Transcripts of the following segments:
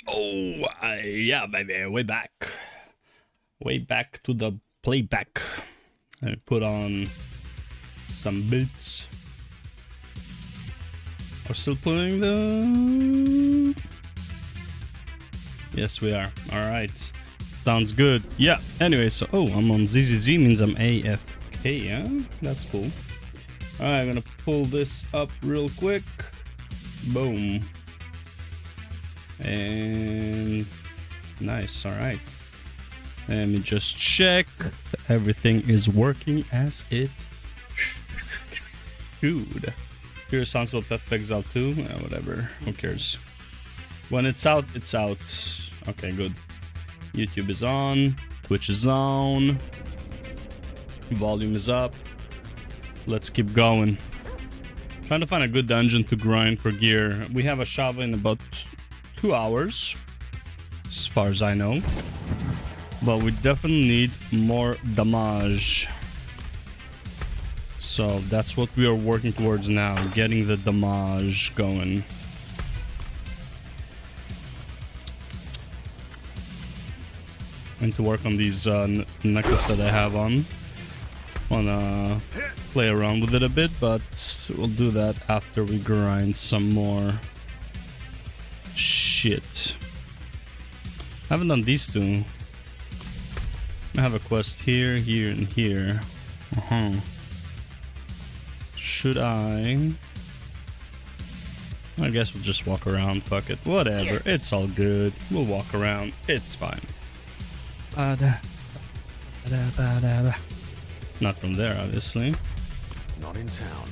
Oh, yeah, baby, way back. Way back to the playback. I put on some boots. We're still putting the... Yes, we are. Alright. Sounds good. Yeah, anyway, so... Oh, I'm on ZZZ, means I'm AFK, yeah? That's cool. Alright, I'm gonna pull this up real quick. Boom. And... Nice, alright. Let me just check. Everything is working as it should. Here sounds what Pet Pegs out too. Whatever. Who cares? When it's out, it's out. Okay, good. YouTube is on. Twitch is on. Volume is up. Let's keep going. Trying to find a good dungeon to grind for gear. We have Ashava in about 2 hours, as far as I know. But we definitely need more damage. So that's what we are working towards now, getting the damage going. I need to work on these necklace that I have on. Wanna play around with it a bit, but we'll do that after we grind some more shit. I haven't done these two. I have a quest here, here, and here. Should I guess we'll just walk around. Fuck it. Whatever. It's all good. We'll walk around. It's fine. Not from there, obviously. Not in town.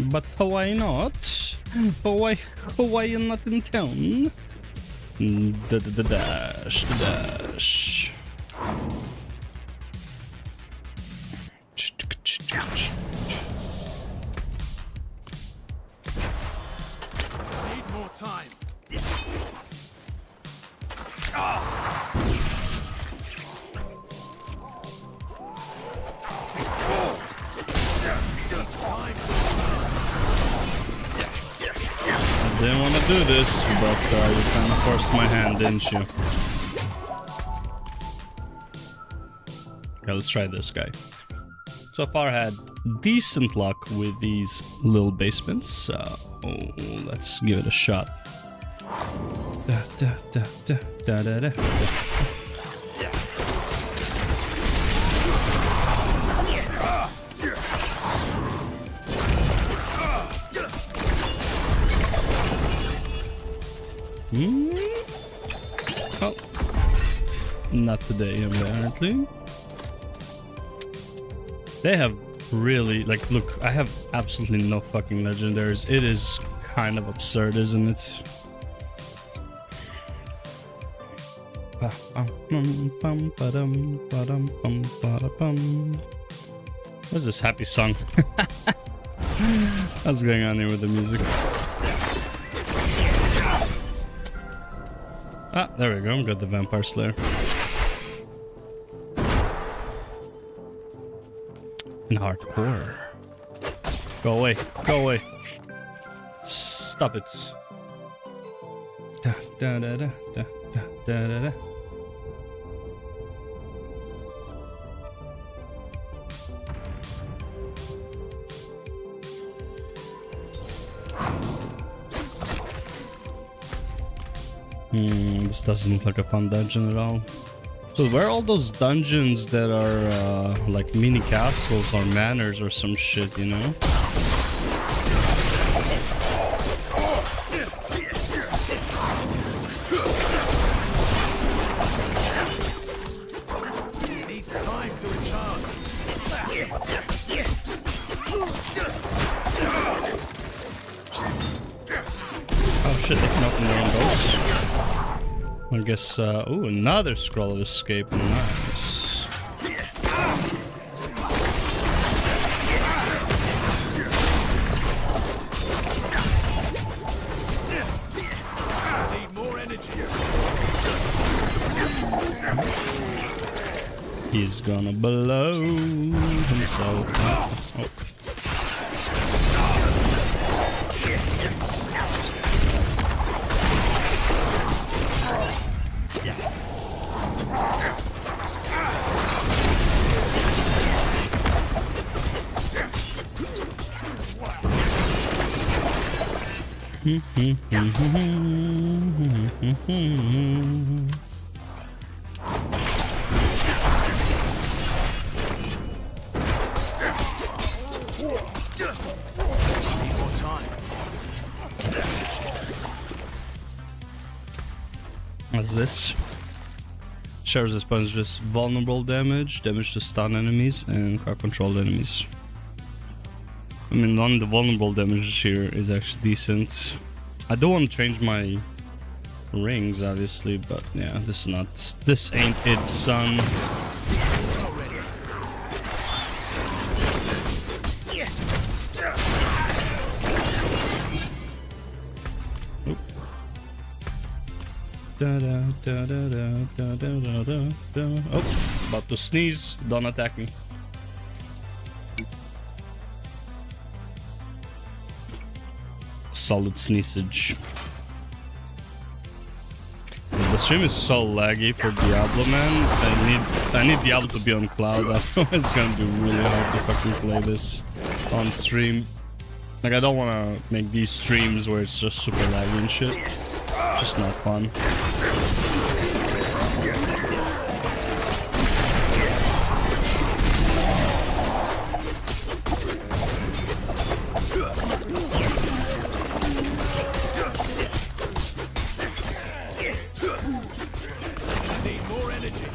But why not? Why you not in town? Dash, dash. Need more time. I didn't want to do this, but you kind of forced my hand, didn't you? Okay, let's try this guy. So far I had decent luck with these little basements, so let's give it a shot. Da, da, da, da, da, da, da. Oh, not today apparently. They have really, like, look, I have absolutely no fucking legendaries. It is kind of absurd, isn't it? What's this happy song? What's going on here with the music? Ah, there we go. Got the Vampire Slayer. In hardcore. Go away. Go away. Stop it. Da da da da da da da da. This doesn't look like a fun dungeon at all. So where are all those dungeons that are like mini castles or manors or some shit, you know? Needs time to recharge. Oh shit, they can open their own doors. I guess, ooh, another scroll of escape. Nice. Need more energy. He's gonna blow himself up. Oh. Need more time. What's this? Shares responses vulnerable damage, damage to stun enemies, and car controlled enemies. I mean, none of the vulnerable damage here is actually decent. I don't want to change my rings, obviously, but yeah, this is not. This ain't it, son. Oop. Da, da, da, da, da, da, da, da, da. Oh, about to sneeze. Don't attack me. Solid sneezage. The stream is so laggy for Diablo, man. I need Diablo to be on cloud. Otherwise it's gonna be really hard to fucking play this on stream. Like, I don't want to make these streams where it's just super laggy and shit. Just not fun. Need more energy.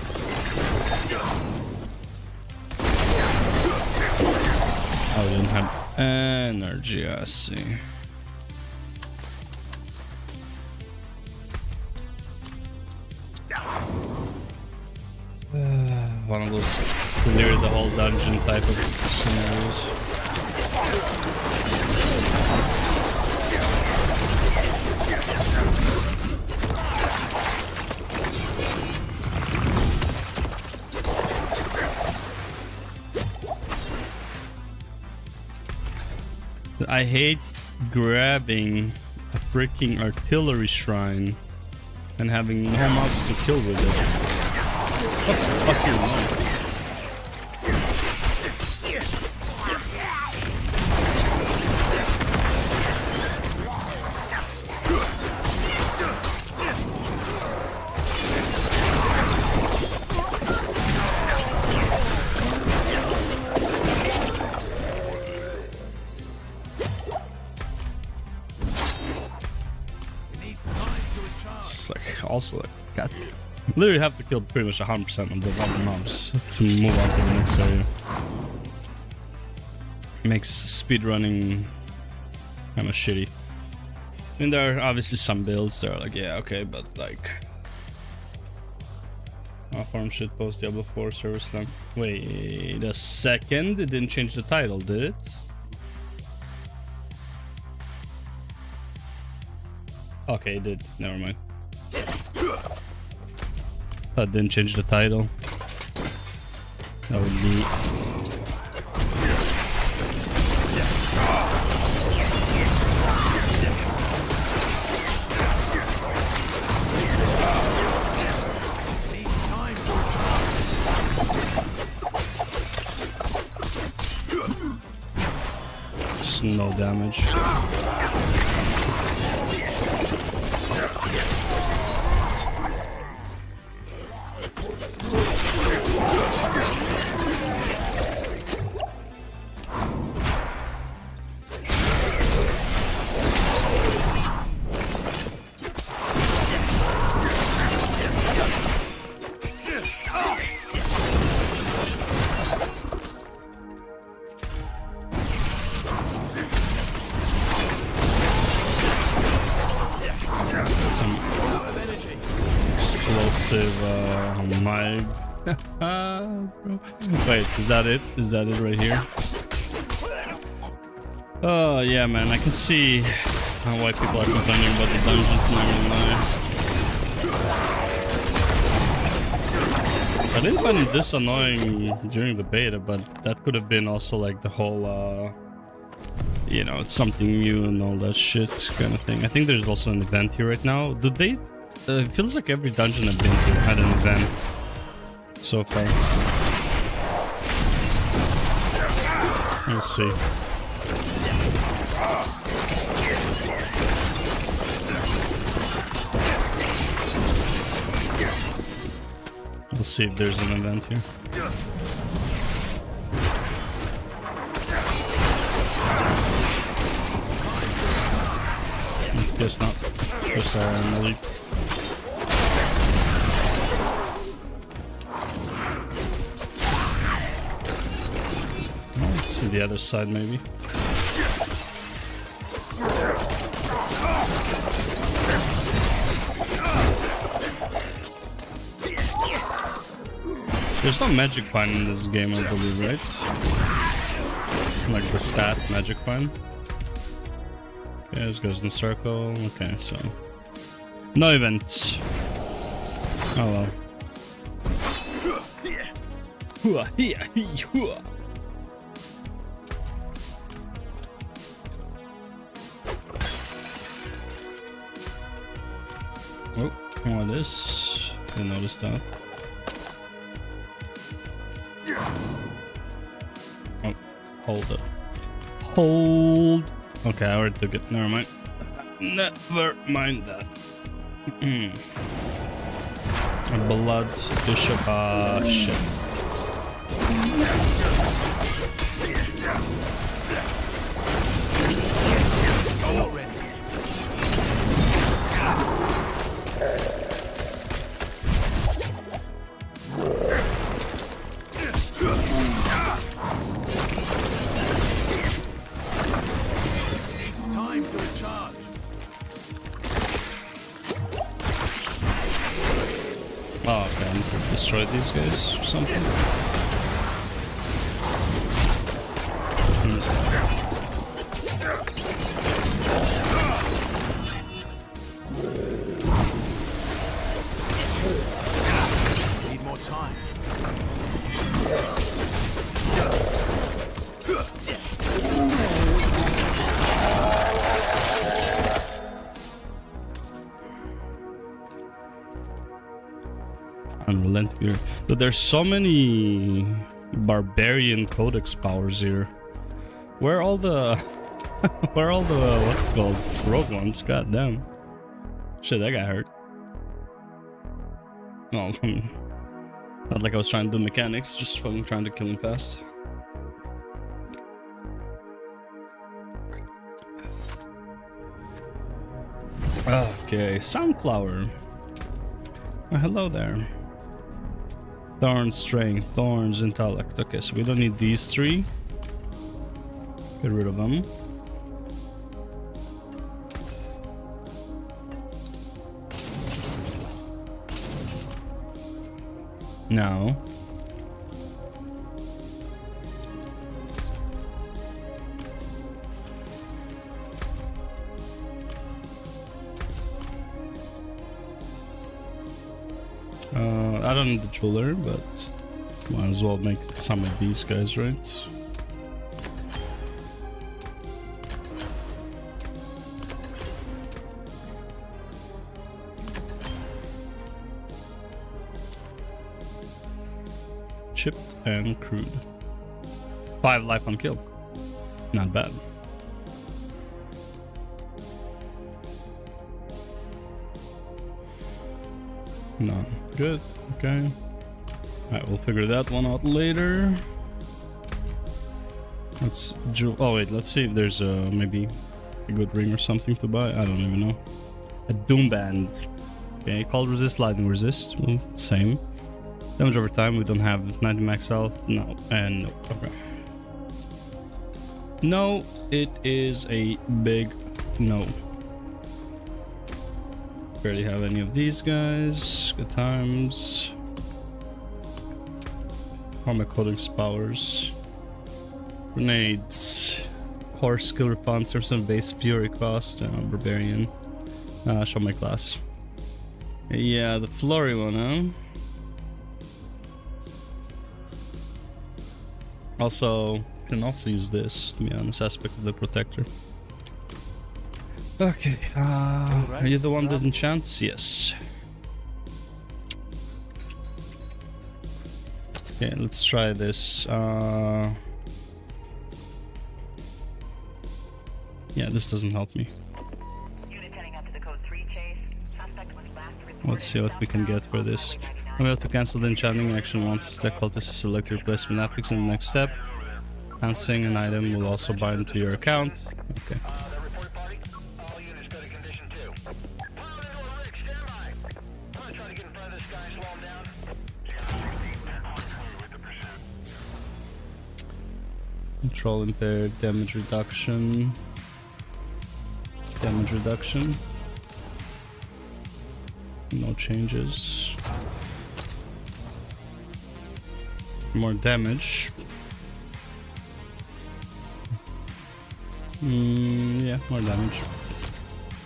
Oh, we didn't have energy, I see. One of those clear the whole dungeon type of scenarios. I hate grabbing a freaking artillery shrine and having no mobs to kill with it. What the fucking life? It's like also like God, literally have to kill pretty much 100% of the random mobs to move on to the next area. Makes speedrunning kind of shitty. I mean, there are obviously some builds that are like, yeah, okay, but like, farm shit post Diablo 4 service time. Wait a second, it didn't change the title, did it? Okay, it did. Never mind. That didn't change the title. That would be. Just no damage. Some explosive mic. Wait, is that it? Is that it right here? Oh yeah, man, I can see why people are complaining about the dungeons, not gonna lie. I didn't find it this annoying during the beta, but that could have been also like the whole you know, it's something new and all that shit kind of thing. I think there's also an event here right now. Do they? It feels like every dungeon I've been to had an event so far. Let's see. Let's see if there's an event here. Guess not. Just an elite. Let's see the other side maybe. There's no magic coin in this game, I believe, right? Like the stat magic coin. Okay, this goes in circle. Okay, so no events. Oh well. Oh, what is? Didn't notice that. Oh, hold up. Hold. Okay, I already took it. Never mind. Never mind that. A blood bishop. Shit. Oh, okay, I need to destroy these guys or something. Need more time. Unrelenting. But there's so many barbarian codex powers here. Where are all the where are all the what's it called rogue ones? God damn. Shit, that got hurt. No, not like I was trying to do mechanics, just fucking trying to kill him fast. Okay, sunflower. Oh, hello there. Thorns, strength, thorns, intellect. Okay, so we don't need these three. Get rid of them. Now. I don't need the jeweler, but might as well make some of these guys, right? Chipped and crude. 5 life on kill. Not bad. None. Good. Okay. Alright, we'll figure that one out later. Let's oh wait, let's see if there's maybe a good ring or something to buy. I don't even know. A doom band. Okay, cold resist, lightning resist. Well, same. Damage over time. We don't have 90 max health. No, and no. Okay. No, it is a big no. Barely have any of these guys. Good times. All my codex powers. Grenades. Core skill response, some base fury cost. Barbarian. Show my class. Yeah, the flurry one, huh? Also, can also use this to be honest, aspect of the protector. Okay, are you the one that enchants? Yes. Okay, let's try this. Yeah, this doesn't help me. Let's see what we can get for this. I'm able to cancel the enchanting action once the cultist is selected replacement affix in the next step. Canceling an item will also bind to your account. Okay. Control impaired, damage reduction. Damage reduction. No changes. More damage. Yeah, more damage.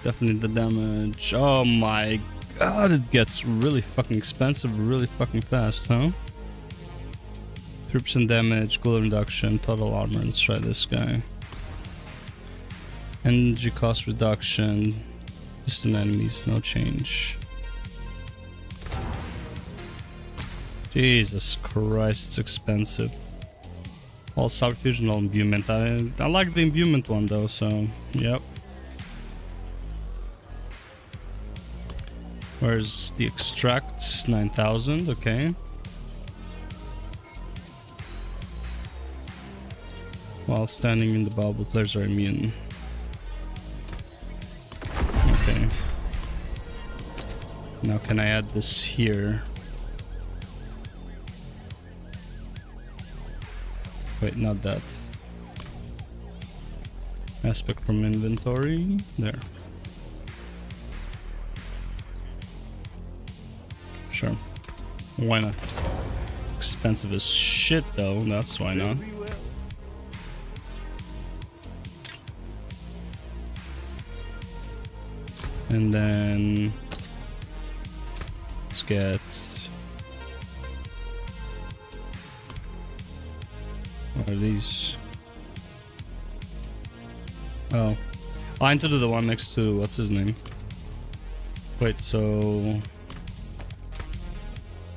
Definitely the damage. Oh my god, it gets really fucking expensive really fucking fast, huh? 3% damage, cooldown reduction, total armor. Let's try this guy. Energy cost reduction. Distant enemies, no change. Jesus Christ, it's expensive. All subfusion, all imbuement. I like the imbuement one though, so yep. Where's the extract? 9,000, okay. While standing in the bubble, players are immune. Okay. Now can I add this here? Wait, not that. Aspect from inventory. There. Sure. Why not? Expensive as shit though, that's why not. And then let's get what are these? Oh, I need to do the one next to what's his name? Wait, so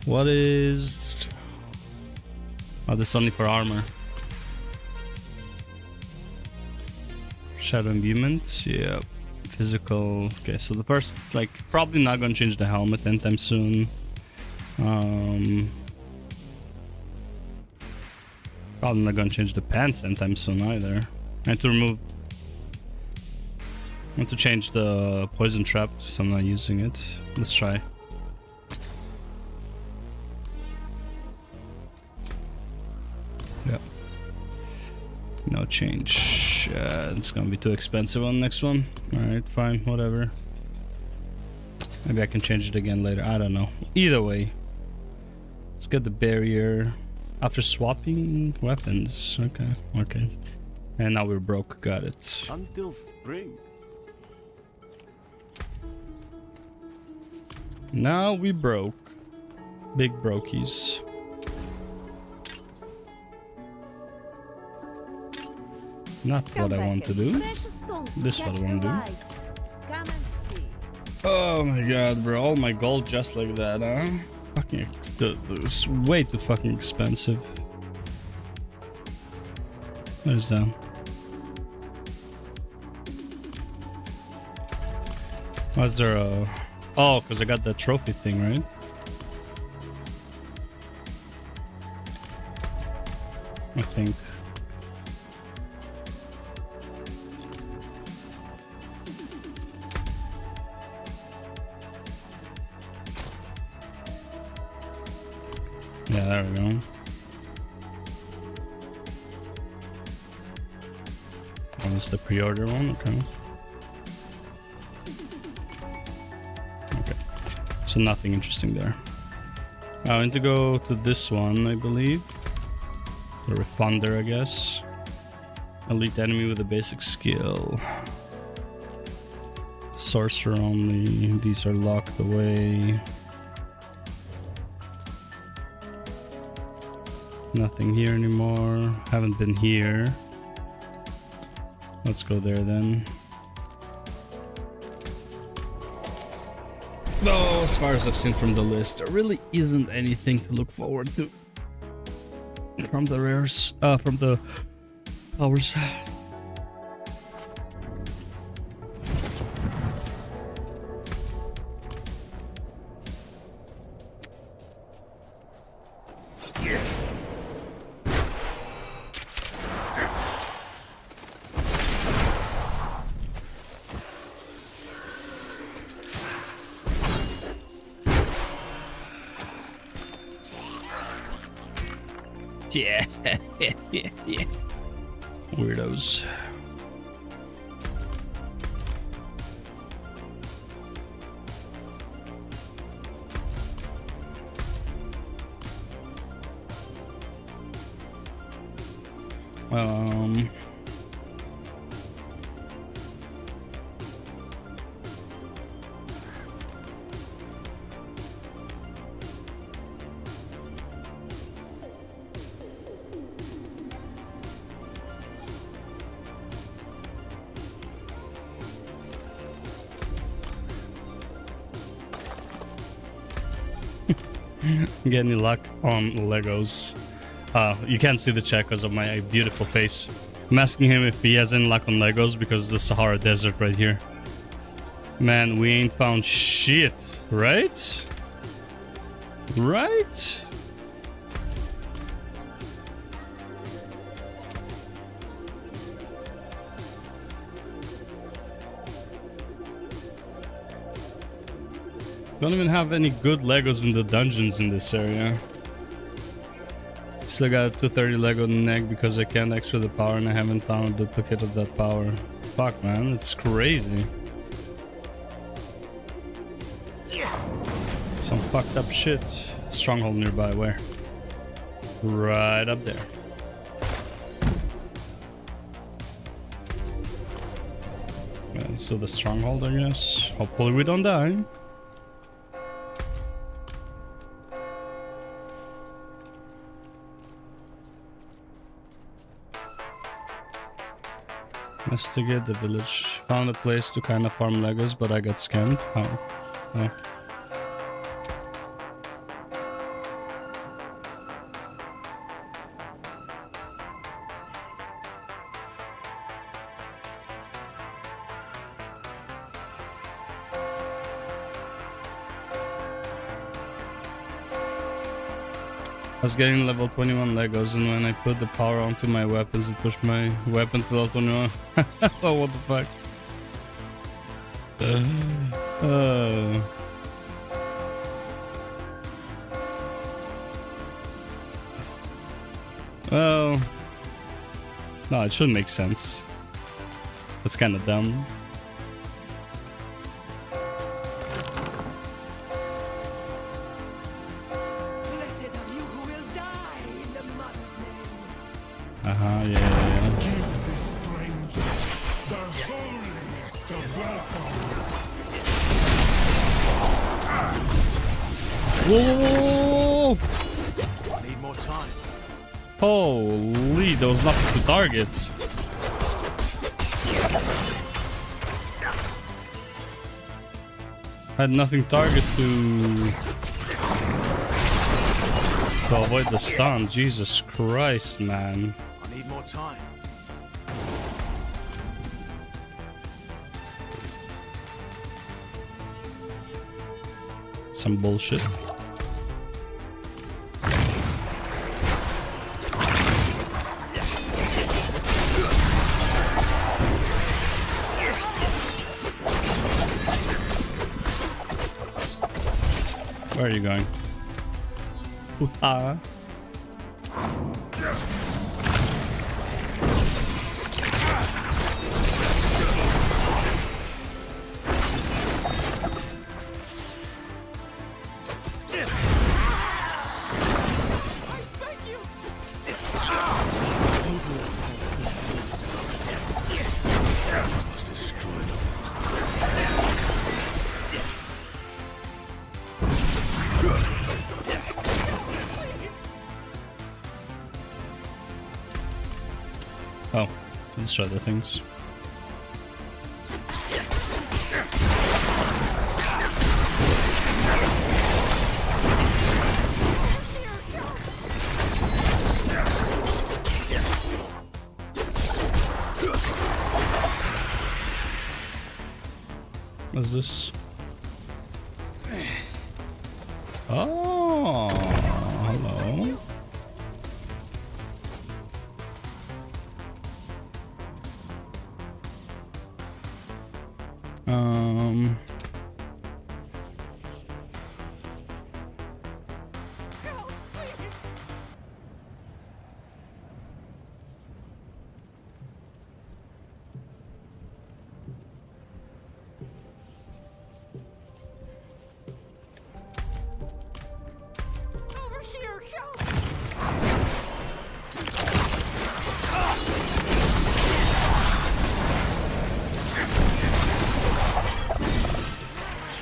what is? Oh, this is only for armor. Shadow imbuement, yeah. Physical. Okay, so the first, like, probably not gonna change the helmet anytime soon. Probably not gonna change the pants anytime soon either. I have to remove. I want to change the poison trap since I'm not using it. Let's try. Yeah. No change. It's gonna be too expensive on the next one. Alright, fine, whatever. Maybe I can change it again later. I don't know. Either way. Let's get the barrier. After swapping weapons. Okay, okay. And now we're broke. Got it. Until spring. Now we broke. Big brokies. Not what I want to do. This is what I want to do. Oh my god, bro. All my gold just like that, huh? Fucking... It's way too fucking expensive. What is that? Was there a... Oh, because I got that trophy thing, right? I think. Yeah, there we go. Oh, this is the pre-order one, okay. Okay, so nothing interesting there. I need to go to this one, I believe. The Refunder, I guess. Elite enemy with a basic skill. Sorcerer only. These are locked away. Nothing here anymore. Haven't been here. Let's go there then. Though, as far as I've seen from the list, there really isn't anything to look forward to. From the rares, from the powers. Yeah. Yeah. Weirdos. Get any luck on Legos? You can't see the chat because of my beautiful face. I'm asking him if he has any luck on Legos because the Sahara Desert right here. Man, we ain't found shit, right? Right? Don't even have any good Legos in the dungeons in this area. Still got a 230 Lego neck because I can't extra the power and I haven't found a duplicate of that power. Fuck, man, it's crazy. Some fucked up shit. Stronghold nearby, where? Right up there. Yeah, so the stronghold, I guess. Hopefully we don't die. Investigate the village. Found a place to kind of farm Legos, but I got scammed. How? Oh. I was getting level 21 Legos, and when I put the power onto my weapons, it pushed my weapon to level 21. Oh, what the fuck? Well, no, it should make sense. That's kind of dumb. Whoa! Need more time. Holy, there was nothing to target. Had nothing target to avoid the stun. Jesus Christ, man. I need more time. Some bullshit. Where are you going? Ooh-ha. Let's destroy them. Oh, to destroy the things. What's this? Oh, hello.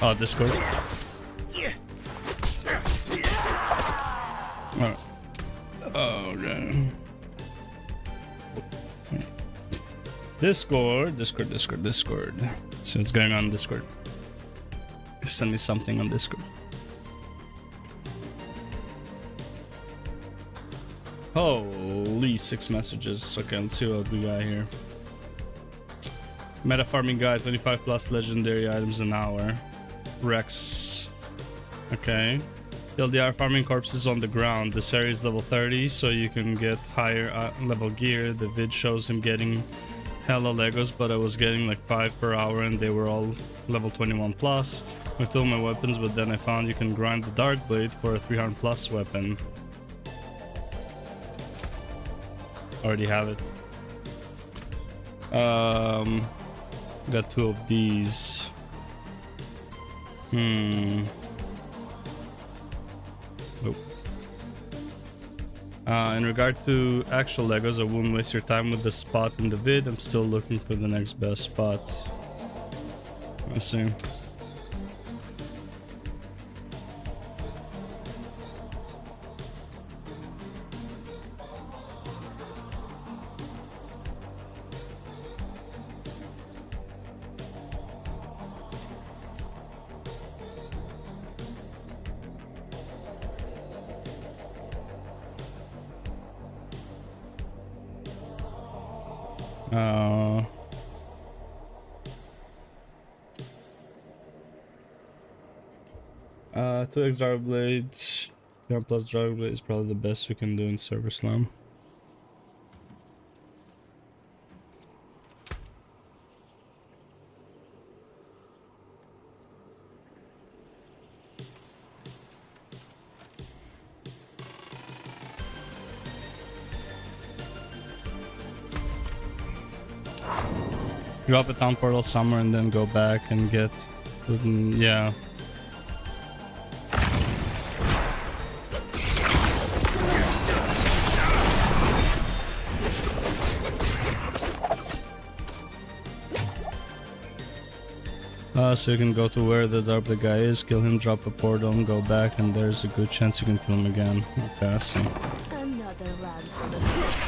Oh, Discord. Alright. Oh, okay. Discord. Let's see what's going on in Discord. Send me something on Discord. Holy 6 messages. Okay, let's see what we got here. Meta farming guide, 25 plus legendary items an hour. Rex. Okay. LDR farming corpses on the ground. This area is level 30, so you can get higher level gear. The vid shows him getting hella Legos, but I was getting like 5 per hour and they were all level 21 plus. With all my weapons, but then I found you can grind the Dark Blade for a 300 plus weapon. Already have it. Got 2 of these. Nope. In regard to actual Legos, I wouldn't waste your time with the spot in the vid. I'm still looking for the next best spot. Let's see. Two Dark Blades. 1 plus Dark Blade is probably the best we can do in Server Slam. Drop a town portal somewhere and then go back and get... yeah. So you can go to where the Dark Blade guy is, kill him, drop a portal and go back, and there's a good chance you can kill him again. Okay, I see. Another run for the sacrifice.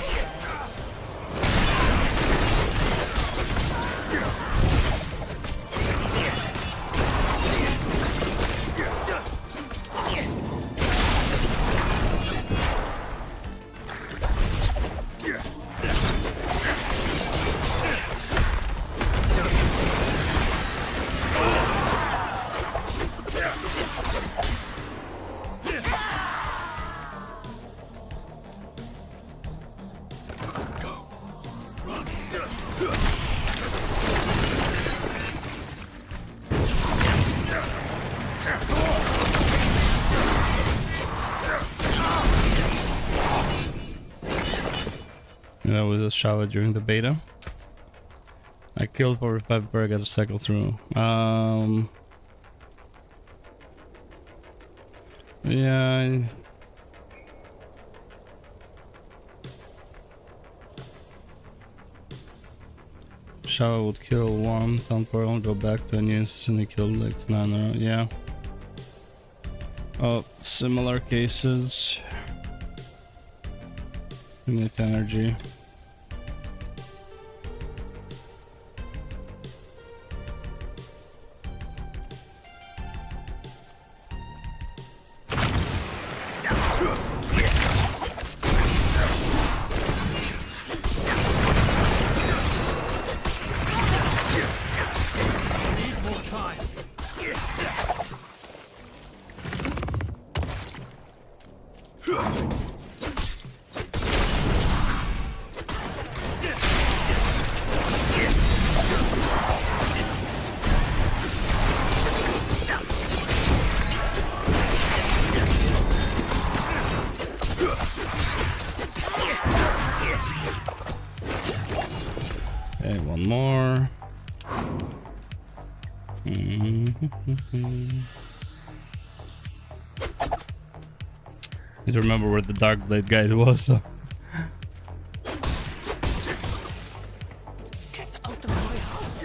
That was Ashava during the beta. I killed for 5 before I got to cycle through. Yeah. Ashava would kill 1 town portal, go back to any instance, and he killed like 9. Yeah. Oh, similar cases. Unit energy. Okay, one more. Need to remember where the Dark Blade guy was though. Get out of my house.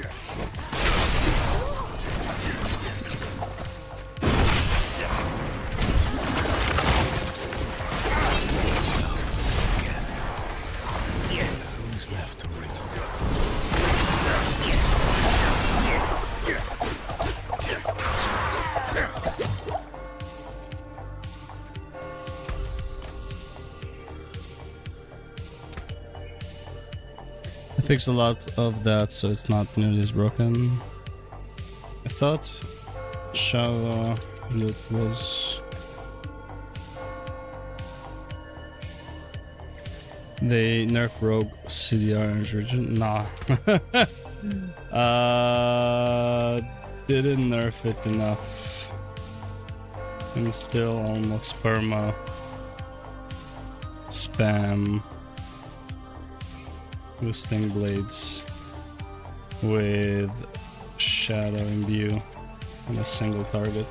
Fix a lot of that so it's not nearly as broken. I thought Ashava loot was... They nerf rogue CDR and region? Nah. Didn't nerf it enough. And still almost perma spam boosting blades with shadow imbue on a single target.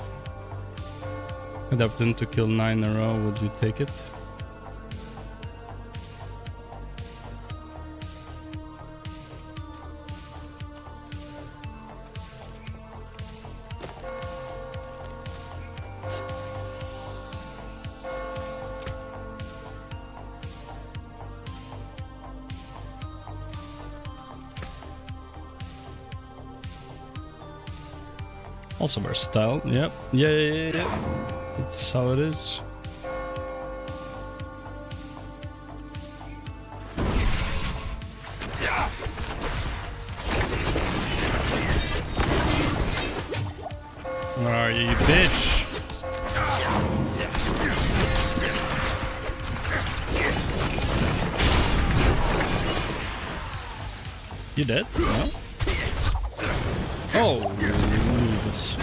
Adapted to kill 9 in a row, would you take it? Also versatile, yep. Yeah. That's how it is. Where are you bitch? You dead? No? Oh, this.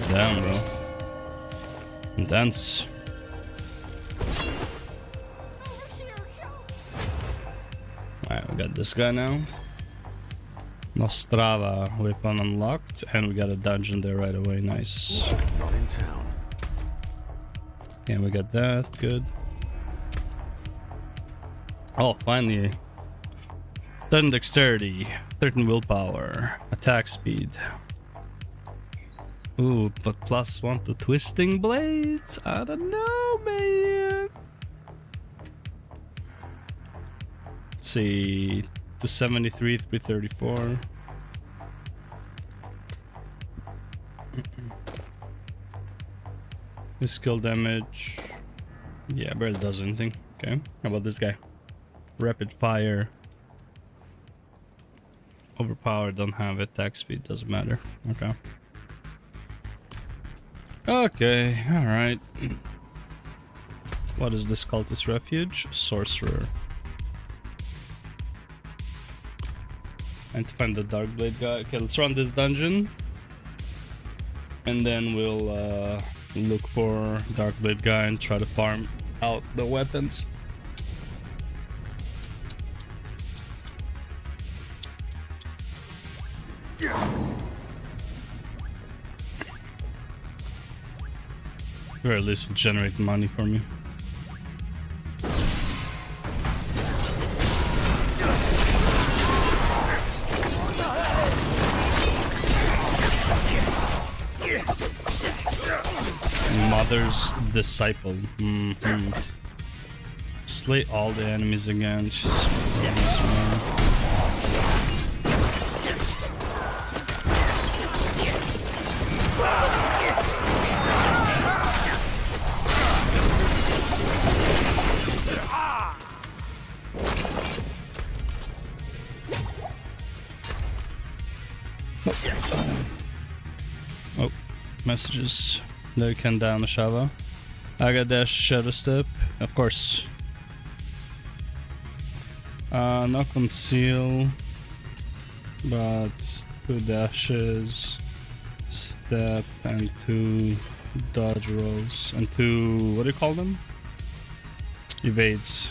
Damn, bro. Intense. Alright, we got this guy now. Nostrava weapon unlocked, and we got a dungeon there right away. Nice. Not in town. Yeah, we got that. Good. Oh, finally. 10 dexterity, 13 willpower, attack speed. Ooh, but +1 to twisting blades? I don't know, man. Let's see. 273, 334. His skill damage. Yeah, barely does anything. Okay. How about this guy? Rapid fire. Overpowered, don't have attack speed, doesn't matter. Okay. Okay, alright. What is this cultist refuge? Sorcerer. I need to find the Darkblade guy. Okay, let's run this dungeon. And then we'll look for Darkblade guy and try to farm out the weapons. Or at least will generate money for me. Mother's disciple. Slay all the enemies again. Oh, messages. There you can down Ashava. I got dash shadow step, of course. No conceal, but 2 dashes, step, and 2 dodge rolls, and 2, what do you call them? Evades.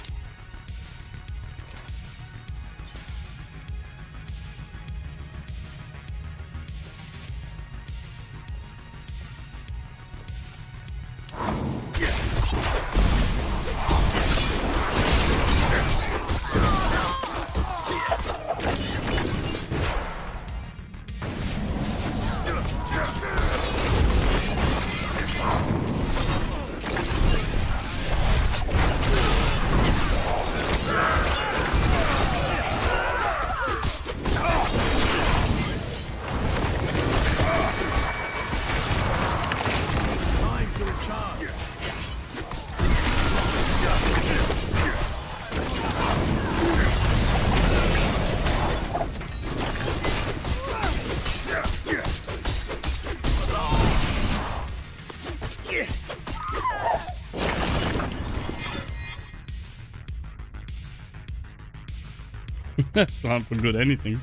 That's not good anything.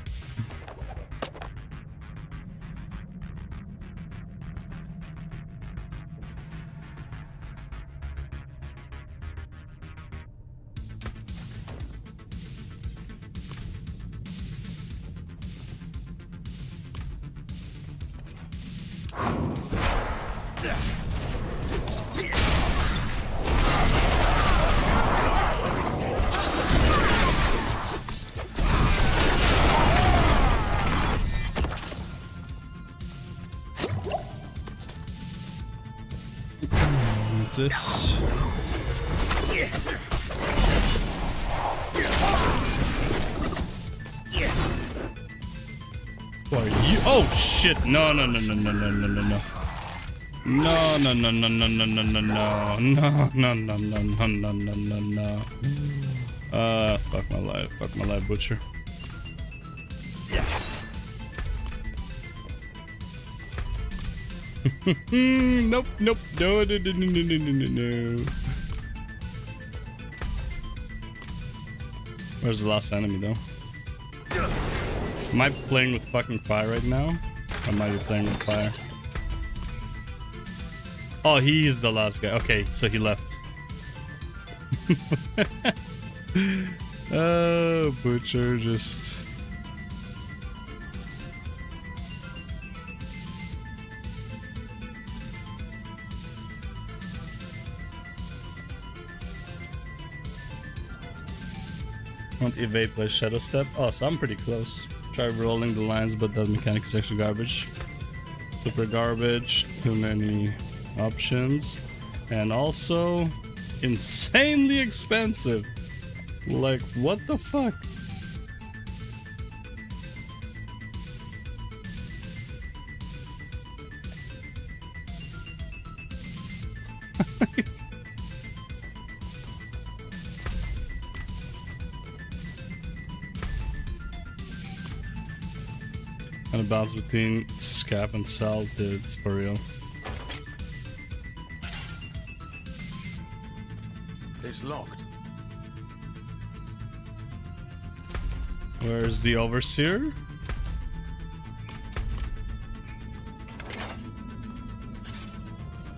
What's this? Who are you? Oh shit! No, no, no, no, no, no, no, no, no. No, no, no, no, no, no, no, no, no, no, no, no, no, no, no, no, no. Fuck my life, Butcher. Nope, nope, no, no, no, no, no, no, no, no. Where's the last enemy, though? Am I playing with fucking fire right now? Or am I playing with fire? Oh, he's the last guy. Okay, so he left. Oh, Butcher just... Want evade by shadow step? Oh, so I'm pretty close. Try rolling the lines, but that mechanic is actually garbage. Super garbage. Too many options. And also insanely expensive. Like, what the fuck? And a balance between scap and salt, dude, it's for real. It's locked. Where's the overseer?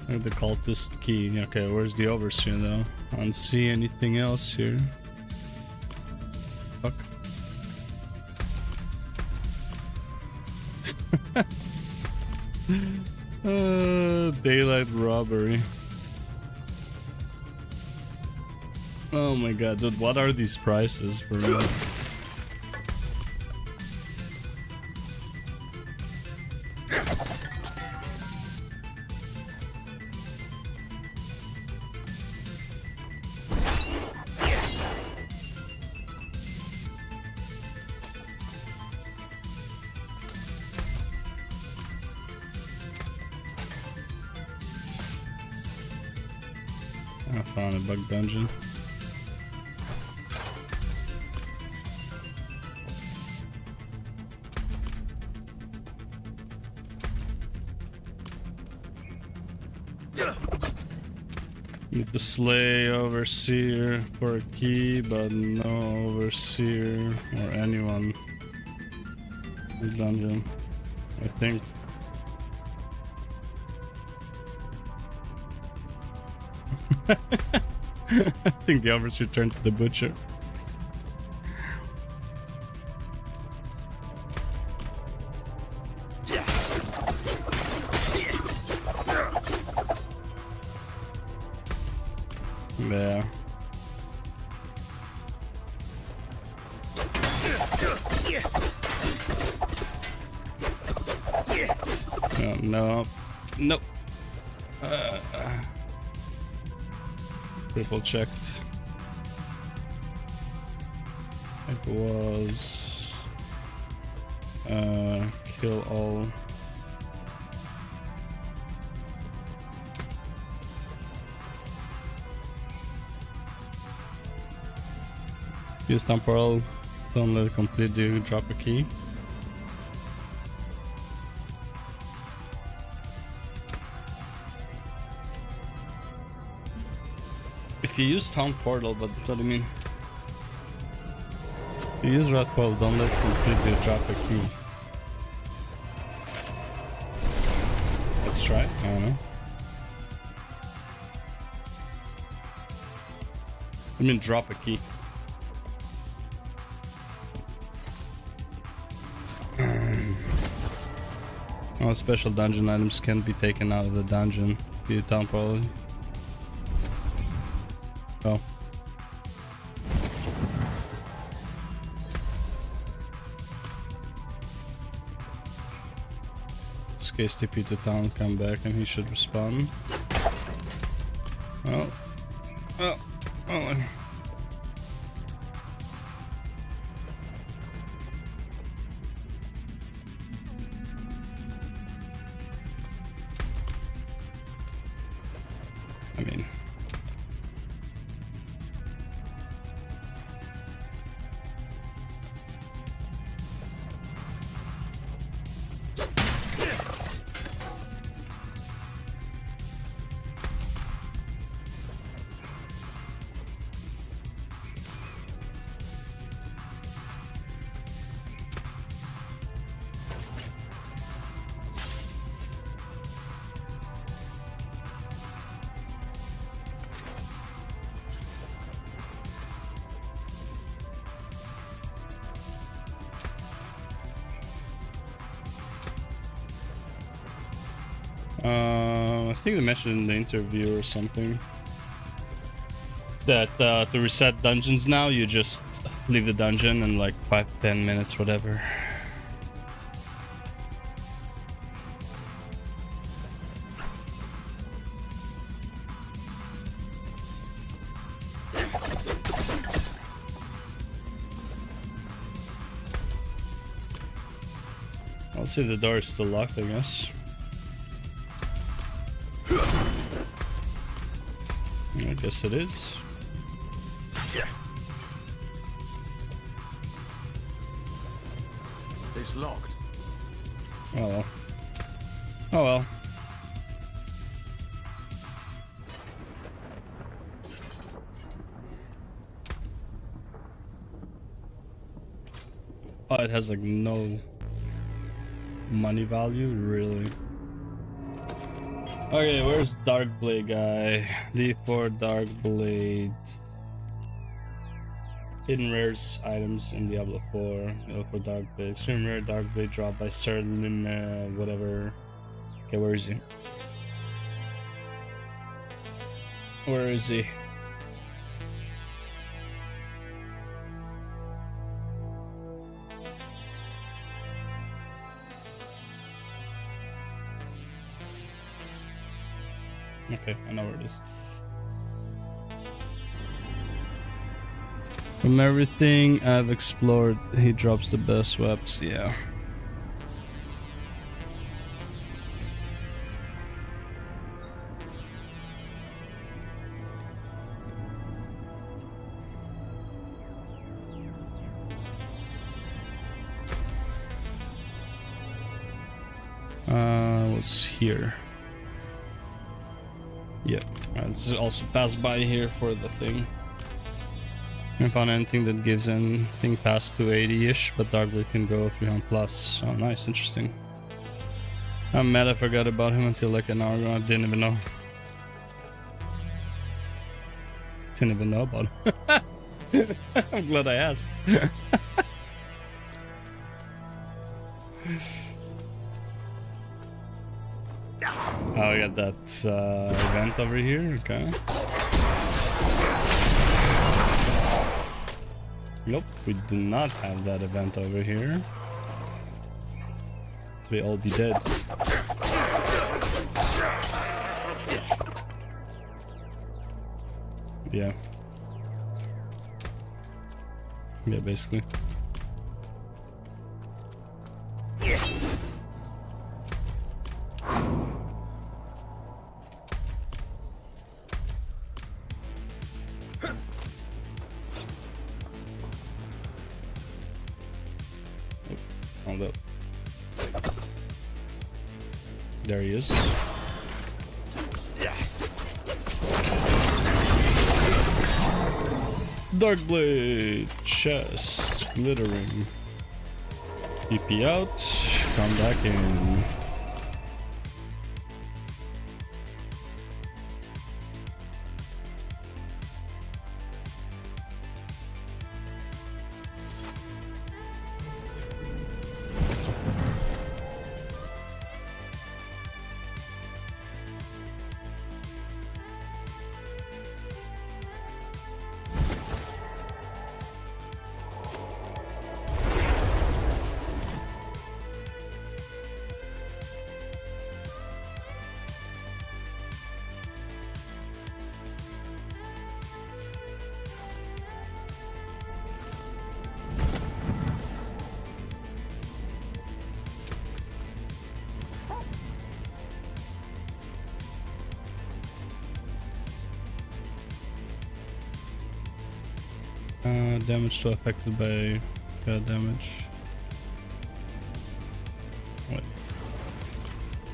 The cultist key. Okay, where's the overseer though? I don't see anything else here. Fuck. Daylight robbery. Oh my god, dude, what are these prices for real? I found a bug dungeon. Need to slay overseer for a key, but no overseer or anyone in the dungeon, I think. I think the overseer turned to the butcher. Yeah. Oh, no. Nope. Triple checked. It was kill all. Use temporal, don't let it completely drop a key. If you use town portal, but what do you mean? Use red pole, don't let completely drop a key. Let's try. I don't know. I mean, drop a key. Oh, special dungeon items can be taken out of the dungeon. View down probably. Oh. Case TP to town, come back, and he should respawn. Oh. Oh. Oh. I mean. I think they mentioned in the interview or something that to reset dungeons now, you just leave the dungeon in like 5-10 minutes, whatever. I'll see if the door is still locked, I guess. I guess it is. Yeah. It's locked. Oh well. Oh well. Oh, it has like no money value, really. Okay, where's Darkblade guy? D4 Darkblade. Hidden rares items in Diablo 4. Diablo 4 Darkblade. Extreme rare Darkblade drop by certain whatever. Okay, where is he? Where is he? Okay, I know where it is. From everything I've explored, he drops the best weapons. Yeah. What's here? Yep. Let's also pass by here for the thing. I found anything that gives anything past 280-ish, but Darkblade can go 300 plus. Oh, nice, interesting. I'm mad I forgot about him until like an hour ago. I didn't even know. Didn't even know about him. I'm glad I asked. Oh, we got that event over here, okay. Nope, we do not have that event over here. We all be dead. Yeah. Yeah, basically. Hold up. There he is. Darkblade. chest, glittering. TP out, come back in. Damage to affected by damage. Wait.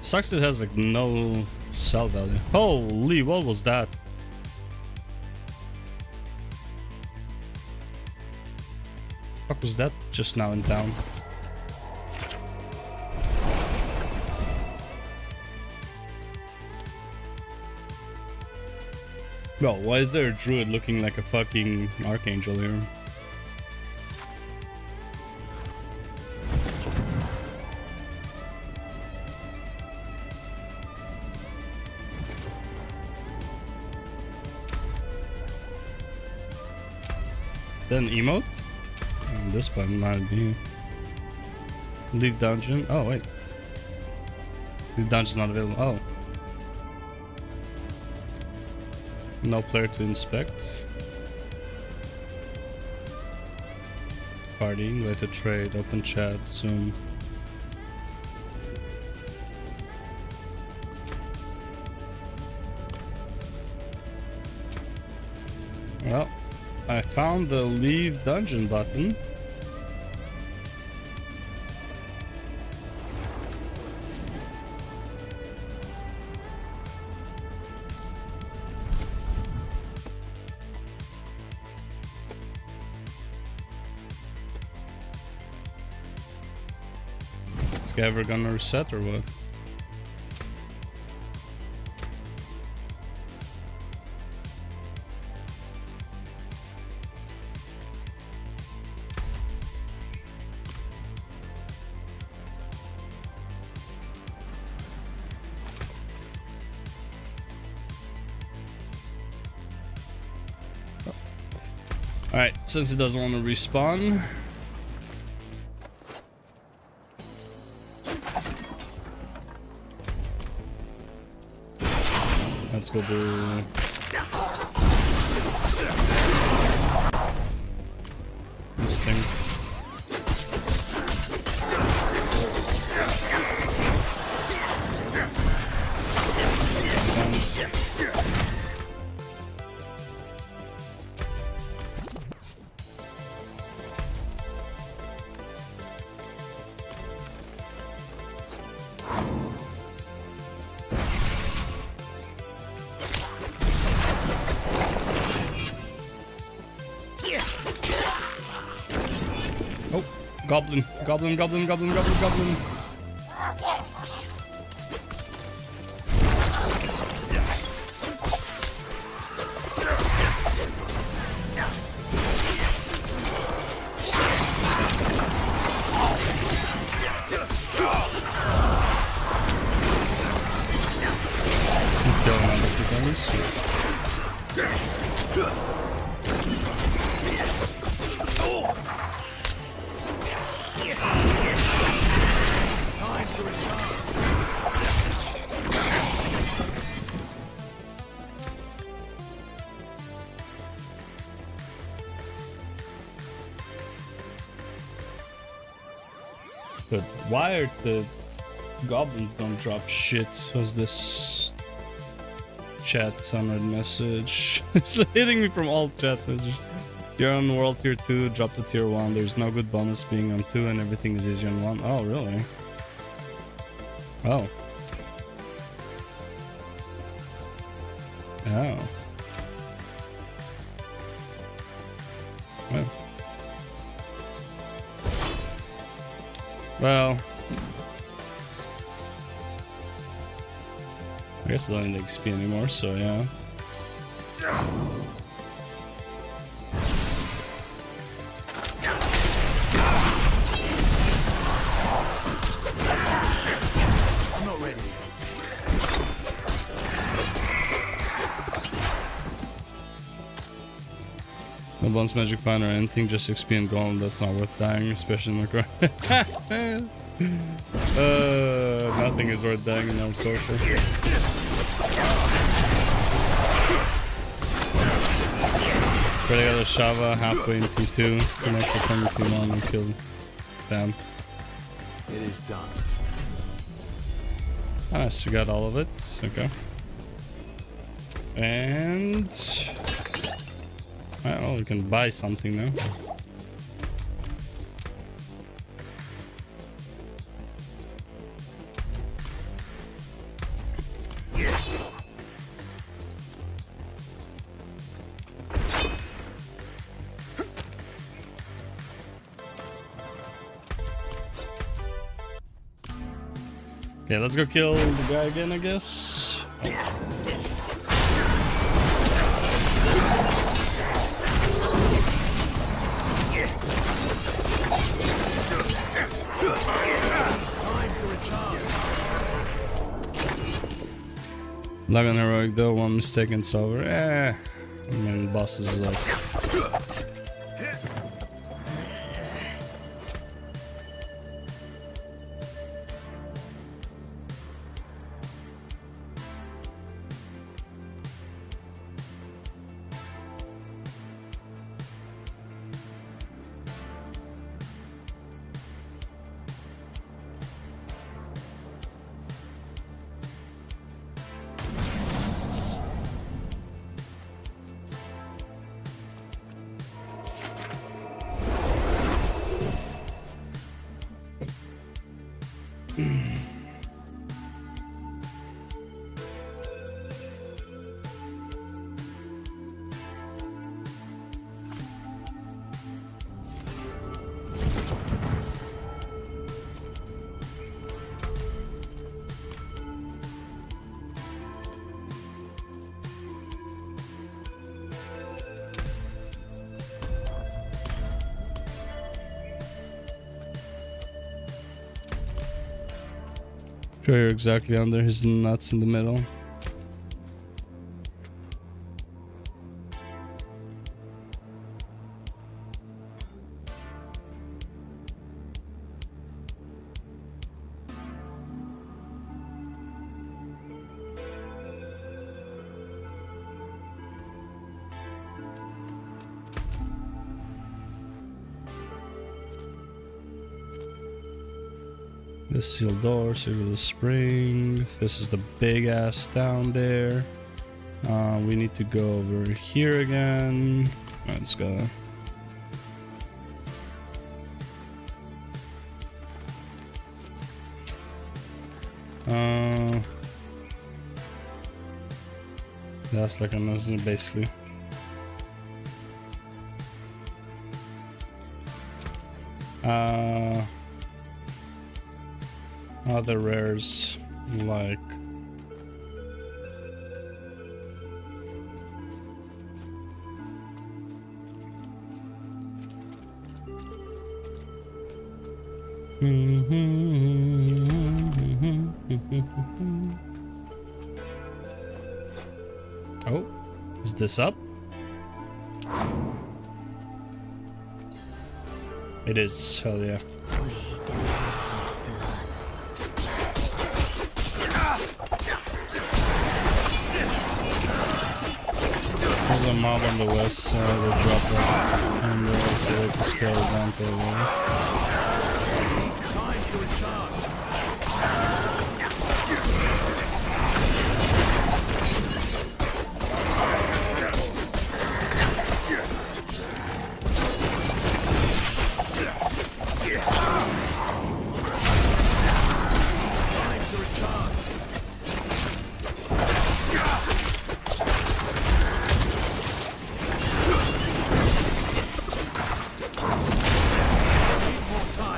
Sucks it has like no sell value. Holy, what was that? Fuck was that just now in town? Well, why is there a druid looking like a fucking archangel here? Then emote? This button might be. Leave dungeon. Oh, wait. Leave dungeon not available. Oh. No player to inspect. Party, way to trade, open chat, Zoom. Well, I found the leave dungeon button. Is it ever gonna reset or what? Alright, since it doesn't want to respawn. Let's go do... this thing. Oh, goblin, goblin, goblin, goblin, goblin, goblin. Killing all the But why are the goblins don't drop shit? Was this chat unread message? It's hitting me from all chat messages. You're on world tier 2, drop to tier 1. There's no good bonus being on 2 and everything is easy on 1. Oh, really? Oh. Oh. Well. Well, I guess I don't need XP anymore, so yeah. I'm not ready. No bones, magic fine, or anything, just XP and gold. That's not worth dying, especially in the crowd. Nothing is worth dying in El Torso. But I got a Ashava halfway in T2, connect to 22 on and kill. Damn. It is done. Nice, we got all of it. Okay. And well, we can buy something now. Okay, let's go kill the guy again, I guess. Lag on heroic though, one mistake and it's over. I mean, boss is like. Sure, you're exactly under his nuts in the middle. This sealed door, circular spring. This is the big ass down there. We need to go over here again. Let's go. That's like another basically. Other rares like oh, is this up? It is, hell yeah. There's a mob on the west side that dropped that, and also like the scale down to the Time to recharge. Need more time.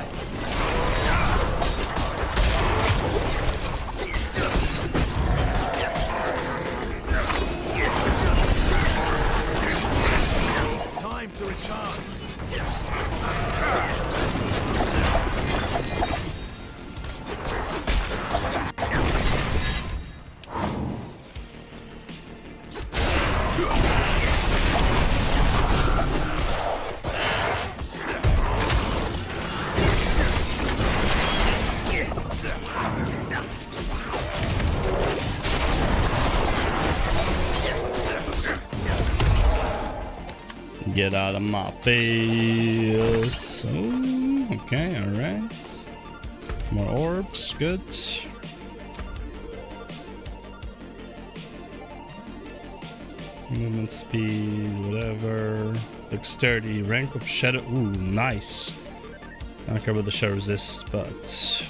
Get out of my face. Oh, okay, alright. More orbs, good. Movement speed, whatever. Dexterity, rank of shadow. Ooh, nice. I don't care about the shadow resist, but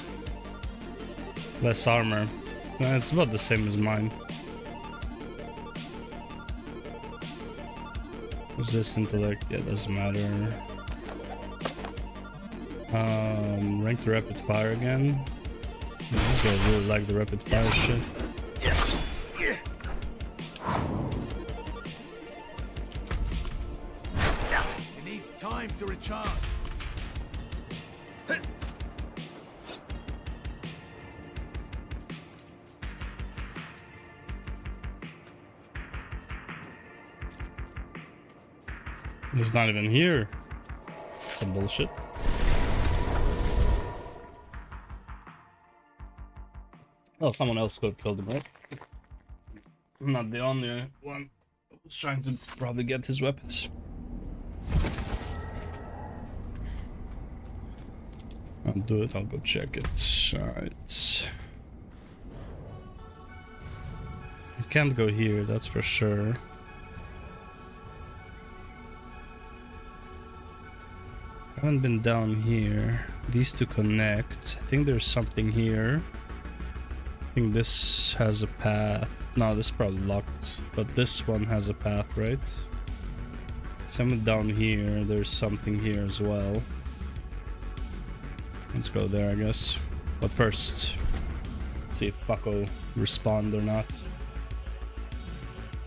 less armor. It's about the same as mine. Resist intellect, yeah, doesn't matter. Rank to rapid fire again. Okay, I really like the rapid fire shit. It needs time to recharge. He's not even here. Some bullshit. Well, someone else could have killed him, right? I'm not the only one who's trying to probably get his weapons. I'll do it, I'll go check it. Alright. I can't go here, that's for sure. I haven't been down here. These two connect. I think there's something here. I think this has a path. No, this is probably locked. But this one has a path, right? Something down here. There's something here as well. Let's go there, I guess. But first, let's see if Fucko respond or not.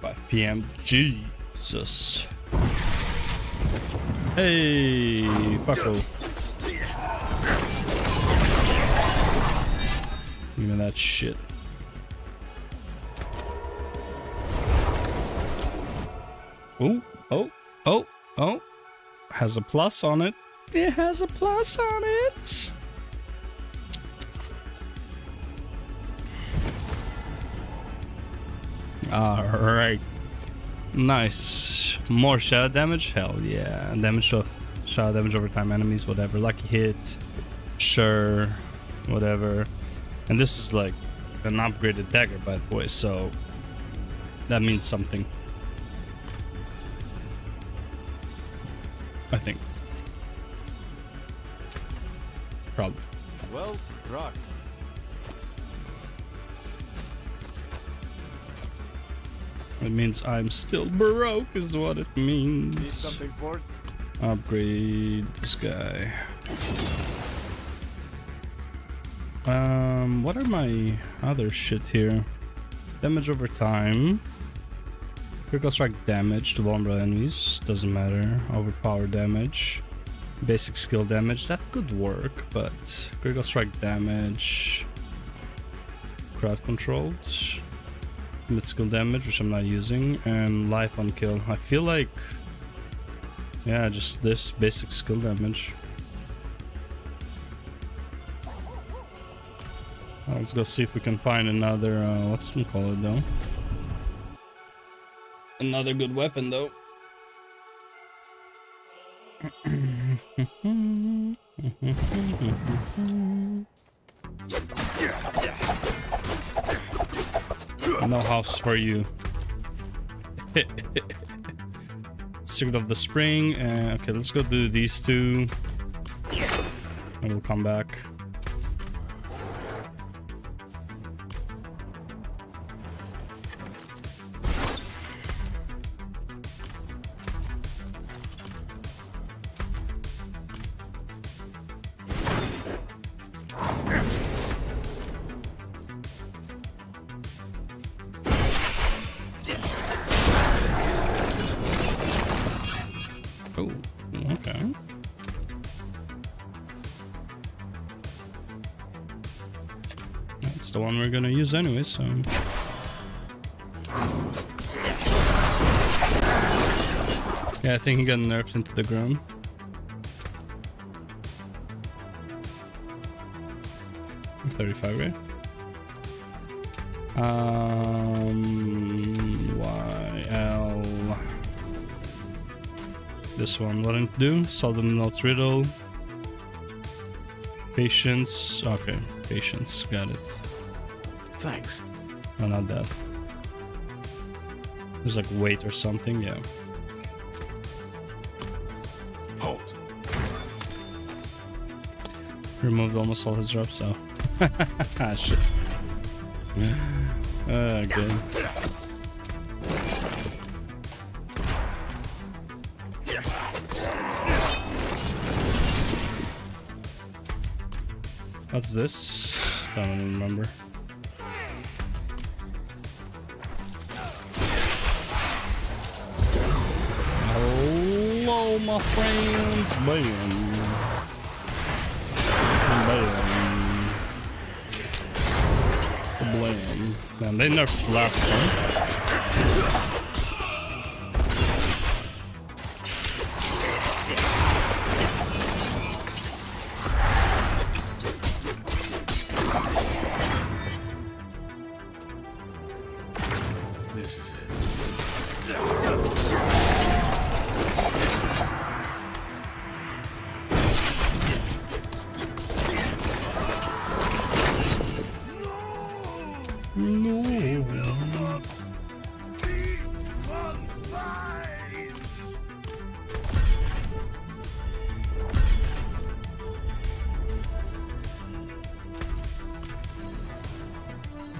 5 PM. Jesus. Hey, Fucko. Give me that shit. Oh, oh, oh, oh. Has a plus on it. It has a plus on it. Alright. Nice. More shadow damage? Hell yeah. Damage of shadow damage over time, enemies, whatever. Lucky hit. Sure. Whatever. And this is like an upgraded dagger, by the way, so that means something. I think. Probably. Well struck. It means I'm still broke, is what it means. Need something for it? Upgrade this guy. What are my other shit here? Damage over time. Critical strike damage to vulnerable enemies. Doesn't matter. Overpower damage. Basic skill damage. That could work, but critical strike damage. Crowd controlled. Mid skill damage, which I'm not using, and life on kill. I feel like, yeah, just this basic skill damage. Let's go see if we can find another, what's we call it though? Another good weapon though. No house for you. Secret of the Spring. Okay, let's go do these two. And we'll come back. Oh, okay. That's the one we're gonna use anyway, so. Yeah, I think he got nerfed into the ground. $35, right? YL. this one. What I need to do? Solve the notes riddle. Patience. Okay, patience. Got it. Thanks. No, not that. There's like weight or something. Yeah. Halt. Removed almost all his drops. Oh. Ah, shit. Okay. What's this? I don't even remember. Hello, my friends. Bam. Bam. Blam. Man, they nerfed last time. This is it. No.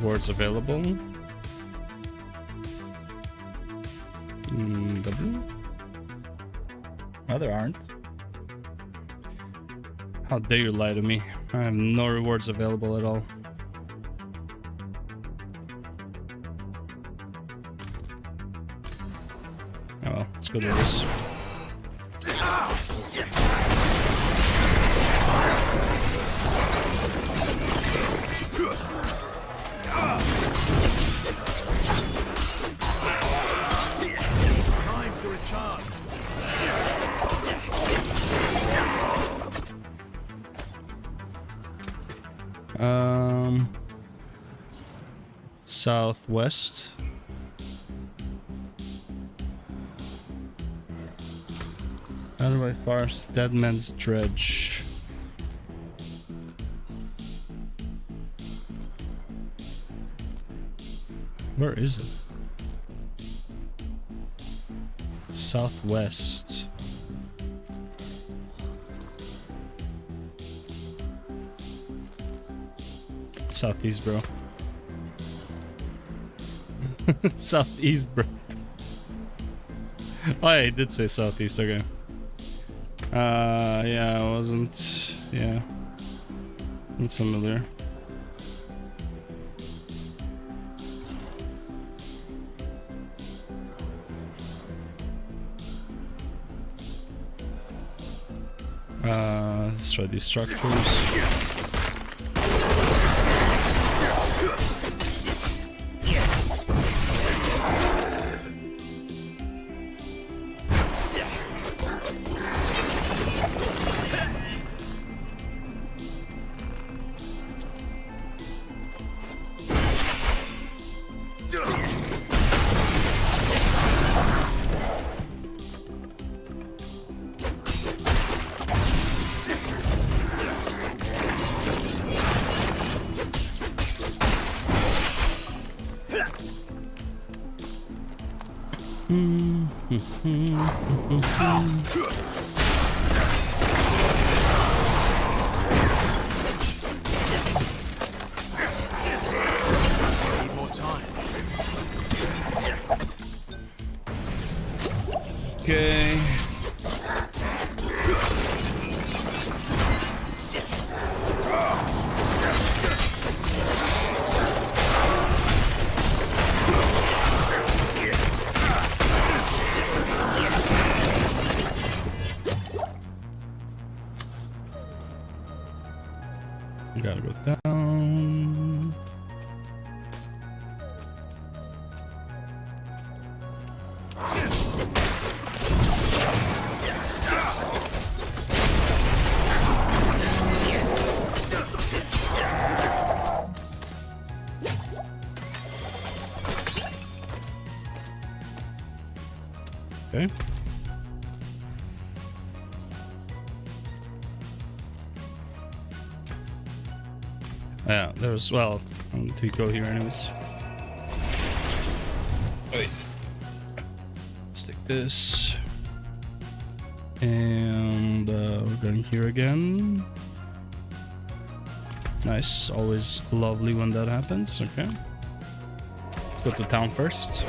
Words available. W? No, there aren't. How dare you lie to me? I have no rewards available at all. Oh well, let's go do this. Time to recharge. Southwest. Out of my forest, Dead Man's Dredge. Where is it? Southwest. Southeast, bro. Southeast, bro. Oh, yeah, he did say southeast, okay. Yeah, I wasn't... Yeah. It's familiar. Let's try these structures. Need more time. Okay. You gotta go down. Okay. Yeah, there's, well, I'm going to go here anyways. Wait. Let's take this. And we're going here again. Nice, always lovely when that happens. Okay. Let's go to town first.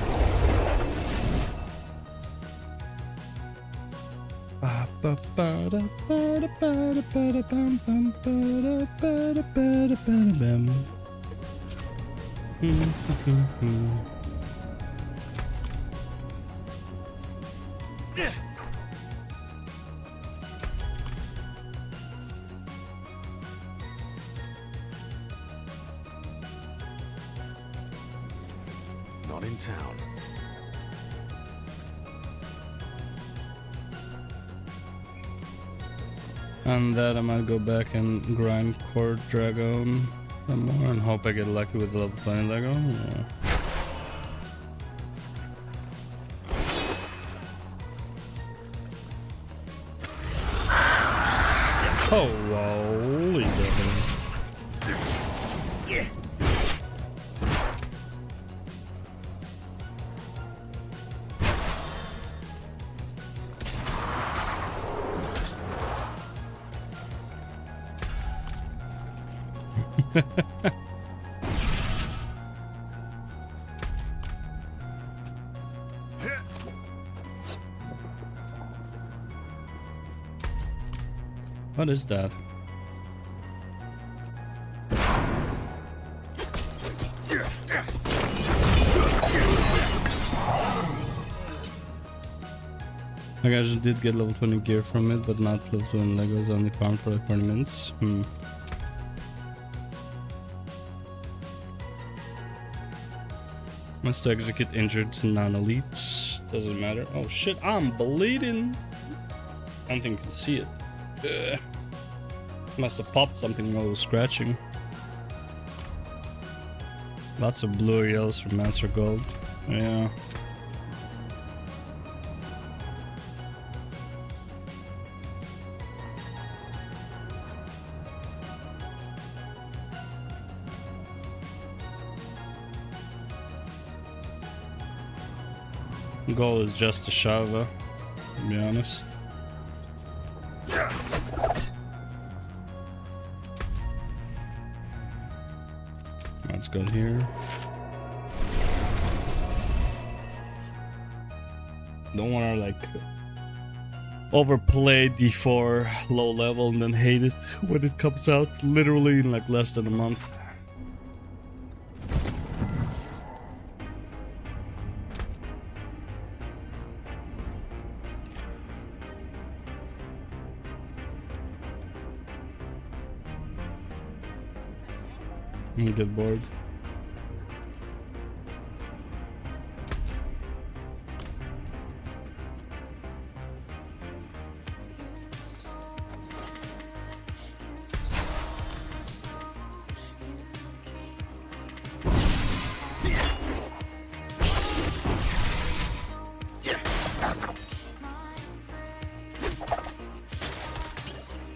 Not in town. And that I might go back and grind Core Dragon some more and hope I get lucky with level 20 Lego. Yeah. Oh, holy devil. What is that? Like I just did get level 20 gear from it, but not level 20 Legos, only farmed for like 20 minutes. Must to execute injured non-elites. Doesn't matter. Oh shit, I'm bleeding. I don't think you can see it. Ugh. Must have popped something while I was scratching. Lots of blue yellows from Master Gold. Yeah. Goal is just Ashava, to be honest. Let's go here. Don't want to like overplay D4 low level and then hate it when it comes out literally in like less than a month. I'm get bored.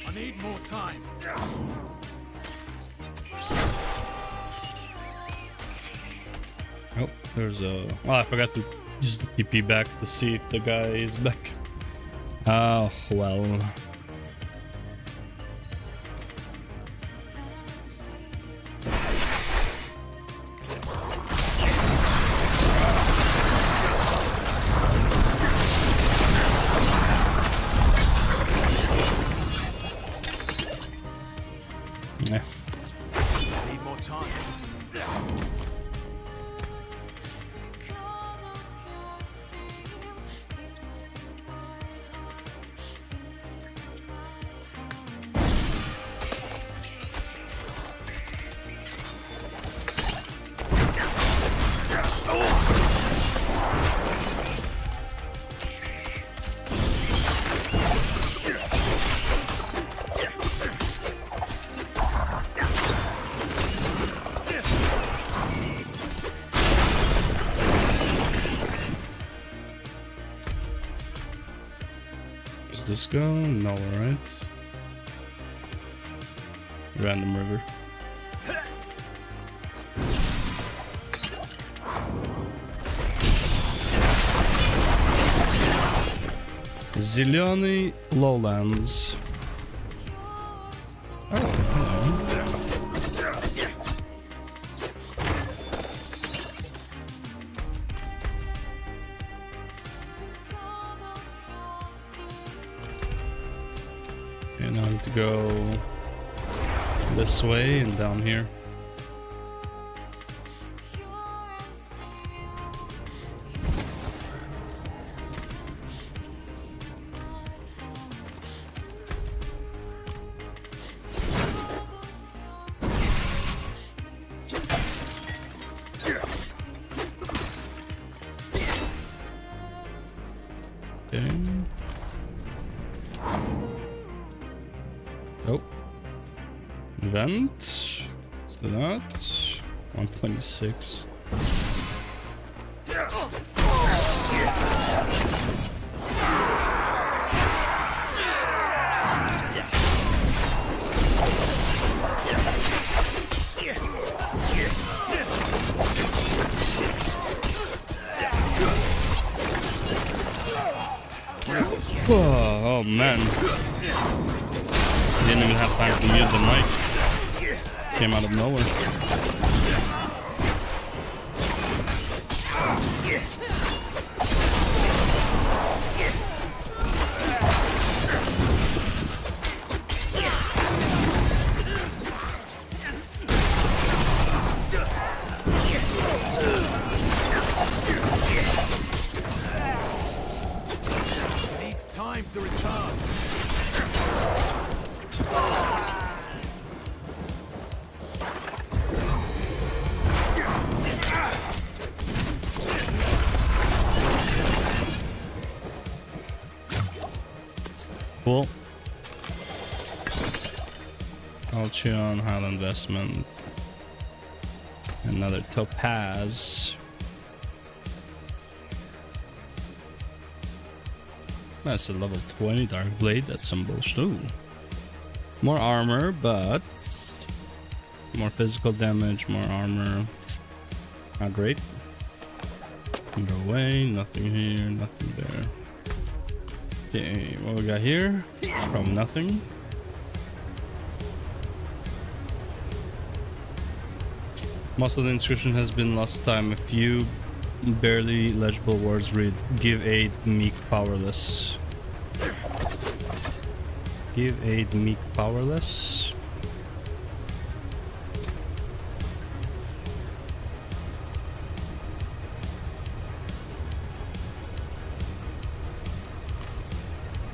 I need more time. Oh, there's a... Oh, I forgot to use the TP back to see if the guy is back. Oh, well. Yeah. I need more time. Does this go? No, right? Random river. Zilioni Lowlands. Oh, hello. Okay, now I have to go this way and down here. Okay. Oh. Event. Let's do that. 126. Oh man. Didn't even have time to mute the mic. Came out of nowhere. Needs time to recharge. Cool. Alchion, Highland Investment. Another Topaz. That's a level 20 Dark Blade. That's some bullshit. Ooh. More armor, but more physical damage, more armor. Not great. Go away. Nothing here, nothing there. Okay, what we got here? From nothing. Most of the inscription has been lost time. A few barely legible words read: give aid, meek, powerless. Give aid, meek, powerless.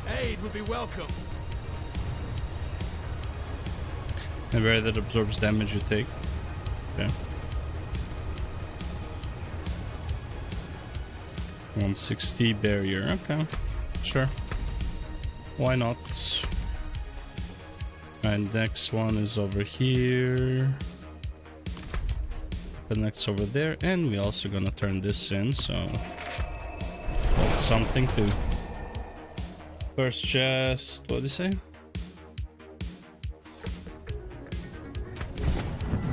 Aid would be welcome. A barrier that absorbs damage you take. Okay. 160 barrier. Okay. Sure. Why not? And next one is over here. The next over there. And we're also gonna turn this in, so that's something too. First chest. What did you say?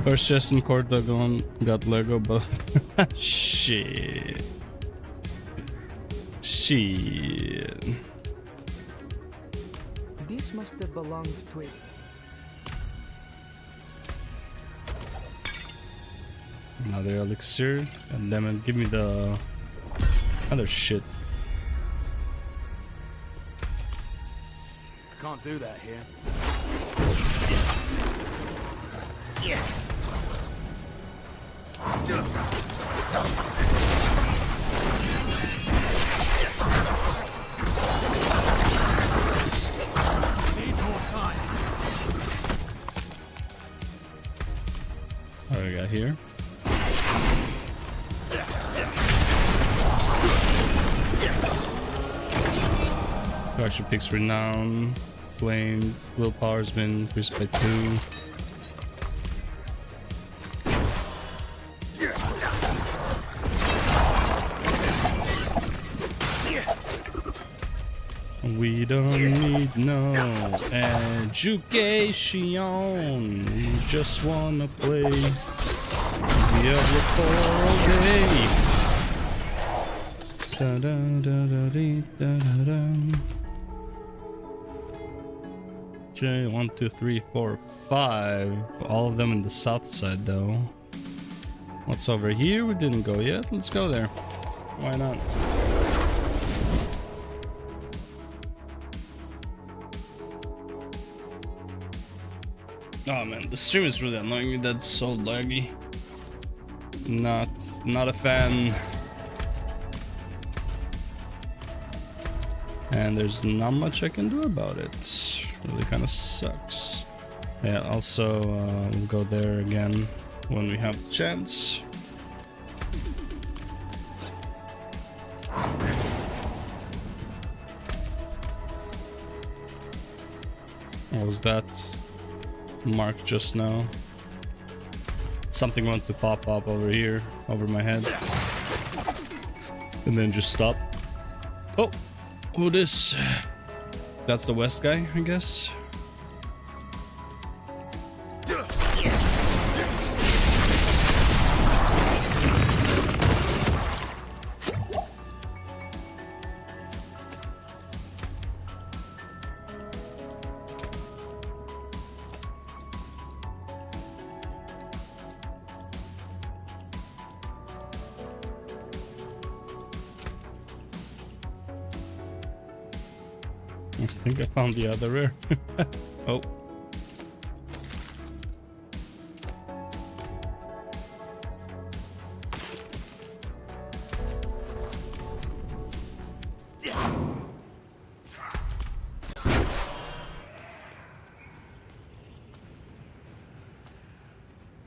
First chest in Cordogon got Lego buff. Shit. Shit. This must have belonged to it. Another elixir. And then give me the other shit. Can't do that here. Need more time. What do we got here? Action picks renown. Blamed. Willpower's been increased by 2. We don't need no education. We just wanna play Diablo 4 all day. Da -da -da -da -dee -da -da -da. Okay, 1, 2, 3, 4, 5. All of them in the south side, though. What's over here? We didn't go yet. Let's go there. Why not? Oh man, the stream is really annoying me. That's so laggy. Not a fan. And there's not much I can do about it. Really kind of sucks. Yeah, also we'll go there again when we have the chance. What was that mark just now? Something went to pop up over here, over my head. And then just stop. Oh! Who this? That's the west guy, I guess. I think I found the other rare. Oh.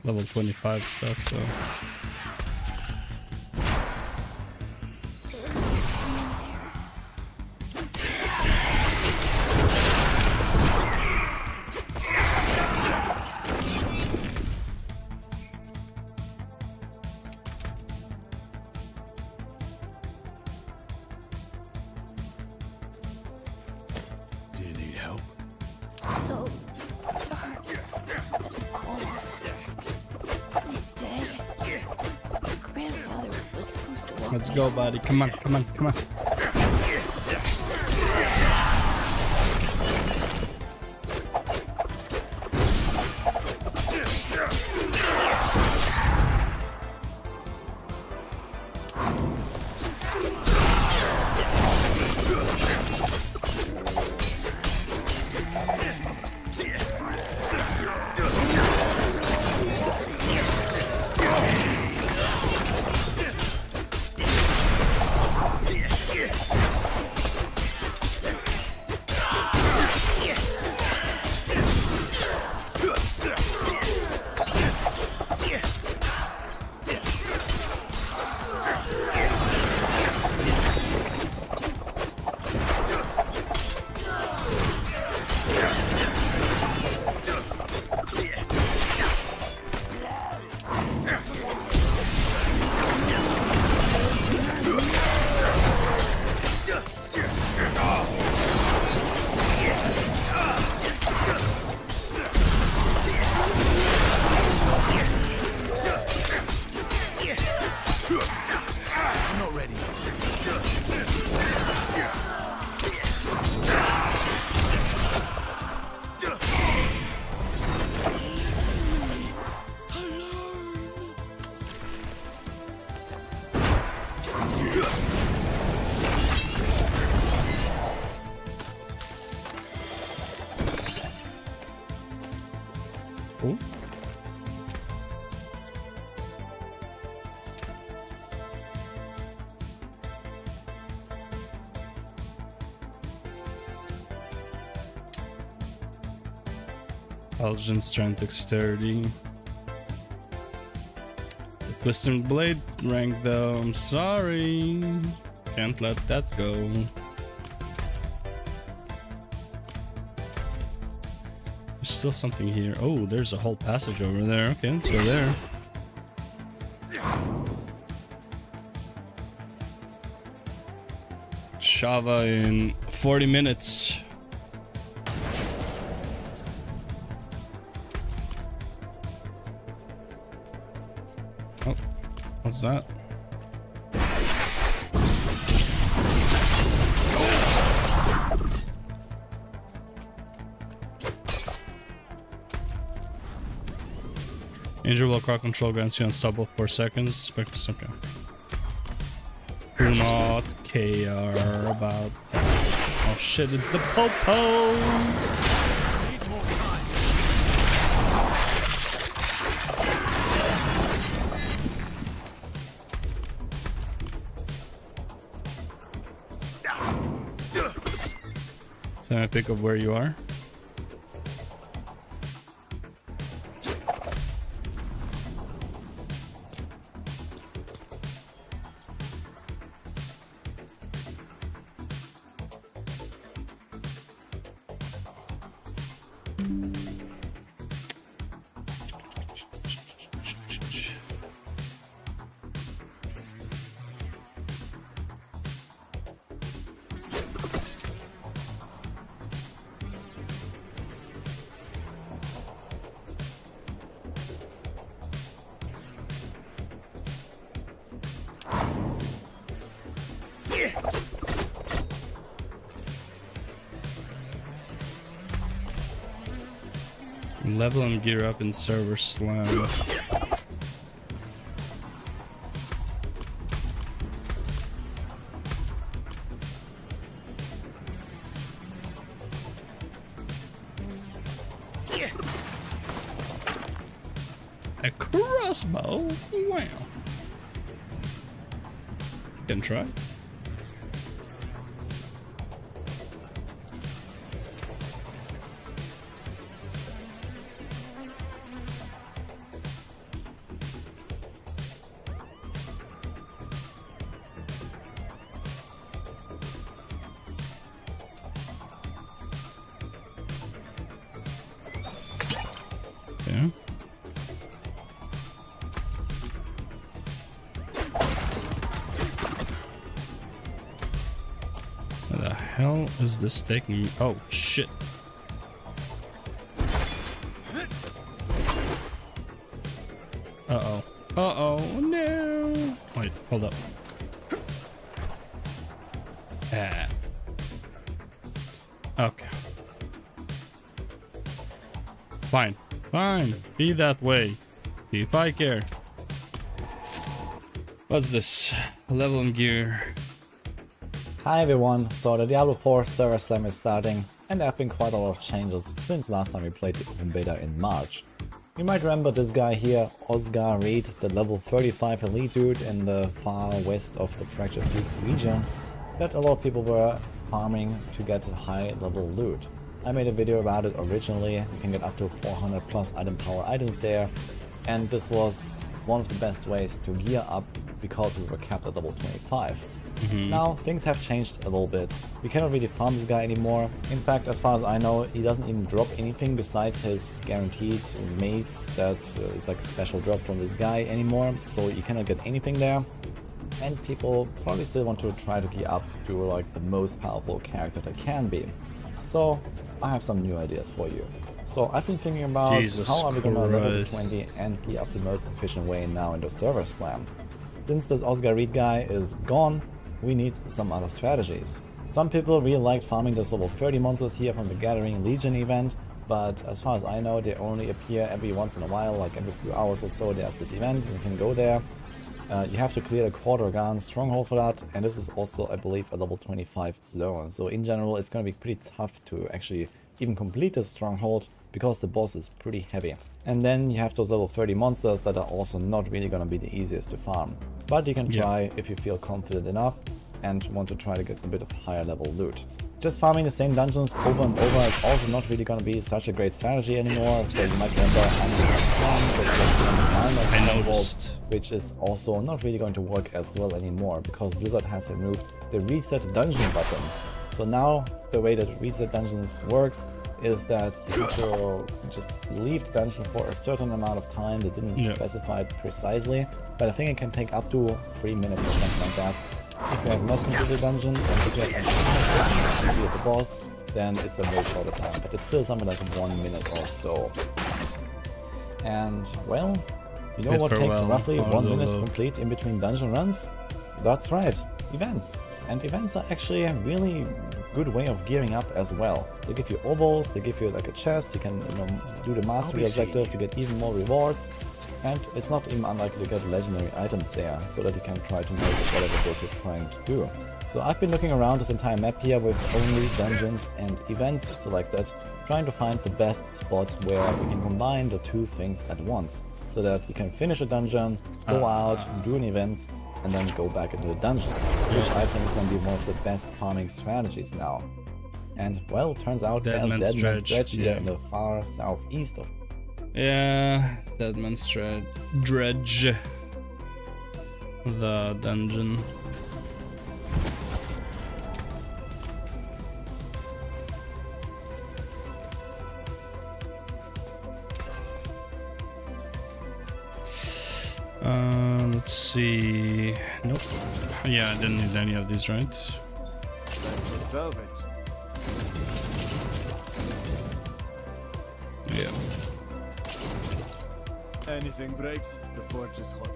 Level 25 stuff, so... Do you need help? So dark and cold. Please stay. My grandfather was supposed to walk Let's me go, home. buddy. Come on, come on, come on. I'm not ready. Oh. Belgian strength dexterity. The twisting blade rank though, I'm sorry. Can't let that go. There's still something here. Oh, there's a whole passage over there. Okay, let's go there. Ashava in 40 minutes. Oh, what's that? Injury while crowd control grants you unstoppable for 4 seconds. Focus, okay. Do not care about that. Oh shit, it's the Popo! Need more time. So I pick up where you are. Level and gear up in server slam. A crossbow? Wow. Can try. Yeah. Where the hell is this taking me? Oh shit. Uh-oh. Uh-oh, no. Wait, hold up. Ah. Okay. Fine. Fine. Be that way. If I care. What's this? Level and gear. Hi everyone, so the Diablo 4 server slam is starting, and there have been quite a lot of changes since last time we played the open beta in March. You might remember this guy here, Oscar Reed, the level 35 elite dude in the far west of the Fractured Peaks region, that a lot of people were farming to get high level loot. I made a video about it originally. You can get up to 400 plus item power items there, and this was one of the best ways to gear up because we were capped at level 25. Now things have changed a little bit. We cannot really farm this guy anymore. In fact, as far as I know, he doesn't even drop anything besides his guaranteed mace that is like a special drop from this guy anymore, so you cannot get anything there. And people probably still want to try to gear up to like the most powerful character they can be. So I have some new ideas for you. So I've been thinking about how are we gonna level 20 and gear up the most efficient way now in the server slam. Since this Oscar Reed guy is gone, we need some other strategies. Some people really liked farming those level 30 monsters here from the Gathering Legion event, but as far as I know they only appear every once in a while, like every few hours or so there's this event, you can go there. You have to clear the Quartergan stronghold for that, and this is also, I believe, a level 25 zone. So in general it's going to be pretty tough to actually even complete this stronghold because the boss is pretty heavy. And then you have those level 30 monsters that are also not really going to be the easiest to farm. But you can try if you feel confident enough and want to try to get a bit of higher level loot. Just farming the same dungeons over and over is also not really going to be such a great strategy anymore. So you might remember I noticed, which is also not really going to work as well anymore because Blizzard has removed the reset dungeon button. So now the way that reset dungeons works is that you have to just leave the dungeon for a certain amount of time. They didn't specify it precisely, but I think it can take up to 3 minutes or something like that. If you have not completed the dungeon and if you have to the boss, then it's a very short time, but it's still something like 1 minute or so. And well, you know what takes roughly 1 minute to complete in between dungeon runs? That's right, events. And events are actually a really good way of gearing up as well. They give you ovals, they give you like a chest, you can do the mastery objective to get even more rewards. And it's not even unlikely to get legendary items there, so that you can try to make whatever build you're trying to do. So I've been looking around this entire map here with only dungeons and events selected, trying to find the best spot where we can combine the two things at once, so that you can finish a dungeon, go out, do an event, and then go back into the dungeon, which I think is going to be one of the best farming strategies now. And well, turns out there's Deadman's Stretch here in the far southeast of. Yeah, Deadman's Dredge. The dungeon. Let's see. Nope. Yeah, I didn't need any of these, right? Velvet. Yeah. Anything breaks, the forge is hot.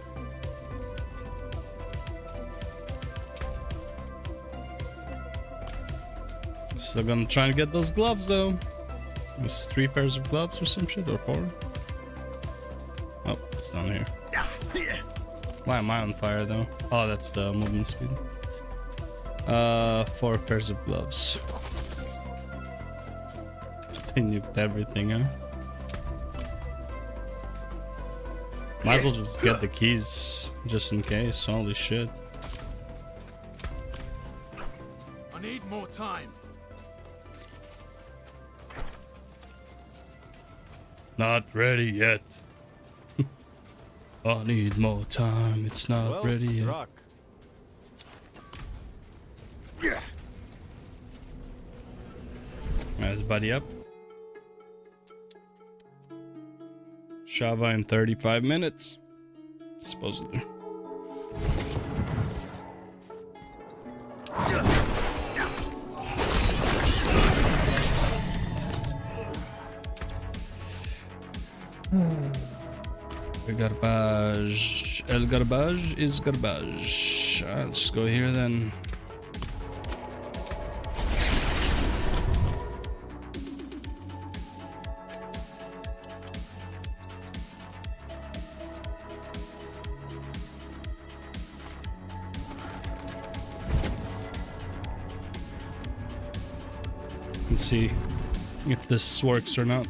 Still gonna try to get those gloves though. It's 3 pairs of gloves or some shit, or 4. Oh, it's down here. Why am I on fire though? Oh, that's the movement speed. 4 pairs of gloves. They nuked everything, huh? Might as well just get the keys just in case. Holy shit. I need more time. Not ready yet. I need more time. It's not Well ready yet. struck. Nice, buddy up. Ashava in 35 minutes, supposedly. Garbage. El garbage is garbage. Let's just go here then. And see if this works or not.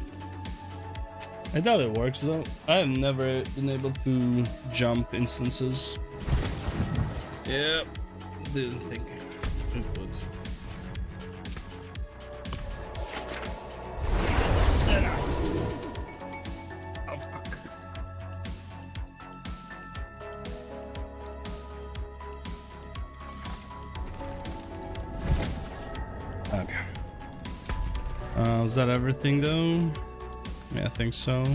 I doubt it works though. I have never been able to jump instances. Yeah, didn't think it would. Center. Oh fuck. Okay. Was that everything though? Yeah, I think so.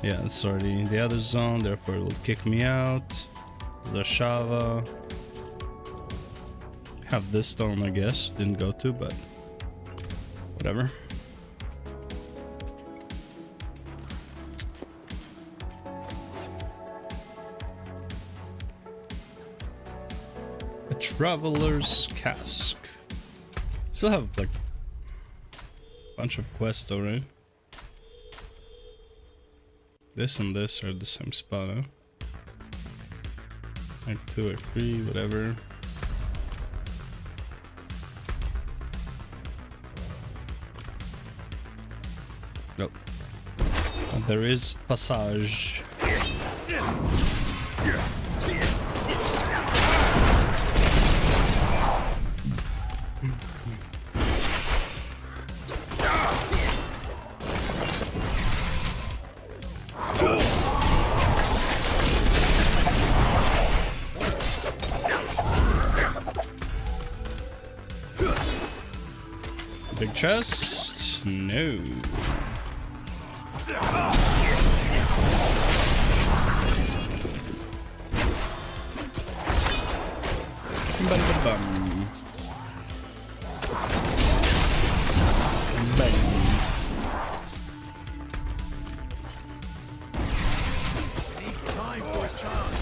Yeah, it's already the other zone, therefore it will kick me out. The Ashava. Have this stone, I guess. Didn't go to, but whatever. A Traveler's Cask. Still have like a bunch of quests though, right? This and this are the same spot, huh? Like 2 or 3, whatever. Nope. But there is Passage. Big chest? No. Bum. Bang. Needs time to recharge.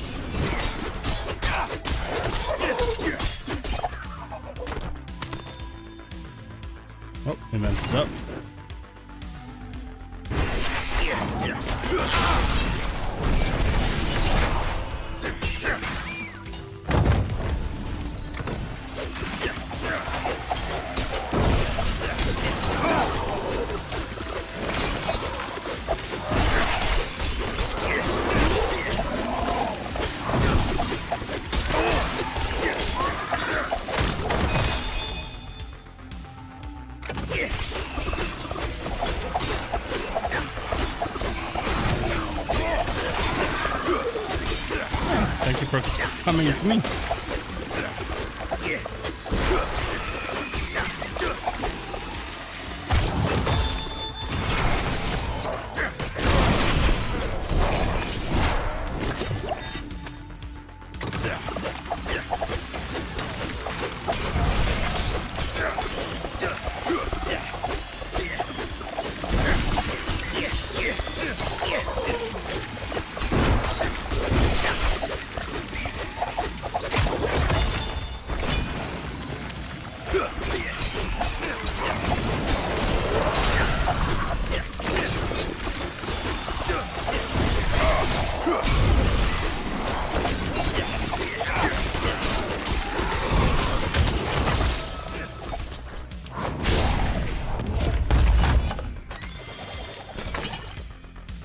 Thank you for coming with me.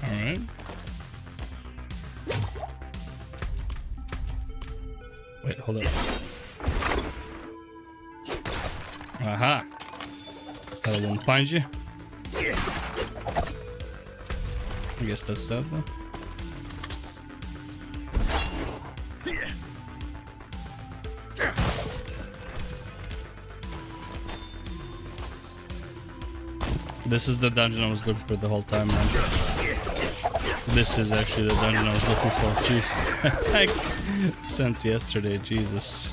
Alright. Wait, hold up. Aha! That won't find you. I guess that's that though. This is the dungeon I was looking for the whole time, man. This is actually the dungeon I was looking for. Jeez. Like, since yesterday, Jesus.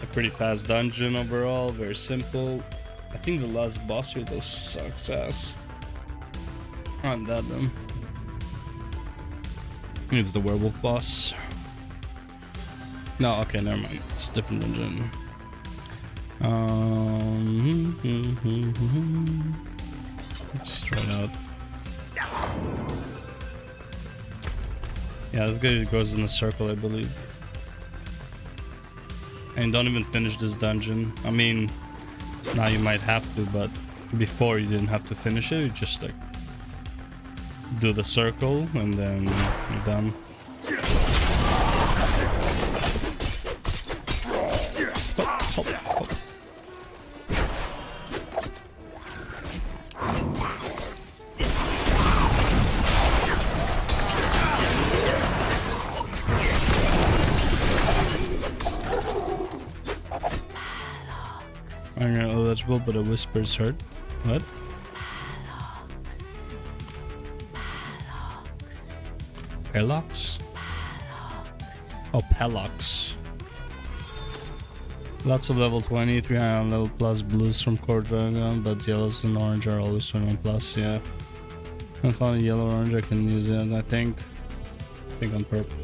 A pretty fast dungeon overall, very simple. I think the last boss here though sucks ass. Not that them. It's the werewolf boss. No, okay, never mind. It's a different dungeon. Let's try it out. Yeah, this guy goes in a circle, I believe. And don't even finish this dungeon. I mean, now you might have to, but before you didn't have to finish it. You just like do the circle and then you're done. I'm not eligible, but a whisper's heard. What? Palox? Oh, Palox. Lots of level 20, 300 level plus blues from Core Dragon, but yellows and orange are always 21 plus, yeah. I found a yellow orange, I can use it, I think on purple.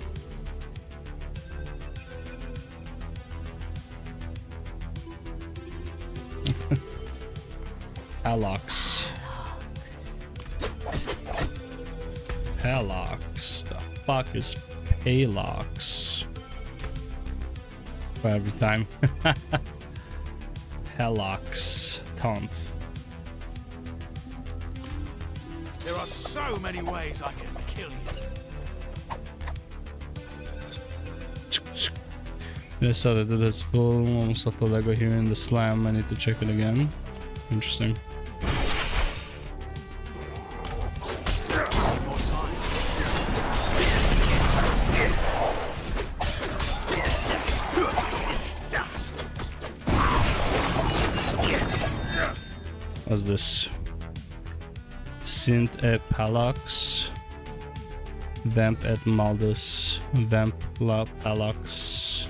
Palox. Palox. The fuck is Palox? For every time. Palox. Taunt. There are so many ways I can kill you. I saw that it is full, almost a full Lego here in the slam. I need to check it again. Interesting. What's this? Synth et Palox. Vamp et Maldus. Vamp la Palox.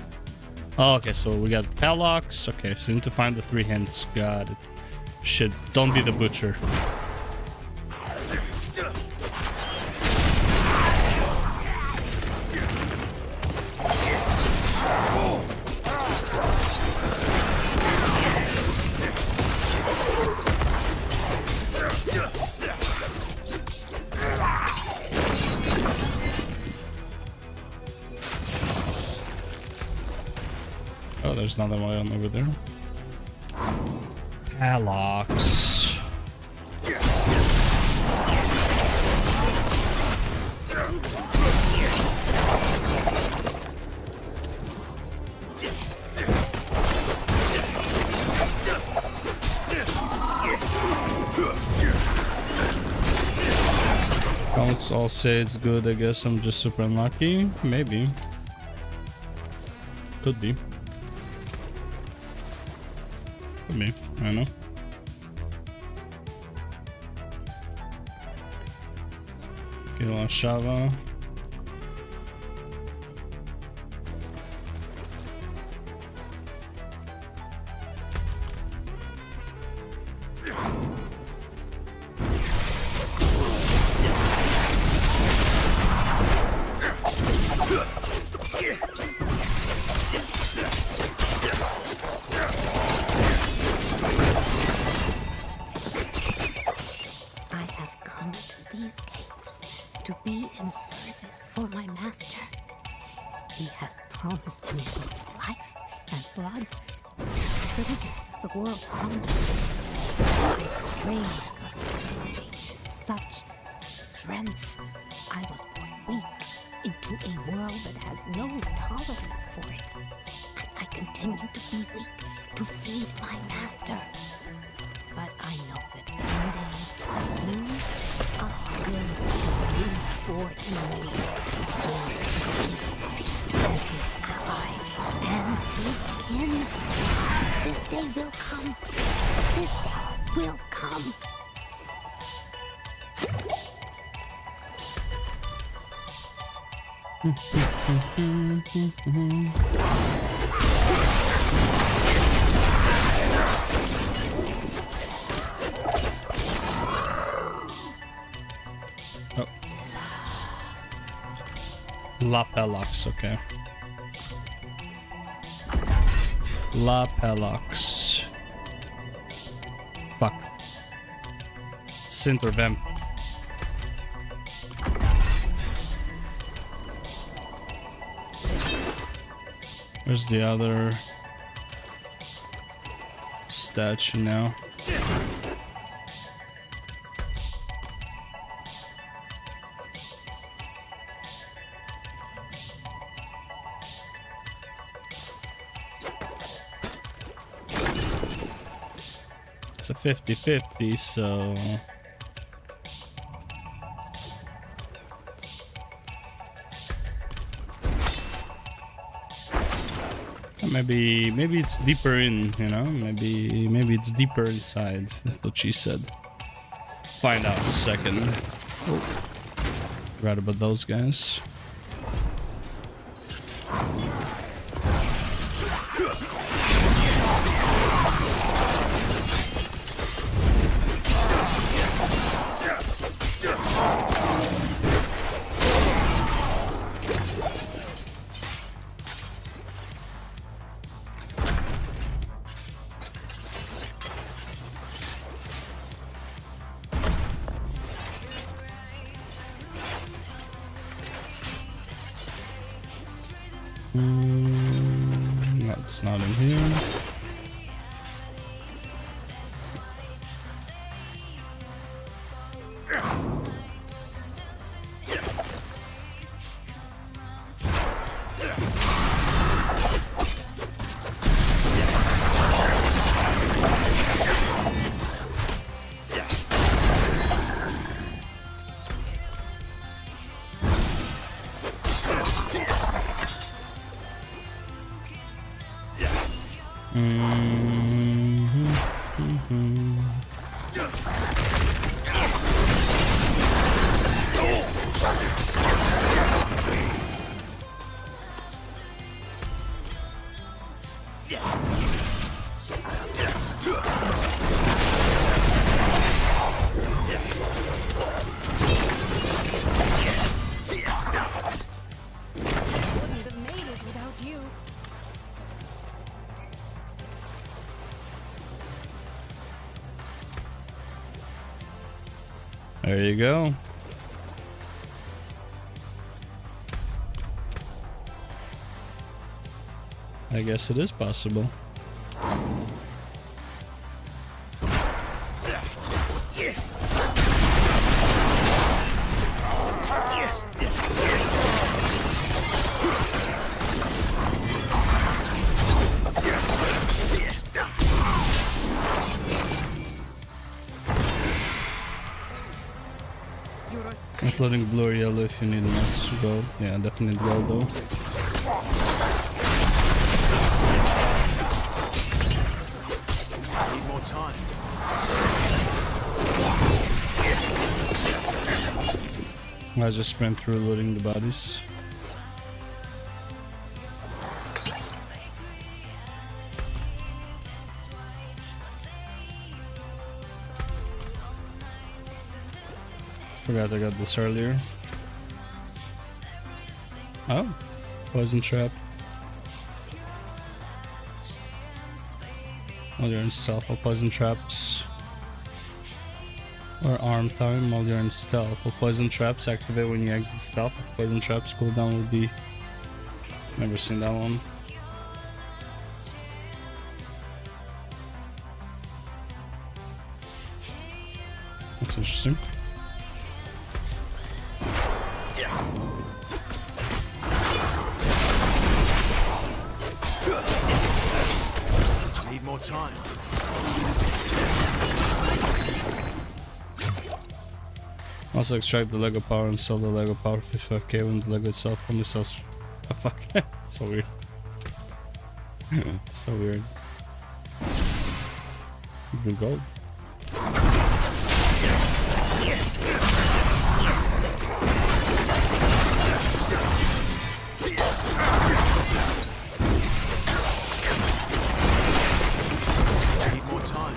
Oh, okay, so we got Palox. Okay, so we need to find the 3 hints. Got it. Shit, don't be the butcher. there's another one over there. Palox. Don't all say it's good. I guess I'm just super unlucky. Maybe. Could be. Could be. I don't know. Kill Ashava. I have come to these caves to be in service for my master. He has promised me both life and blood. Service is the world hunger. I crave such stability, such strength. I was born weak into a world that has no tolerance for it. And I continue to be weak to feed my master. But I know that one day, soon, I will be reward enemy. And his ally and his kin. This day will come. This day will come. Oh. La Palox, okay. La Palox. Fuck. Synth or Vamp. Where's the other statue now? It's a 50-50, so... Maybe it's deeper in, you know? Maybe it's deeper inside. That's what she said. Find out in a second. Oh. Right about those guys. That's not in here. There you go. I guess it is possible. Including blue or yellow if you need nuts to go. Yeah, definitely gold though. Need more time. I just sprint through looting the bodies. Forgot I got this earlier. Oh, poison trap. While you're in stealth, or poison traps. Or arm time while you're in stealth. Or poison traps activate when you exit stealth. Poison traps cooldown will be. Never seen that one. That's interesting. Need more time. Also extract the Lego power and sell the Lego power for 55k when the Lego itself only sells. Oh fuck. So weird. So weird. Blue gold. Need more time.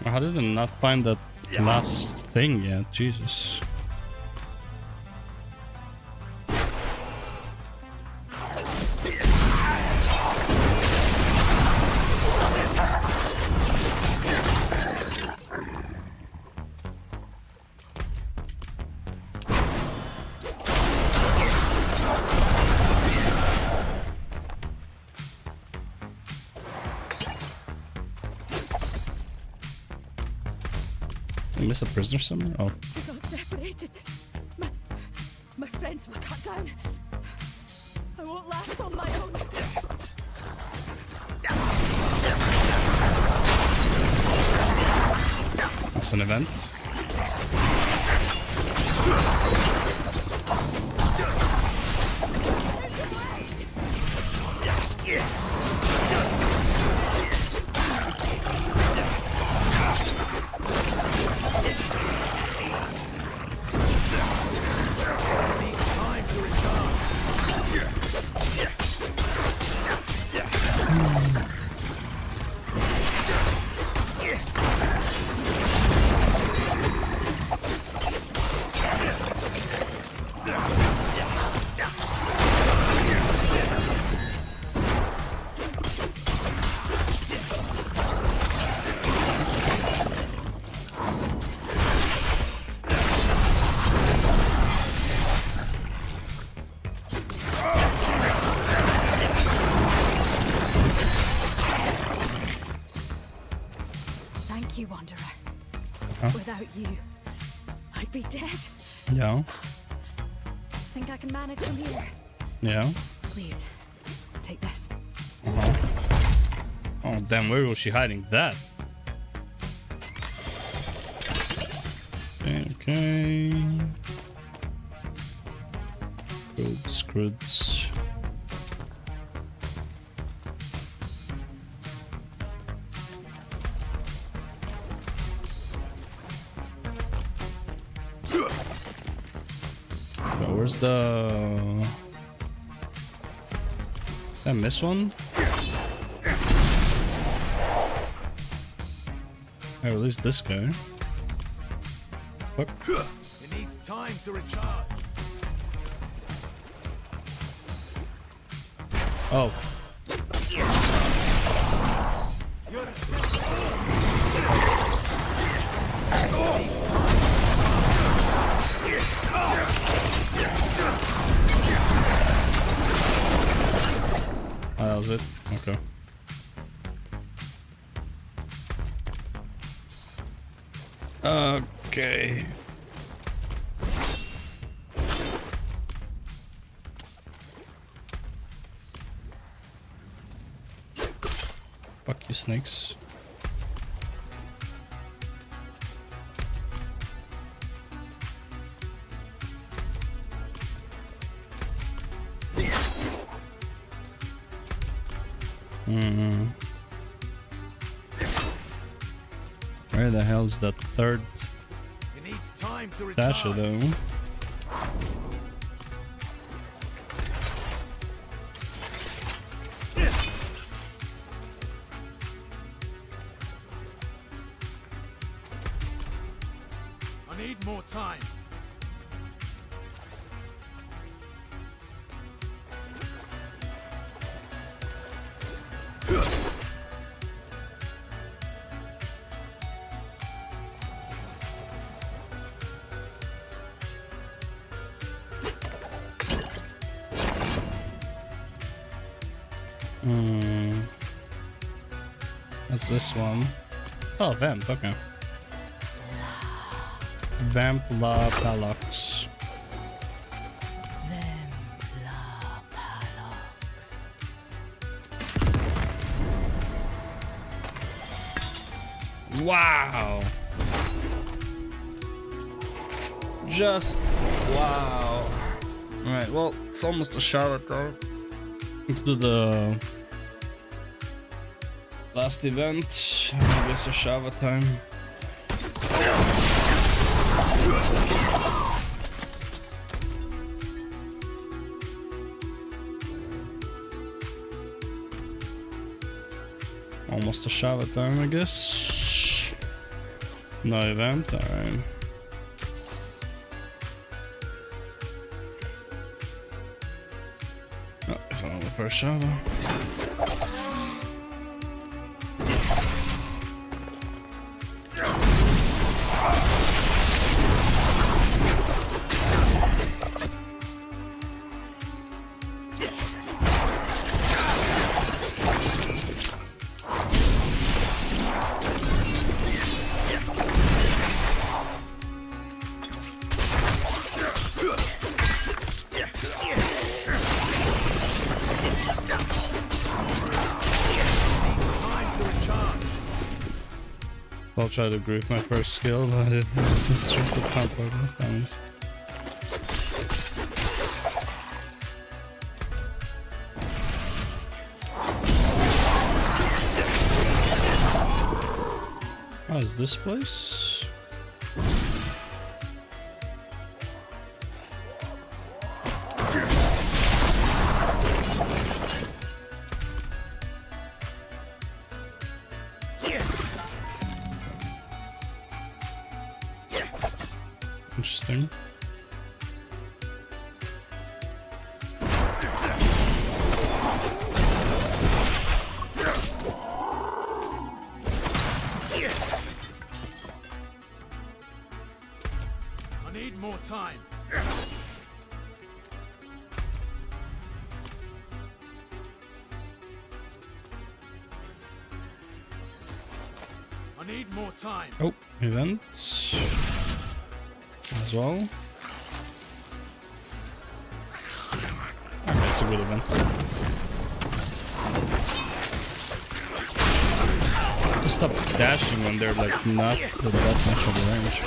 How did I not find that last thing yet? Jesus. I miss a prisoner somewhere? Oh. We got separated. My friends were cut down. I won't last on my own. It's an event. Thank you, Wanderer. Huh? Without you, I'd be dead. Yeah. Think I can manage from here? Yeah. Please, take this. Oh damn, where was she hiding that? Okay. Good scruds. So where's the... Did I miss one? I released this guy. Fuck. It needs time to recharge. Oh. Oh, that was it? Okay. Okay. Fuck you, snakes. Where the hell is that third It needs time to dasher recharge. though? I need more time. What's this one? Oh, Vamp, okay. Vamp La Palox. Wow! Just wow. Alright, well, it's almost a shower though. Let's do the last event. I guess Ashava time. Almost Ashava time, I guess. No event, alright. Oh, it's another first Ashava. I'll try to group my first skill, but it's a stupid combo of things. Oh, is this place? Interesting. I need more time. I need more time. Oh, events as well. Okay, it's a good event. Just stop dashing when they're like not that much of a range.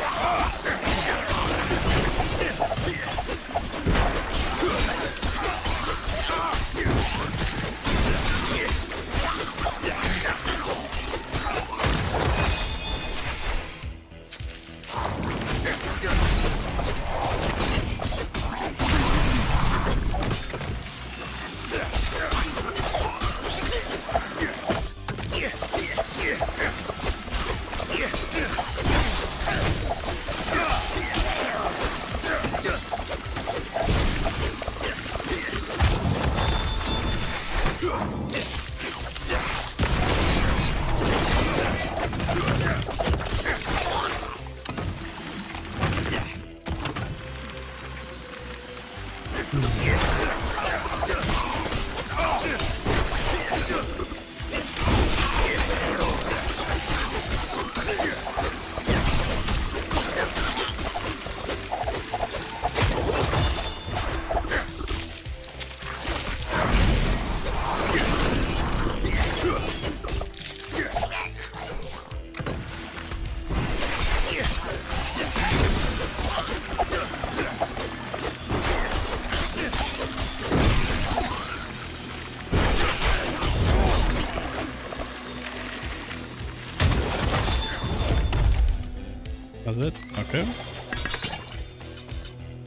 That's it? Okay.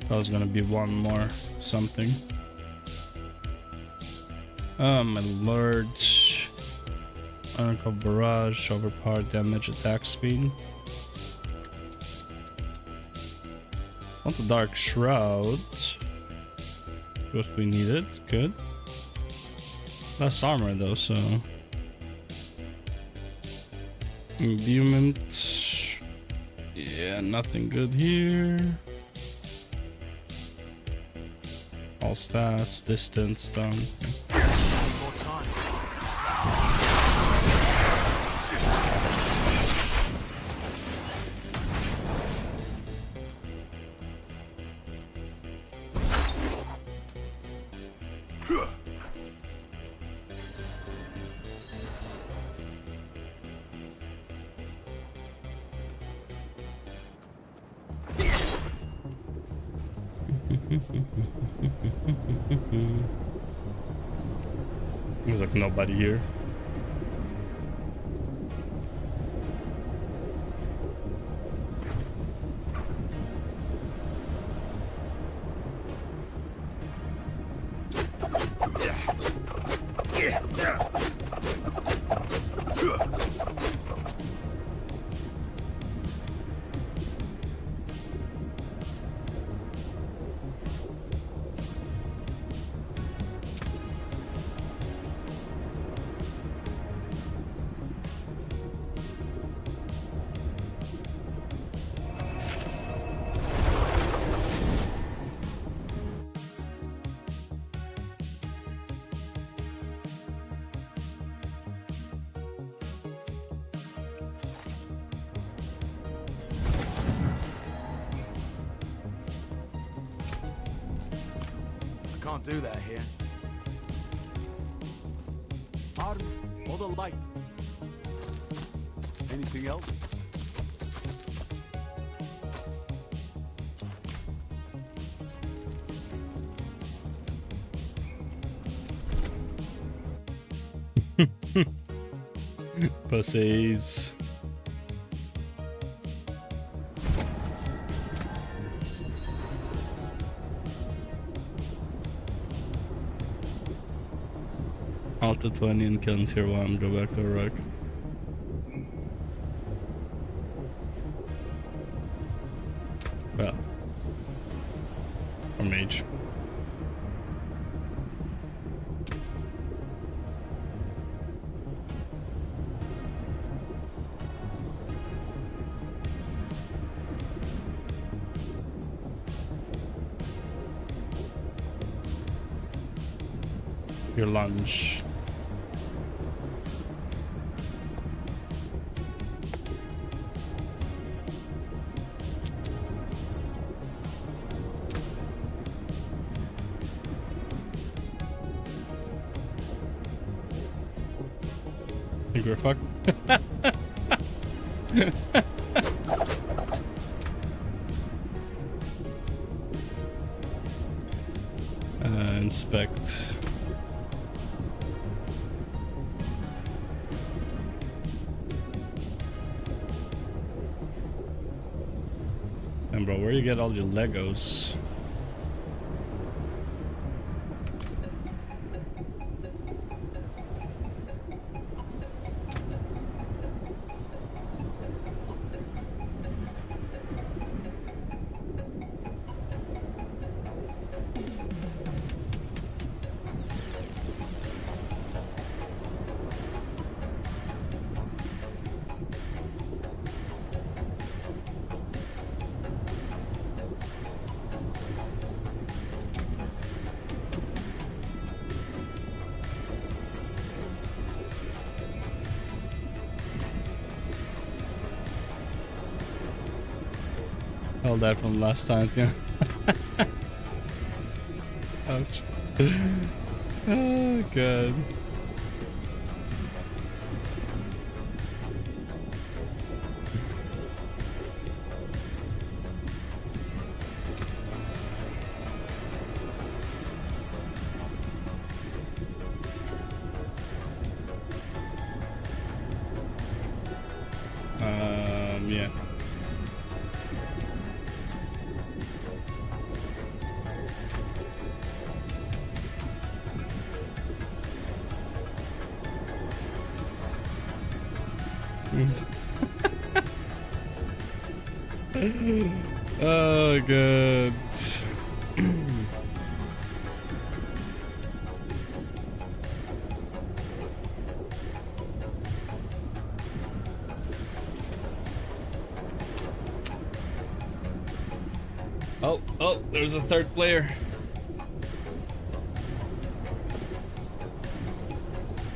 That was gonna be one more something. My lord. Uncalled barrage, overpowered damage, attack speed. Want the dark shroud. What we needed. Good. Less armor though, so. Imbuement. Yeah, nothing good here. All stats, distance, done. More time. There's like nobody here. Can't do that here. Arms or the light. Anything else? Pussies. Alta 20 and kill tier 1, go back to Rock. Well. Or mage. Your lunch. Think we're fucked? Inspect. And bro, where you get all your Legos? Held that from last time, yeah. Ouch. Oh, God. Yeah. Oh, good. Oh, there's a third player.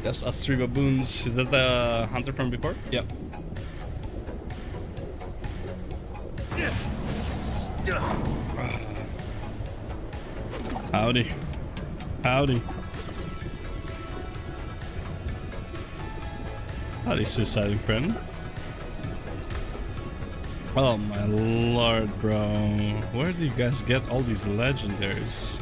That's us three baboons. Is that the hunter from before? Yep. Howdy. Howdy. Howdy, suiciding friend. Oh my lord, bro. Where do you guys get all these legendaries?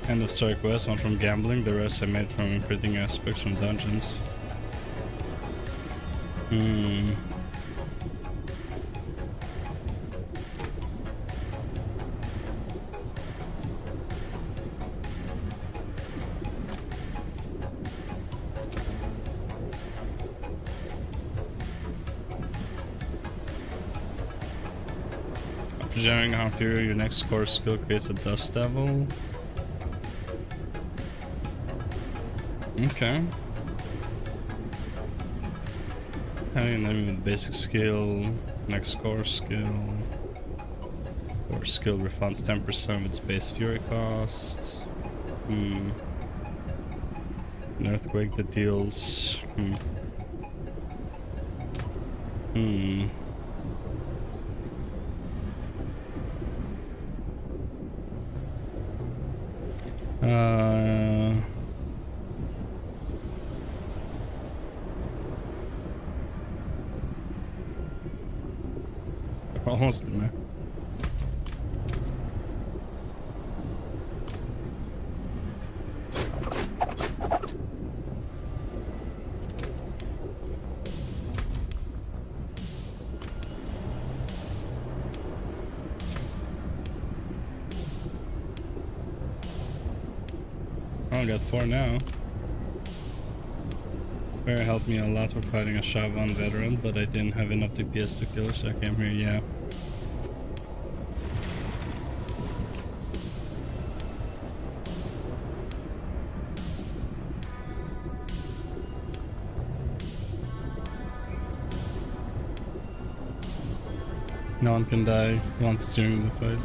End of story quest, one from gambling, the rest I made from imprinting aspects from dungeons. After generating how hero, your next core skill creates a dust devil. Okay. Having them with basic skill, next core skill. Core skill refunds 10% of its base fury cost. An earthquake that deals. Almost in there. I got 4 now. Bear helped me a lot for fighting Ashava on veteran, but I didn't have enough DPS to kill her, so I came here, yeah. No one can die once during the fight.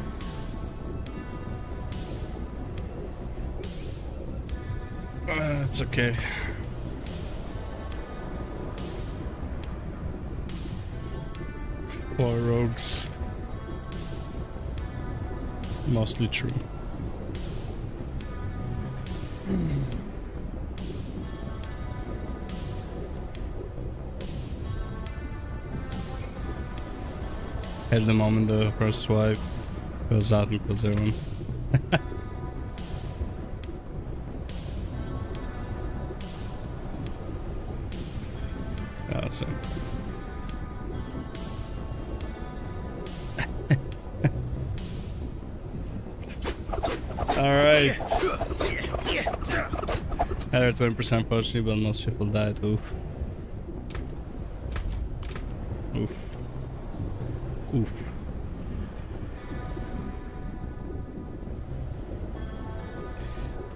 It's okay. Poor rogues. Mostly true. At the moment the first swipe goes out and kills everyone. Awesome. Alright. Had her 20% unfortunately, but most people died. Oof. Oof. Oof.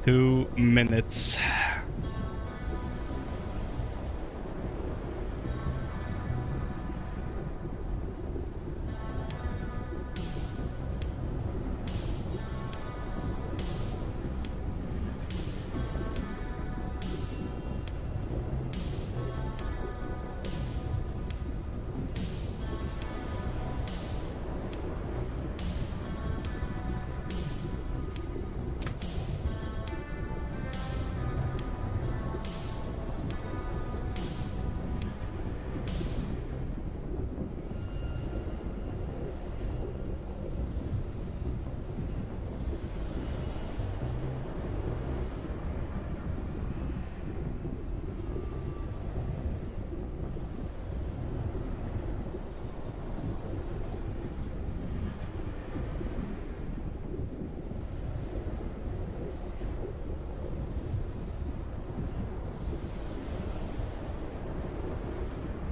Two minutes.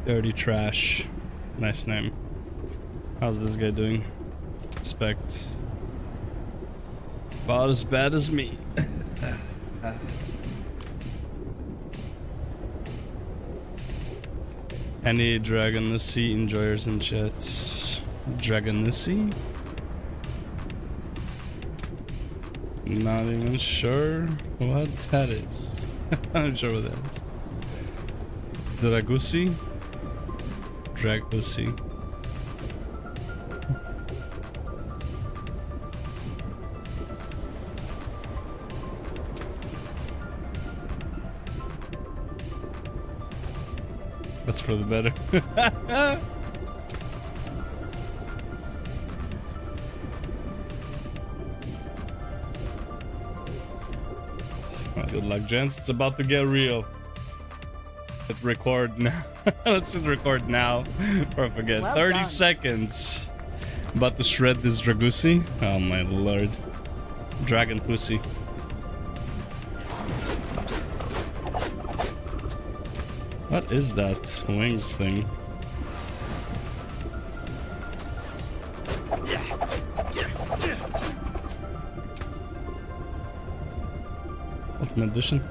Dirty Trash. Nice name. How's this guy doing? Expect about as bad as me. Any Dragonessy enjoyers in chat? Dragonessy? Not even sure what that is. I'm not sure what that is. Dragusi? Dragusi. That's for the better. Good luck, gents. It's about to get real. Let's hit record now. Let's hit record now. Or I forget. Well 30 done. seconds. About to shred this Dragusi. Oh my lord. Dragon pussy. What is that wings thing? Ultimate Edition.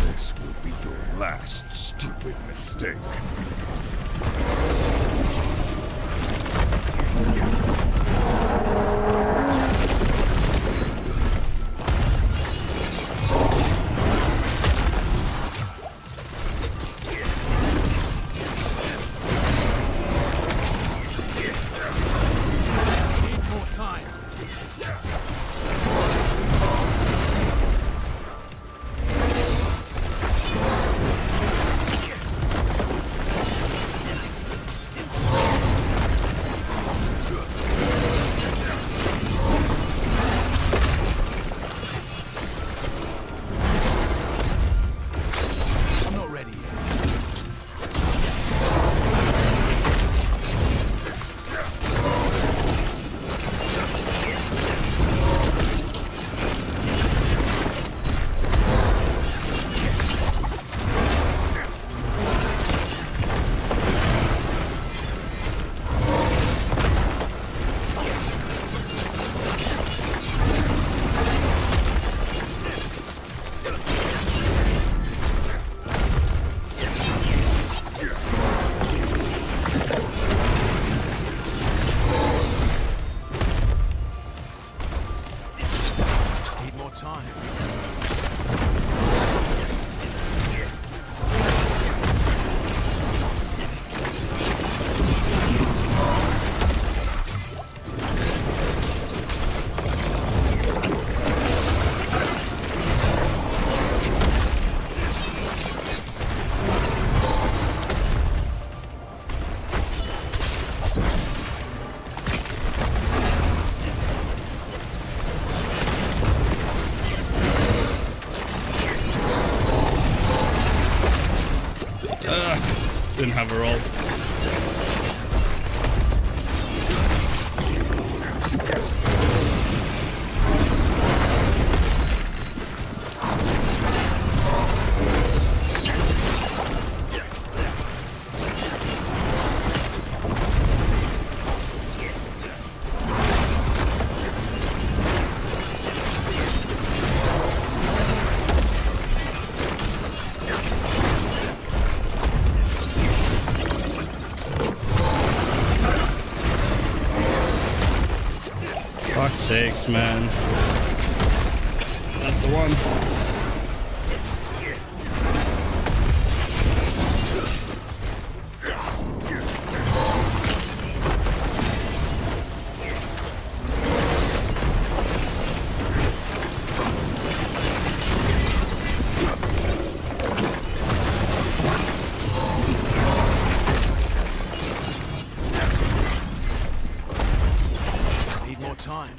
This will be your last stupid mistake. Need more time. I'm not ready yet. Need more time. Didn't have her ult. sakes, man. That's the one. Need more time.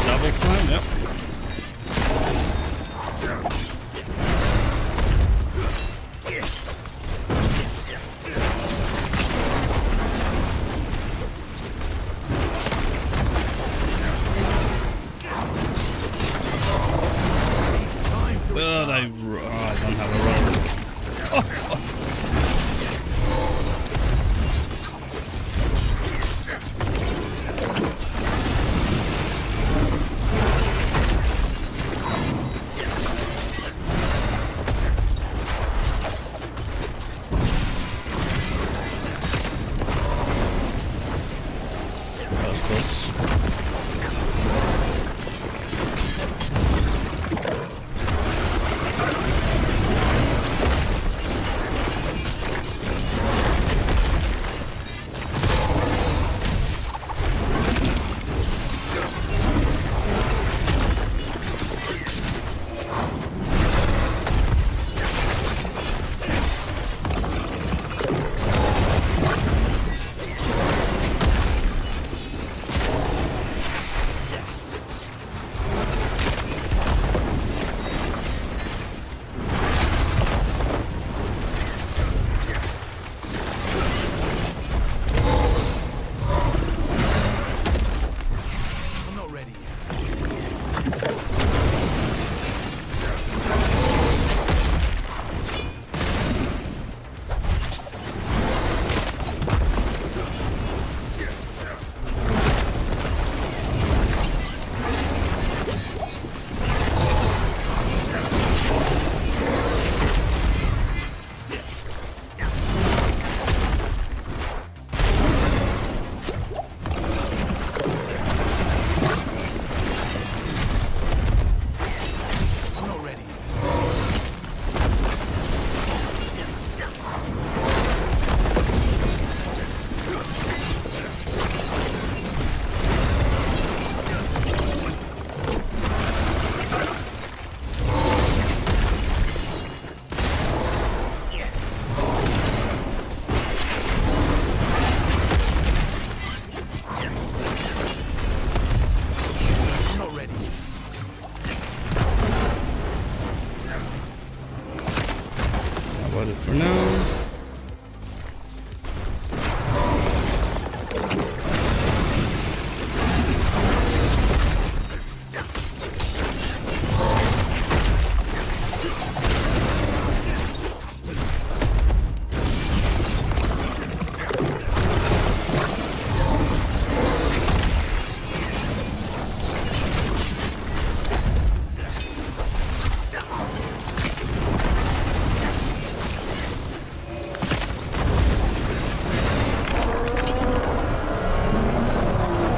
Double slam, yep. But I don't have a roller. That was close. I'm not ready yet. I'm not ready yet. I'm not ready yet. How about it for now?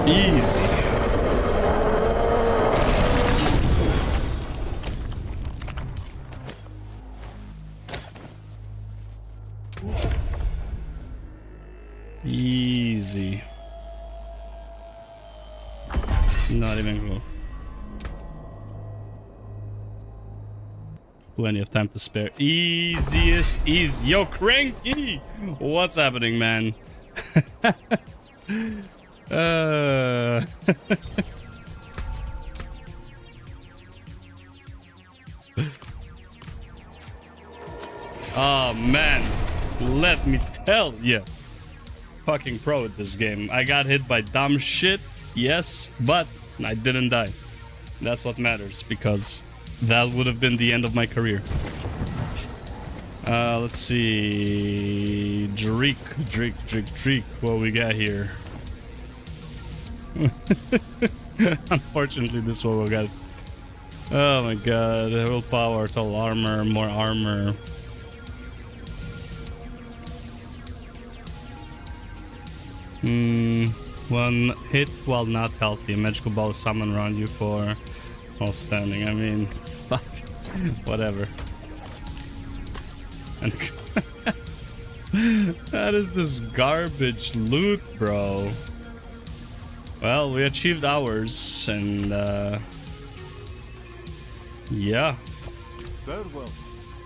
Easy. Easy. Not even close. Plenty of time to spare. Easiest easy. Yo, Cranky! What's happening, man? Oh man, let me tell you, fucking pro at this game. I got hit by dumb shit, yes, but I didn't die. That's what matters, because that would have been the end of my career. Let's see. Drake. What we got here? Unfortunately, this is what we got. Oh my god. Willpower, total armor, more armor. One hit while not healthy. A magical ball is summoned around you for while standing. I mean, fuck. Whatever. And that is this garbage loot, bro. Well, we achieved ours, and yeah. Farewell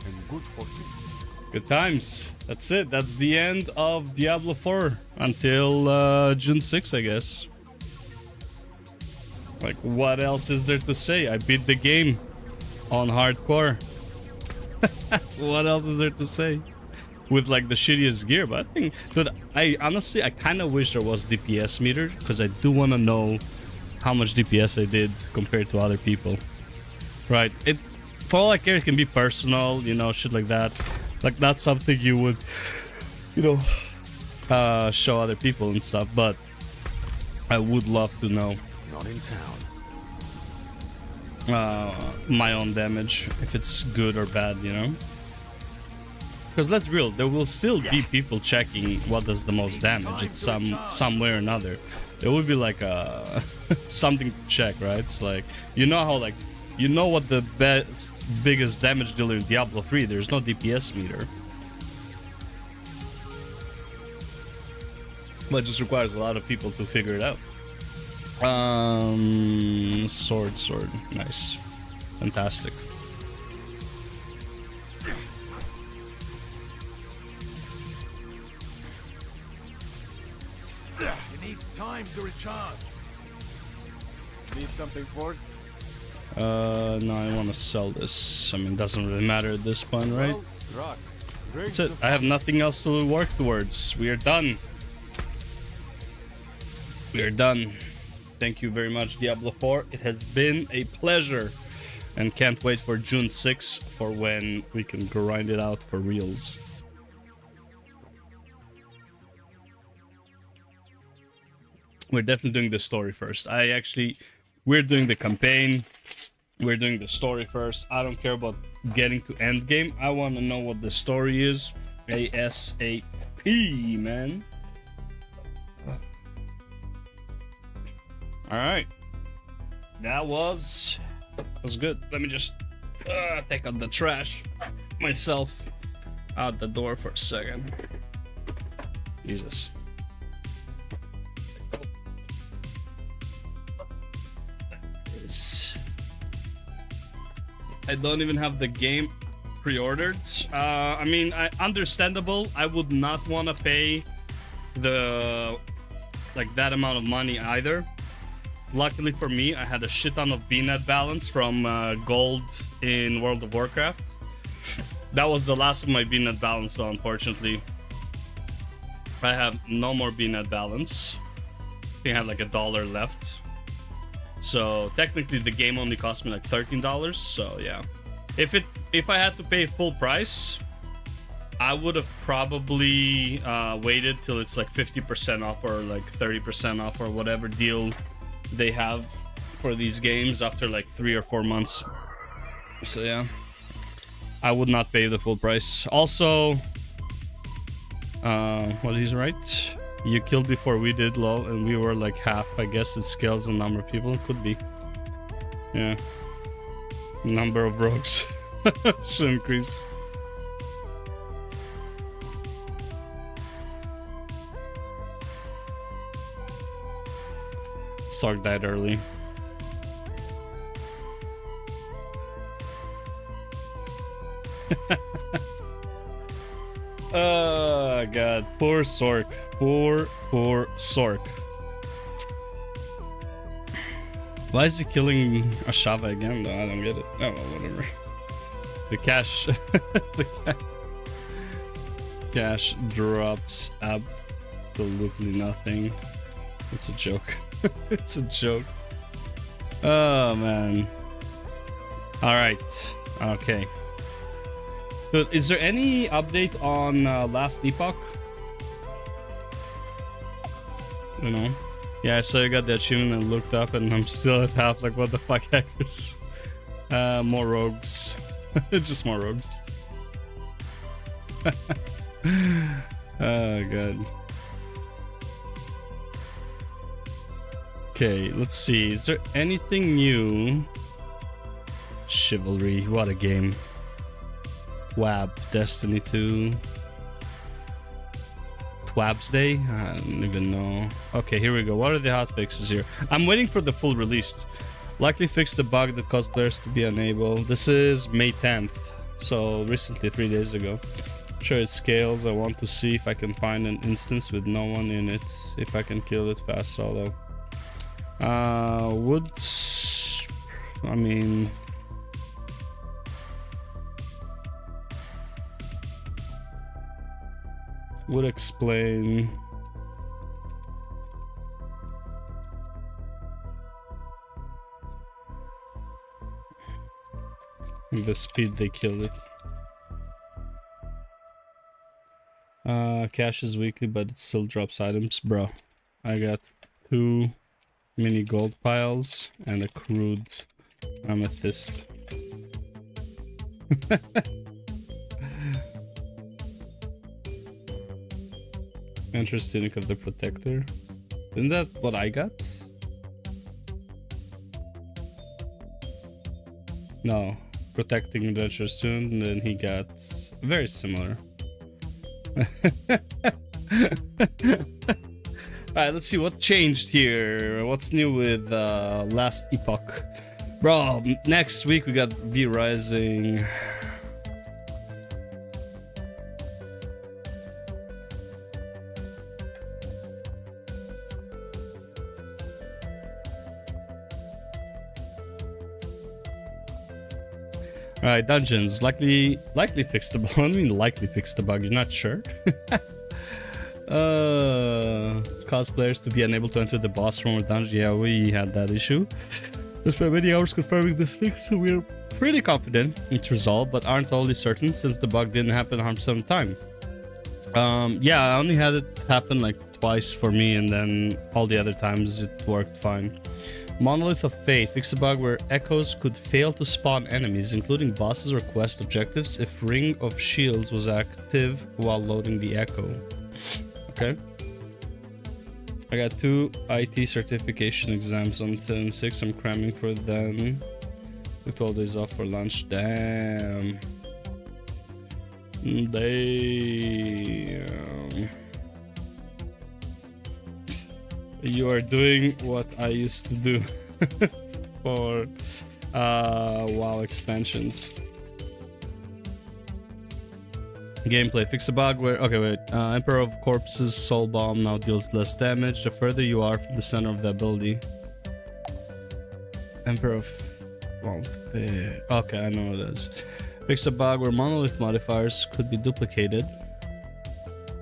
and good fortune. Good times. That's it. That's the end of Diablo 4 until June 6th, I guess. Like, what else is there to say? I beat the game on hardcore. What else is there to say? With like the shittiest gear, but I think, dude, I honestly, I kind of wish there was DPS meter, because I do want to know how much DPS I did compared to other people. Right? It, for all I care, it can be personal, you know, shit like that. Like, not something you would, you know, show other people and stuff, but I would love to know. Not in town. My own damage, if it's good or bad, you know. Because let's be real, there will still be people checking what does the most damage. It's some way or another. There would be like a something to check, right? It's like, you know how, like, you know what the biggest damage dealer in Diablo 3, there's no DPS meter. But it just requires a lot of people to figure it out. Sword. Nice. Fantastic. It needs time to recharge. Need something for it? No, I want to sell this. I mean, it doesn't really matter at this point, right? That's it. I have nothing else to work towards. We are done. We are done. Thank you very much, Diablo 4. It has been a pleasure. And can't wait for June 6th for when we can grind it out for reals. We're definitely doing the story first. We're doing the campaign. We're doing the story first. I don't care about getting to end game. I want to know what the story is. ASAP, man. All right. That was good. Let me just take out the trash myself out the door for a second. Jesus. I don't even have the game pre-ordered. I mean, understandable. I would not want to pay that amount of money either. Luckily for me, I had a shit ton of BNet balance from gold in World of Warcraft. That was the last of my BNet balance, though, unfortunately. I have no more BNet balance. I think I have like $1 left. So technically the game only cost me like $13, so yeah. If I had to pay full price, I would have probably waited till it's like 50% off or like 30% off or whatever deal they have for these games after like 3 or 4 months. So yeah, I would not pay the full price. Also, what is right? You killed before we did, lol, and we were like half. I guess it scales the number of people. It could be. Yeah. Number of rogues should increase. Sark died early. Oh god, poor Sork. Poor Sork. Why is he killing Ashava again though? I don't get it. Oh well, whatever. The cash the cash drops absolutely nothing. It's a joke. It's a joke. Oh man. All right. Okay. So is there any update on last epoch? You know? Yeah, so I got the achievement and looked up, and I'm still at half. Like, what the fuck, hackers? More rogues. Just more rogues. Oh god. Okay, let's see. Is there anything new? Chivalry, what a game. WAB, Destiny 2. Twab's Day? I don't even know. Okay, here we go. What are the hot fixes here? I'm waiting for the full release. Likely fix the bug that caused players to be unable. This is May 10th. So recently, 3 days ago. Sure, it scales. I want to see if I can find an instance with no one in it. If I can kill it fast solo. Would... I mean... would explain... the speed they killed it. Cash is weekly, but it still drops items. Bro, I got 2 mini gold piles and a crude amethyst. Interesting of the protector. Isn't that what I got? No. Protecting adventure student, and then he got very similar. Alright, let's see what changed here. What's new with last epoch? Bro, next week we got V Rising. Alright, dungeons. Likely fix the bug. I mean, likely fix the bug. You're not sure? Cause players to be unable to enter the boss room or dungeon. Yeah, we had that issue. We spent many hours confirming this fix, so we're pretty confident it's resolved, but aren't totally certain since the bug didn't happen 100% of the time. Yeah, I only had it happen like twice for me, and then all the other times it worked fine. Monolith of Fate. Fix a bug where echoes could fail to spawn enemies, including bosses or quest objectives, if Ring of Shields was active while loading the echo. Okay. I got 2 IT certification exams on 10/6. I'm cramming for them. Took 12 days off for lunch. Damn. Damn. You are doing what I used to do for WoW expansions. Gameplay. Fix the bug where... Okay, wait. Emperor of Corpses Soul Bomb now deals less damage the further you are from the center of the ability. Emperor of... Well, okay, I know what it is. Fix a bug where monolith modifiers could be duplicated.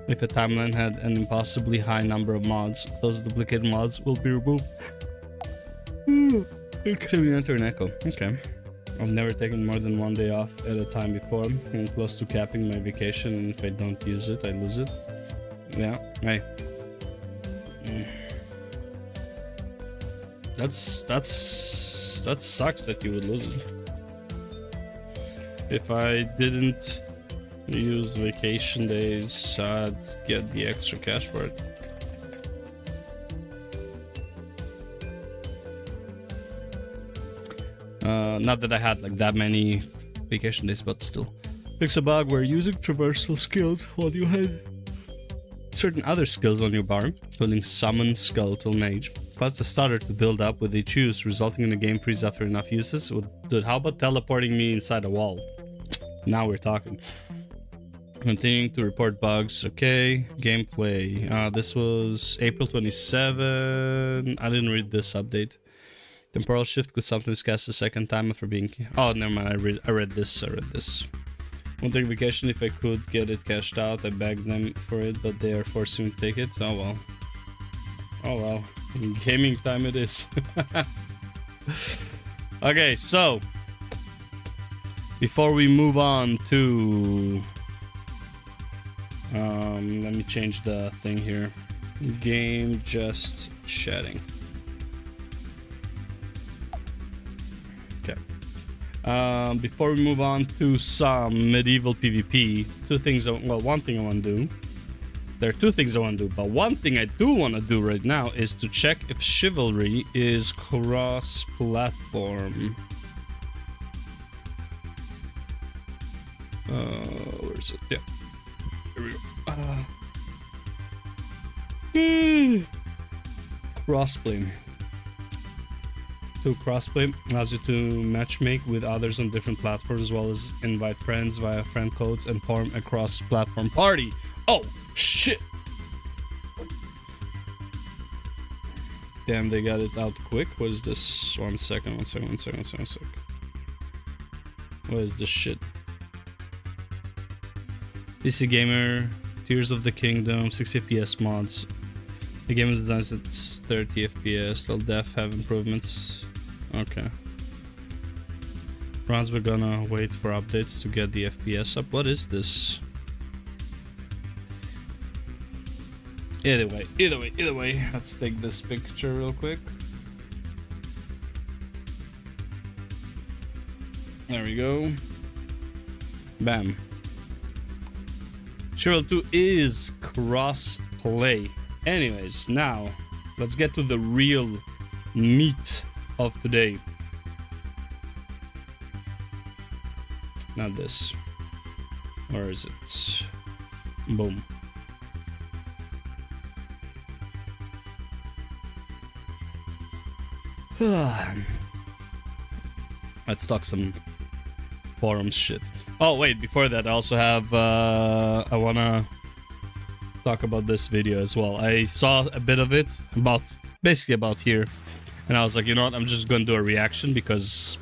If a timeline had an impossibly high number of mods, those duplicated mods will be removed. Except you enter an echo. Okay. I've never taken more than 1 day off at a time before. I'm close to capping my vacation, and if I don't use it, I lose it. Yeah, hey. That sucks that you would lose it. If I didn't use vacation days, I'd get the extra cash for it. Not that I had like that many vacation days, but still. Fix a bug where using traversal skills while you had certain other skills on your bar, including Summon Skeletal Mage, caused the starter to build up with each use, resulting in a game freeze after enough uses. Dude, how about teleporting me inside a wall? Now we're talking. Continuing to report bugs. Okay, gameplay. This was April 27. I didn't read this update. Temporal shift could sometimes cast a second time after being... Oh, never mind. I read this. Won't take vacation if I could get it cashed out. I begged them for it, but they are forcing me to take it. Oh well. Oh well. Gaming time it is. Okay, so before we move on to let me change the thing here. Game just chatting. Okay. Before we move on to some medieval PvP, one thing I want to do. There are two things I want to do, but one thing I do want to do right now is to check if Chivalry is cross-platform. Where is it? Yeah. Here we go. Crossplay. To crossplay allows you to matchmake with others on different platforms, as well as invite friends via friend codes and form a cross-platform party. Oh shit! Damn, they got it out quick. What is this? One second. What is this shit? PC Gamer, Tears of the Kingdom, 60 FPS mods. The game is designed at 30 FPS. Will def have improvements? Okay. Runs, we're gonna wait for updates to get the FPS up. What is this? Either way, let's take this picture real quick. There we go. Bam. Chivalry 2 is cross-play. Anyways, now let's get to the real meat of today. Not this. Where is it? Boom. Let's talk some forums shit. Oh wait, before that I also have I wanna talk about this video as well. I saw a bit of it basically about here, and I was like, you know what, I'm just gonna do a reaction because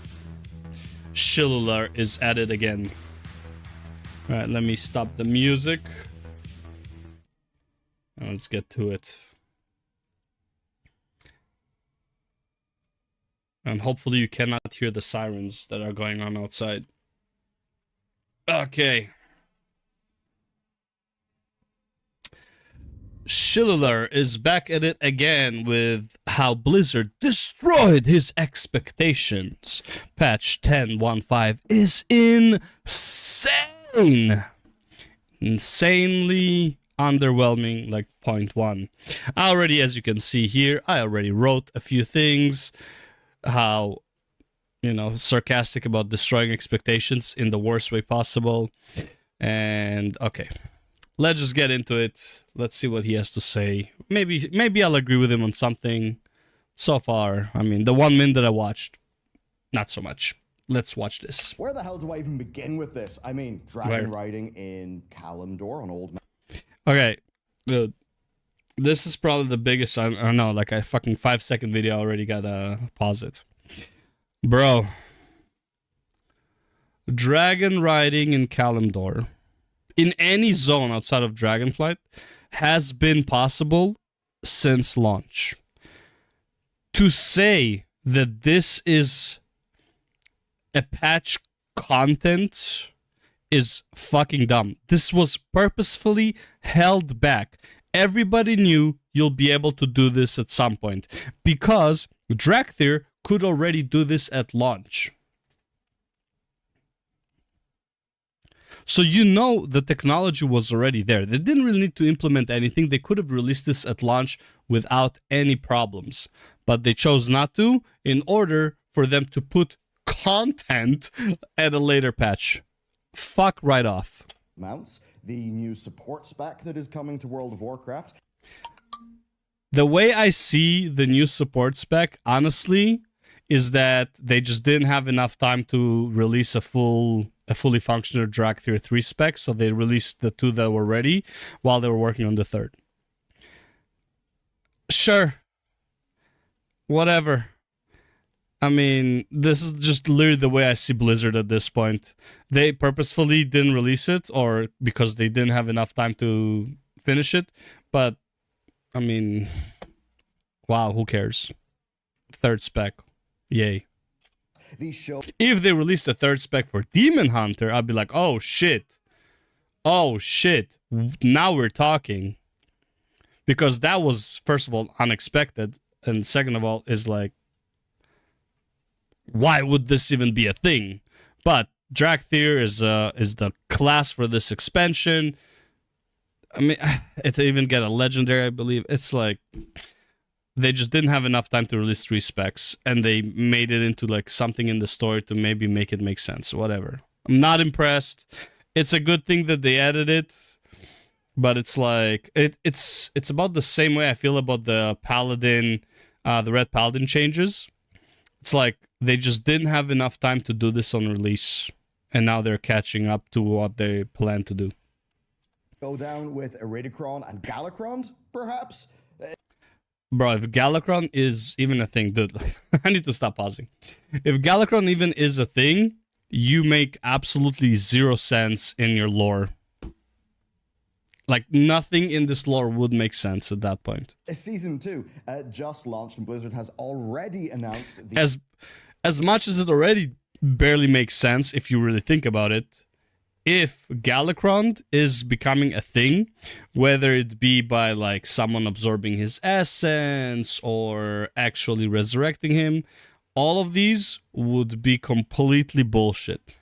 Shillular is at it again. Alright, let me stop the music and let's get to it. And hopefully you cannot hear the sirens that are going on outside. Okay. Shillular is back at it again with how Blizzard destroyed his expectations. Patch 10.15 is insane. Insanely underwhelming, like 0.1. As you can see here, I already wrote a few things. How, you know, sarcastic about destroying expectations in the worst way possible. And okay, let's just get into it. Let's see what he has to say. Maybe I'll agree with him on something. So far, I mean, the 1 minute that I watched, not so much. Let's watch this. Where the hell do I even begin with this? I mean, dragon riding in Kalimdor on old. Okay, dude. This is probably the biggest, I don't know, like a fucking 5-second video. I already gotta pause it. Bro. Dragon riding in Kalimdor, in any zone outside of Dragonflight, has been possible since launch. To say that this is a patch content is fucking dumb. This was purposefully held back. Everybody knew you'll be able to do this at some point because Drakthir could already do this at launch. So you know the technology was already there. They didn't really need to implement anything. They could have released this at launch without any problems. But they chose not to in order for them to put content at a later patch. Fuck right off. Mounts, the new support spec that is coming to World of Warcraft. The way I see the new support spec, honestly, is that they just didn't have enough time to release a fully functional Drakthir 3 spec, so they released the 2 that were ready while they were working on the 3rd. Sure. Whatever. I mean, this is just literally the way I see Blizzard at this point. They purposefully didn't release it, or because they didn't have enough time to finish it. But, I mean, wow, who cares? 3rd spec. Yay. These show If they released a third spec for Demon Hunter, I'd be like, oh shit. Oh shit. Now we're talking. Because that was, first of all, unexpected. And second of all, is like, why would this even be a thing? But Dracthyr is the class for this expansion. I mean, it even get a legendary, I believe. It's like, they just didn't have enough time to release 3 specs, and they made it into like something in the story to maybe make it make sense. Whatever. I'm not impressed. It's a good thing that they added it, but it's like it's about the same way I feel about the Paladin, the Red Paladin changes. It's like they just didn't have enough time to do this on release, and now they're catching up to what they plan to do. go down with Iridicron and Galacron, perhaps. Bro, if Galacron is even a thing, dude, I need to stop pausing. If Galacron even is a thing, you make absolutely 0 sense in your lore. Like, nothing in this lore would make sense at that point. Season 2 just launched, and Blizzard has already announced the As much as it already barely makes sense, if you really think about it, if Galacron is becoming a thing, whether it be by like someone absorbing his essence or actually resurrecting him, all of these would be completely bullshit.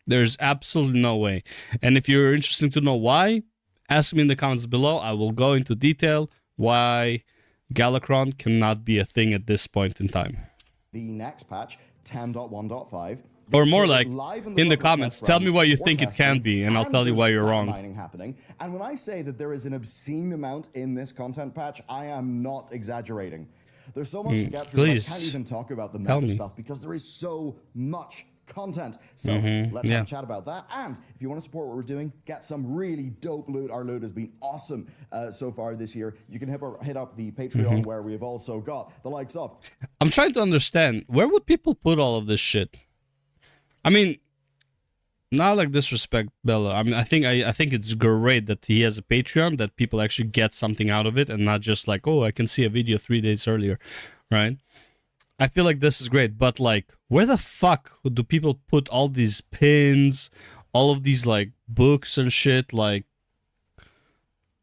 There's absolutely no way. And if you're interested to know why, ask me in the comments below. I will go into detail why Galacron cannot be a thing at this point in time. The next patch, 10.1.5. Or more like, in the comments, tell me why you think it can be, and I'll tell you why you're wrong. Happening. And when I say that there is an obscene amount in this content patch, I am not exaggerating. There's so much to get through. I can't even talk about the meta stuff because there is so much content. So let's have a chat about that. And if you want to support what we're doing, get some really dope loot. Our loot has been awesome so far this year. You can hit up the Patreon where we have also got the likes of. I'm trying to understand, where would people put all of this shit? I mean, not like disrespect Bella. I mean, I think it's great that he has a Patreon, that people actually get something out of it, and not just like, oh, I can see a video 3 days earlier, right? I feel like this is great, but like, where the fuck do people put all these pins, all of these like books and shit? Like,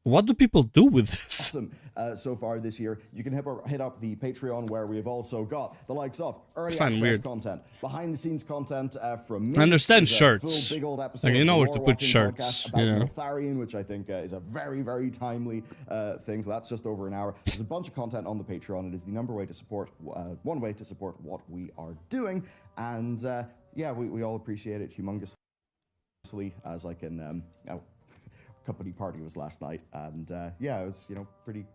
what do people do with this? Awesome. So far this year, you can hit up the Patreon where we have also got the likes of early access content, behind the scenes content from me. I understand shirts. Full big old episode like, you know where to put shirts. About Lotharion, which I think is a very, very timely thing. So that's just over an hour. There's a bunch of content on the Patreon. It is the one way to support what we are doing. And yeah, we all appreciate it humongously, as I can. Company party was last night, and yeah, it was pretty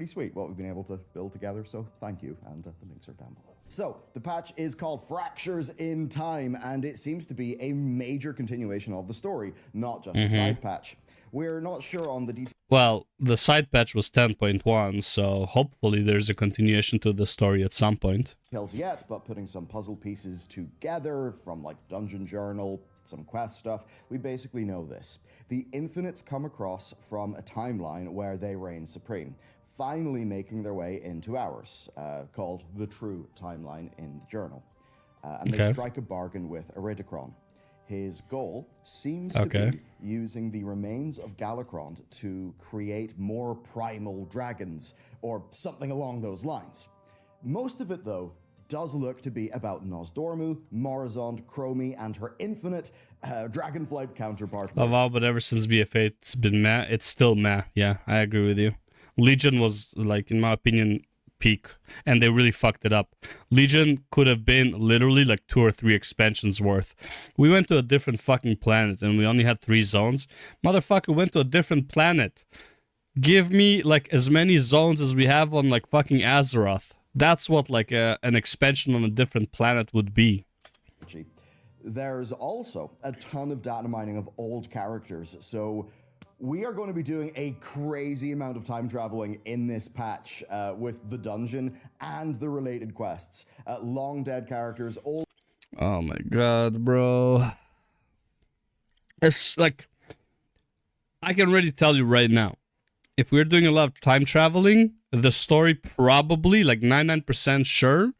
sweet what we've been able to build together, so thank you, and the links are down below. So the patch is called Fractures in Time, and it seems to be a major continuation of the story, not just a side patch. We're not sure on the details. Well, the side patch was 10.1, so hopefully there's a continuation to the story at some point. Yet, but putting some puzzle pieces together from like Dungeon Journal, some quest stuff, we basically know this. The Infinites come across from a timeline where they reign supreme, finally making their way into ours, called the True Timeline in the journal. And they strike a bargain with Iridicron. His goal seems to be using the remains of Galacron to create more primal dragons, or something along those lines. Most of it, though, does look to be about Nosdormu, Morizond, Chromie, and her infinite Dragonflight counterpart. Oh wow, but ever since BFA, it's been meh. It's still meh. Yeah, I agree with you. Legion was, like, in my opinion, peak, and they really fucked it up. Legion could have been literally like 2 or 3 expansions worth. We went to a different fucking planet, and we only had 3 zones. Motherfucker went to a different planet. Give me like as many zones as we have on like fucking Azeroth. That's what like an expansion on a different planet would be. There's also a ton of data mining of old characters, so we are going to be doing a crazy amount of time traveling in this patch with the dungeon and the related quests. Long dead characters, old... Oh my god, bro. It's like, I can already tell you right now, if we're doing a lot of time traveling, the story probably, like 99% sure,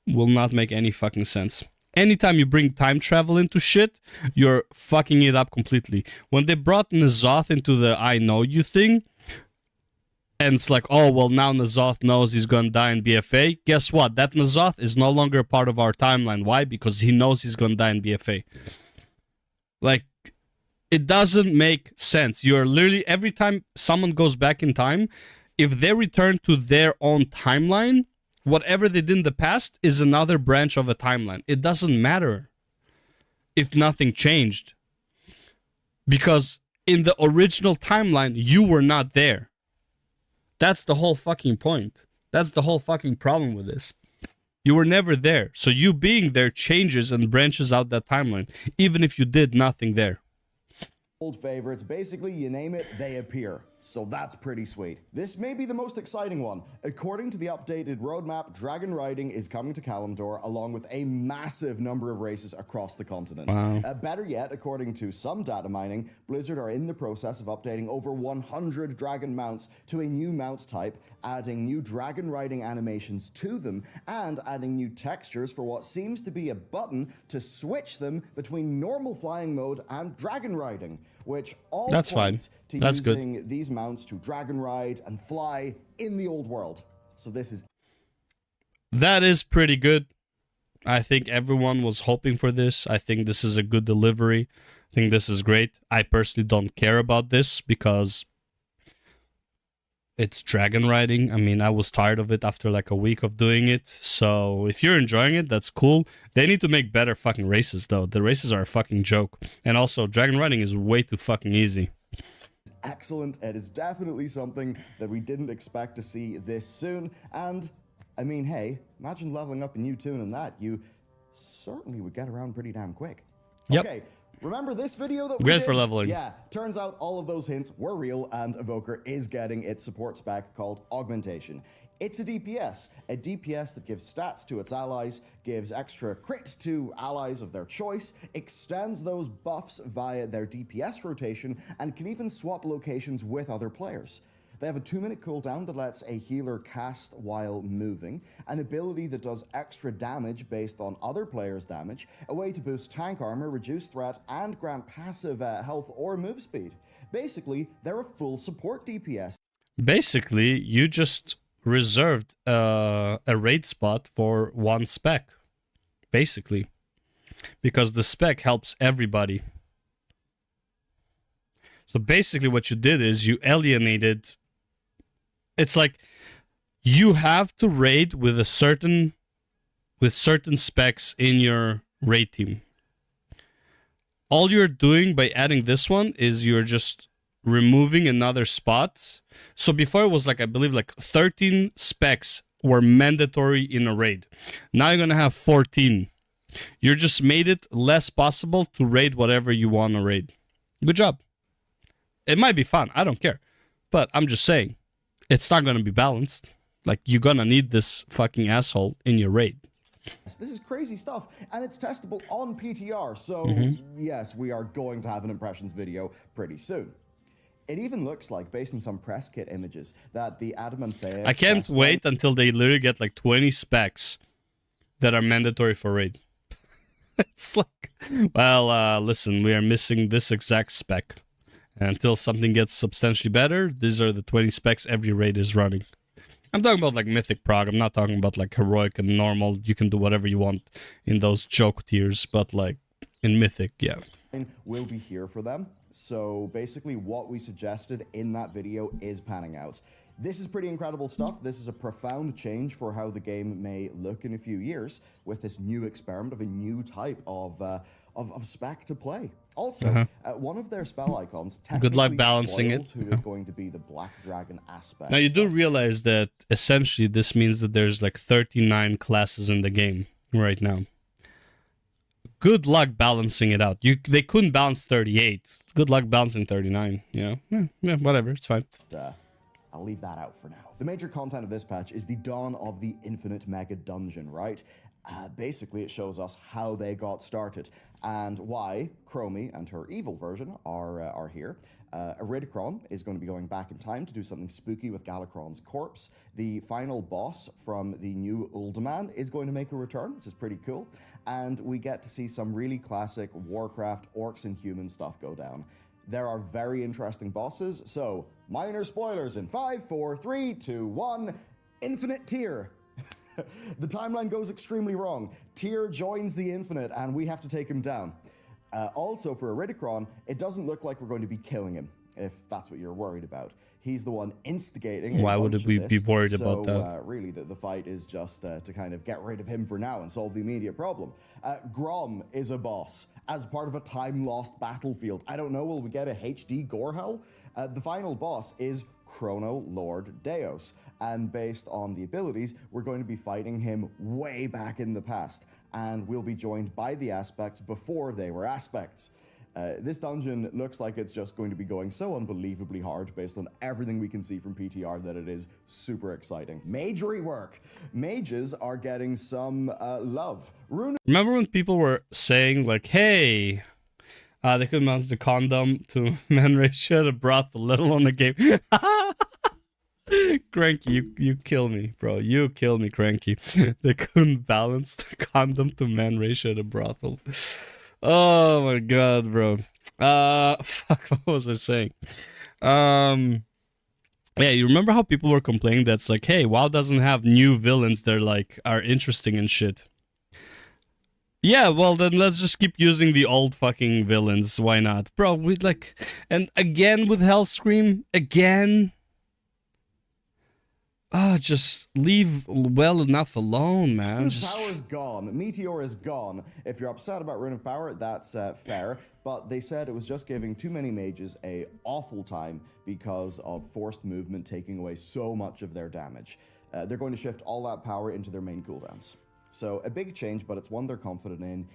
will not make any fucking sense. Anytime you bring time travel into shit, you're fucking it up completely. When they brought N'Zoth into the I know you thing, and it's like, oh, well, now N'Zoth knows he's gonna die in BFA. Guess what? That N'Zoth is no longer a part of our timeline. Why? Because he knows he's gonna die in BFA. Like, it doesn't make sense. You're literally, every time someone goes back in time, if they return to their own timeline, whatever they did in the past is another branch of a timeline. It doesn't matter if nothing changed. Because in the original timeline, you were not there. That's the whole fucking point. That's the whole fucking problem with this. You were never there. So you being there changes and branches out that timeline, even if you did nothing there. Old favorites, basically you name it, they appear. So that's pretty sweet. This may be the most exciting one. According to the updated roadmap, dragon riding is coming to Kalimdor along with a massive number of races across the continent. Wow. Better yet, according to some data mining, Blizzard are in the process of updating over 100 dragon mounts to a new mount type, adding new dragon riding animations to them, and adding new textures for what seems to be a button to switch them between normal flying mode and dragon riding, which all That's points fine. to That's using good. these mounts to dragon ride and fly in the old world. So this is... That is pretty good. I think everyone was hoping for this. I think this is a good delivery. I think this is great. I personally don't care about this because it's dragon riding. I mean, I was tired of it after like a week of doing it. So if you're enjoying it, that's cool. They need to make better fucking races though. The races are a fucking joke. And also, dragon riding is way too fucking easy. Excellent. It is definitely something that we didn't expect to see this soon. And I mean, hey, imagine leveling up in U2 and that. You certainly would get around pretty damn quick. Yep. Okay. Remember this video that we Great did? for leveling. Yeah, turns out all of those hints were real, and Evoker is getting its support spec called Augmentation. It's a DPS that gives stats to its allies, gives extra crit to allies of their choice, extends those buffs via their DPS rotation, and can even swap locations with other players. They have a 2-minute cooldown that lets a healer cast while moving, an ability that does extra damage based on other players' damage, a way to boost tank armor, reduce threat, and grant passive health or move speed. Basically, they're a full support DPS. Basically, you just reserved a raid spot for one spec. Basically. Because the spec helps everybody. So basically what you did is you alienated... It's like you have to raid with certain specs in your raid team. All you're doing by adding this one is you're just removing another spot. So before it was like, I believe like 13 specs were mandatory in a raid. Now you're gonna have 14. You just made it less possible to raid whatever you want to raid. Good job. It might be fun, I don't care. But I'm just saying, it's not gonna be balanced. Like, you're gonna need this fucking asshole in your raid. This is crazy stuff, and it's testable on PTR, so yes, we are going to have an impressions video pretty soon. It even looks like, based on some press kit images, that the Adamanthea... I can't wait until they literally get like 20 specs that are mandatory for raid. It's like, well, listen, we are missing this exact spec. And until something gets substantially better, these are the 20 specs every raid is running. I'm talking about like Mythic Prog. I'm not talking about like Heroic and Normal. You can do whatever you want in those joke tiers. But like in Mythic, yeah. Will be here for them. So basically what we suggested in that video is panning out. This is pretty incredible stuff. This is a profound change for how the game may look in a few years with this new experiment of a new type of spec to play. Also, one of their spell icons, good luck balancing spoils it. who is going to be the Black Dragon aspect. Now you do realize that essentially this means that there's like 39 classes in the game right now. Good luck balancing it out. They couldn't balance 38. Good luck balancing 39. Yeah, whatever. It's fine. I'll leave that out for now. The major content of this patch is the dawn of the Infinite Mega Dungeon, right? Basically, it shows us how they got started and why Chromie and her evil version are here. Iridikron is going to be going back in time to do something spooky with Galakron's corpse. The final boss from the new Uldaman is going to make a return, which is pretty cool. And we get to see some really classic Warcraft orcs and human stuff go down. There are very interesting bosses, so minor spoilers in 5, 4, 3, 2, 1, Infinite Tyr. The timeline goes extremely wrong. Tyr joins the Infinite and we have to take him down. Also for Iridikron, it doesn't look like we're going to be killing him, if that's what you're worried about. He's the one instigating. Why would we be worried about that? Really, the fight is just to kind of get rid of him for now and solve the immediate problem. Grom is a boss as part of a time-lost battlefield. I don't know, will we get a HD Gorehell? The final boss is Chrono Lord Deos, and based on the abilities, we're going to be fighting him way back in the past, and we'll be joined by the aspects before they were aspects. This dungeon looks like it's just going to be going so unbelievably hard based on everything we can see from PTR that it is super exciting. Mage rework. Mages are getting some love. Remember when people were saying like, hey, they could mouse the condom to man ratio to broth a little on the game. Cranky, you kill me, bro. You kill me, Cranky. They couldn't balance the condom to man ratio to brothel. Oh my god, bro. Fuck, what was I saying? Yeah, you remember how people were complaining that's like, hey, WoW doesn't have new villains that like are interesting and shit. Yeah, well then let's just keep using the old fucking villains. Why not? Bro, we like, and again with Hellscream, again. Just leave well enough alone, man. Rune of Power is gone. Meteor is gone. If you're upset about Rune of Power, that's fair. But they said it was just giving too many mages a awful time because of forced movement taking away so much of their damage. They're going to shift all that power into their main cooldowns. So a big change, but it's one they're confident in.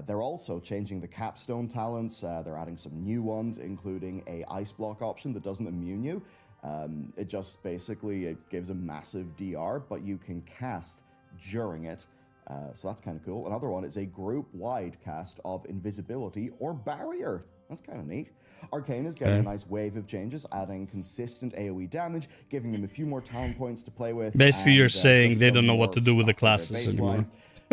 They're also changing the capstone talents. They're adding some new ones, including a ice block option that doesn't immune you. It just basically, it gives a massive DR, but you can cast during it. So that's kind of cool. Another one is a group-wide cast of invisibility or barrier. That's kind of neat. Arcane is getting a nice wave of changes, adding consistent AoE damage, giving them a few more talent points to play with. Basically, you're saying just they some don't know more what to do with the stuff for their classes anymore.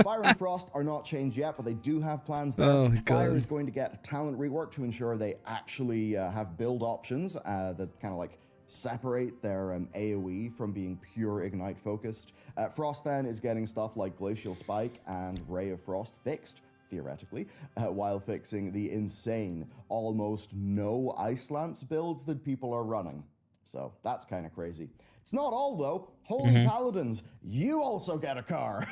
Fire and Frost are not changed yet, but they do have plans there. Oh, Fire God. is going to get talent rework to ensure they actually have build options that kind of like separate their AoE from being pure Ignite focused. Frost then is getting stuff like Glacial Spike and Ray of Frost fixed, theoretically, while fixing the insane, almost no Ice Lance builds that people are running. So that's kind of crazy. It's not all though. Holy Paladins, you also get a car.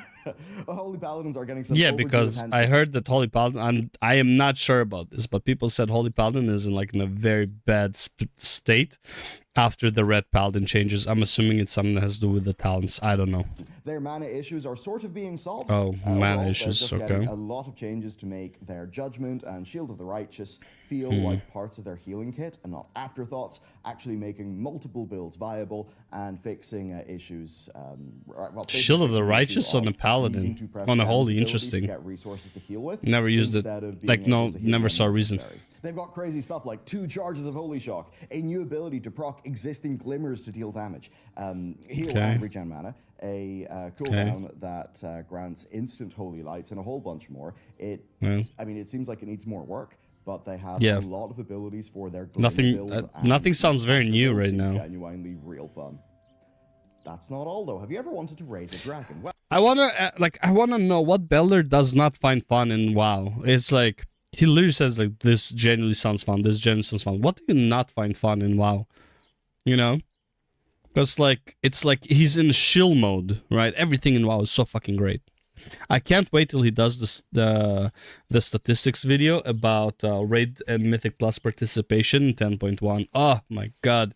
Holy Paladins are getting some because attention. I heard that Holy Paladin, I am not sure about this, but people said Holy Paladin is in a very bad state after the Red Paladin changes. I'm assuming it's something that has to do with the talents. I don't know. Their mana issues are sort of being solved. Oh, mana Overall, issues, they're just okay. getting a lot of changes to make their Judgment and Shield of the Righteous feel like parts of their healing kit and not afterthoughts, actually making multiple builds viable and fixing issues. Shield of the Righteous on the Paladin. On a Holy, interesting. To get resources to heal with Never used it. instead of being Like, able no, to heal never when saw a reason. necessary. They've got crazy stuff like 2 charges of Holy Shock, a new ability to proc existing glimmers to deal damage, heal and regen mana, a cooldown that grants instant Holy Lights, and a whole bunch more. I mean, it seems like it needs more work, but they have a lot of abilities for their Nothing, build nothing and sounds very new builds right seem now. Genuinely real fun. That's not all though. Have you ever wanted to raise a dragon? Well, I wanna know what builder does not find fun in WoW. It's like, he literally says like, this genuinely sounds fun, this genuinely sounds fun. What do you not find fun in WoW? You know? Because like, it's like he's in shill mode, right? Everything in WoW is so fucking great. I can't wait till he does this, the statistics video about Raid and Mythic Plus participation in 10.1. Oh my god.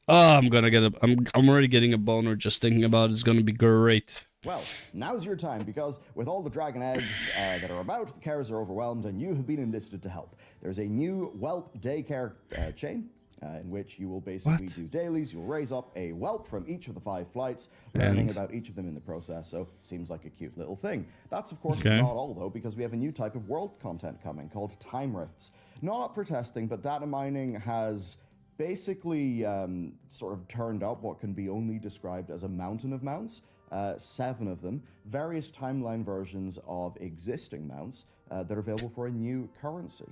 Oh, I'm already getting a boner just thinking about it. It's gonna be great. Well, now's your time, because with all the dragon eggs that are about, the cares are overwhelmed, and you have been enlisted to help. There's a new whelp daycare chain. in which you will basically do dailies. You'll raise up a whelp from each of the 5 flights, learning about each of them in the process. So seems like a cute little thing. That's of course not all though, because we have a new type of world content coming called time rifts. Not up for testing, but data mining has basically sort of turned up what can be only described as a mountain of mounts. 7 of them, various timeline versions of existing mounts that are available for a new currency.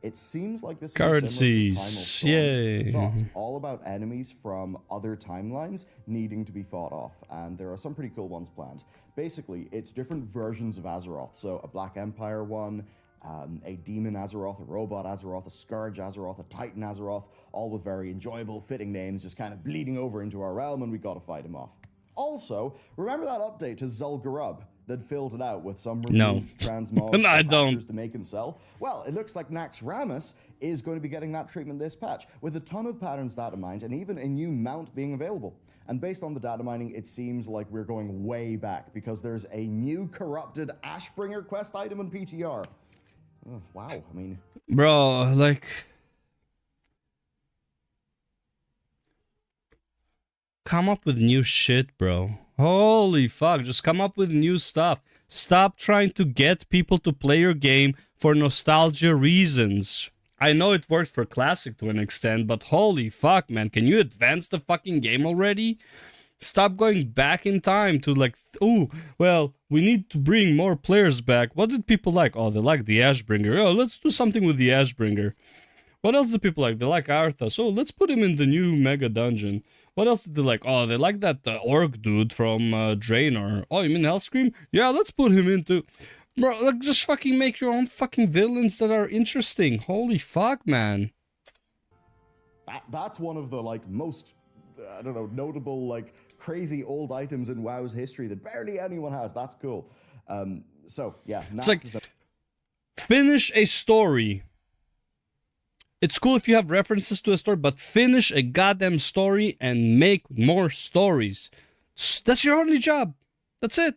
It seems like this currencies, is yay! But all about enemies from other timelines needing to be fought off, and there are some pretty cool ones planned. Basically, it's different versions of Azeroth, so a Black Empire one, a Demon Azeroth, a Robot Azeroth, a Scourge Azeroth, a Titan Azeroth, all with very enjoyable, fitting names, just kind of bleeding over into our realm, and we gotta fight them off. Also, remember that update to Zul'Gurub that filled it out with some removed transmogs I don't. to make and sell? Well, it looks like Naxxramas is going to be getting that treatment this patch, with a ton of patterns data mined and even a new mount being available. And based on the data mining, it seems like we're going way back, because there's a new corrupted Ashbringer quest item in PTR. Oh, wow, I mean... Bro, like... Come up with new shit, bro. Holy fuck, just come up with new stuff. Stop trying to get people to play your game for nostalgia reasons. I know it worked for Classic to an extent, but holy fuck, man. Can you advance the fucking game already? Stop going back in time to like, oh, well, we need to bring more players back. What did people like? Oh, they like the Ashbringer. Oh, let's do something with the Ashbringer. What else do people like? They like Arthas. Oh, let's put him in the new mega dungeon. What else did they like? Oh, they like that orc dude from Draenor. Oh, you mean Hellscream? Yeah, let's put him into... Bro, like, just fucking make your own fucking villains that are interesting. Holy fuck, man. That's one of the, like, most, I don't know, notable, like, crazy old items in WoW's history that barely anyone has. That's cool. So, yeah. It's like, finish a story. It's cool if you have references to a story, but finish a goddamn story and make more stories. That's your only job. That's it.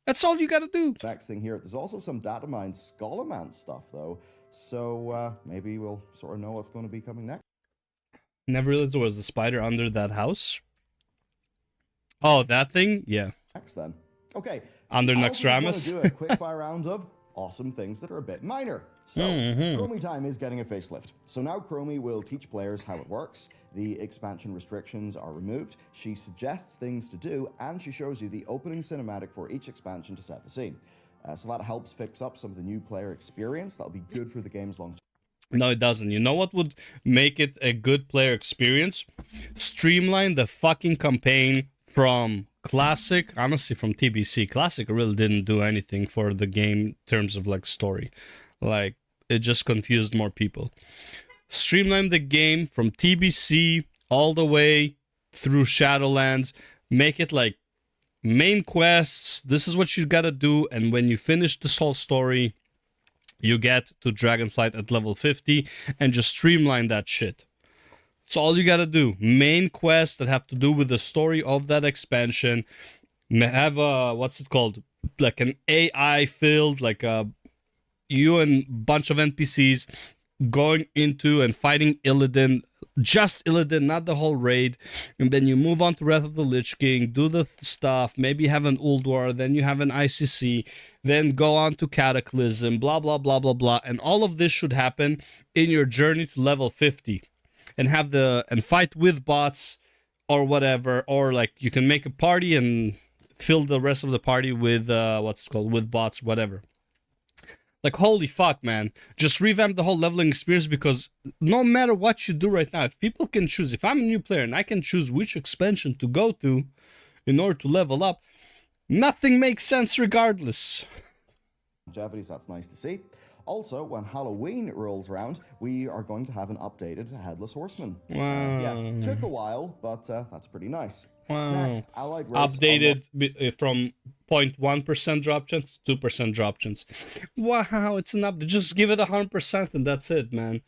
That's all you gotta do. Next thing here, there's also some data mined Scholar Mount stuff, though. So maybe we'll sort of know what's going to be coming next. Never realized there was a spider under that house. Oh, that thing? Yeah. Next then. Okay. Under Naxxramas. I also just want to do a quick fire round of awesome things that are a bit minor. So, Chromie Time is getting a facelift. So now Chromie will teach players how it works. The expansion restrictions are removed. She suggests things to do, and she shows you the opening cinematic for each expansion to set the scene. So that helps fix up some of the new player experience. That'll be good for the game's longevity. No, it doesn't. You know what would make it a good player experience? Streamline the fucking campaign from Classic, honestly, from TBC. Classic really didn't do anything for the game in terms of like story. Like, it just confused more people. Streamline the game from TBC all the way through Shadowlands. Make it like main quests. This is what you gotta do. And when you finish this whole story, you get to Dragonflight at level 50 and just streamline that shit. It's all you gotta do. Main quests that have to do with the story of that expansion. Have a, what's it called? Like an AI filled, like a, you and bunch of NPCs going into and fighting Illidan. Just Illidan, not the whole raid. And then you move on to Wrath of the Lich King, do the stuff, maybe have an Ulduar, then you have an ICC, then go on to Cataclysm, blah, blah, blah, blah, blah. And all of this should happen in your journey to level 50. And have the, and fight with bots or whatever. Or like you can make a party and fill the rest of the party with, what's it called, with bots, whatever. Like, holy fuck, man. Just revamp the whole leveling experience, because no matter what you do right now, if people can choose, if I'm a new player and I can choose which expansion to go to in order to level up, nothing makes sense regardless. Longevity, so that's nice to see. Also, when Halloween rolls around, we are going to have an updated Headless Horseman. Wow. Yeah, took a while, but that's pretty nice. Wow. Next, Allied Race Updated from 0.1% drop chance to 2% drop chance. Wow, it's an update. Just give it 100% and that's it, man.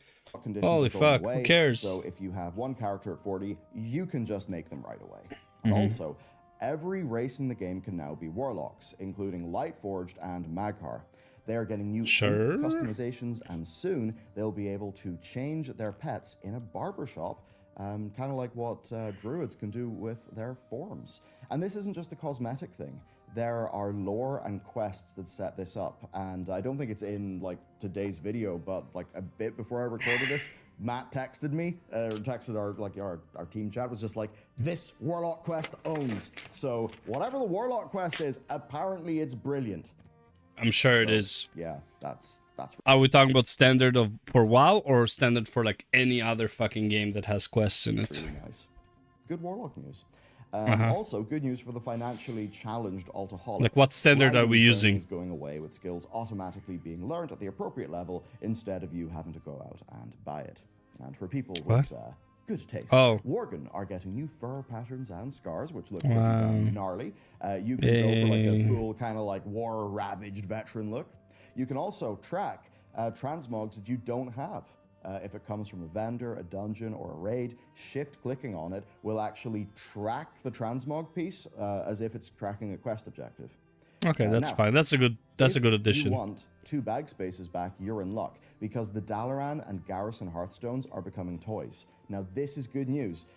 Holy fuck, who cares? So if you have one character at 40, you can just make them right away. And also, every race in the game can now be Warlocks, including Lightforged and Mag'har. They are getting new Sure. customizations, and soon they'll be able to change their pets in a barbershop, kind of like what druids can do with their forms. And this isn't just a cosmetic thing. There are lore and quests that set this up, and I don't think it's in like today's video, but like a bit before I recorded this, Matt texted me, or texted our team chat, was just like, this Warlock quest owns. So whatever the Warlock quest is, apparently it's brilliant. I'm sure it So, is. Yeah, that's Are we talking about standard for WoW or standard for like any other fucking game that has quests in it? really nice. Good Warlock news. Uh-huh. Also, good news for the financially challenged Altaholics. Like, what standard are Random we using? trainings going away with skills automatically being learned at the appropriate level instead of you having to go out and buy it. And for people with good taste, Oh. Worgen are getting new fur patterns and scars, which look pretty damn gnarly. You can go for like a full kind of like war-ravaged veteran look. You can also track transmogs that you don't have. If it comes from a vendor, a dungeon, or a raid, shift-clicking on it will actually track the transmog piece as if it's tracking a quest objective. Okay, that's now, fine. That's a good addition. If you want 2 bag spaces back, you're in luck, because the Dalaran and Garrison Hearthstones are becoming toys. Now, this is good news,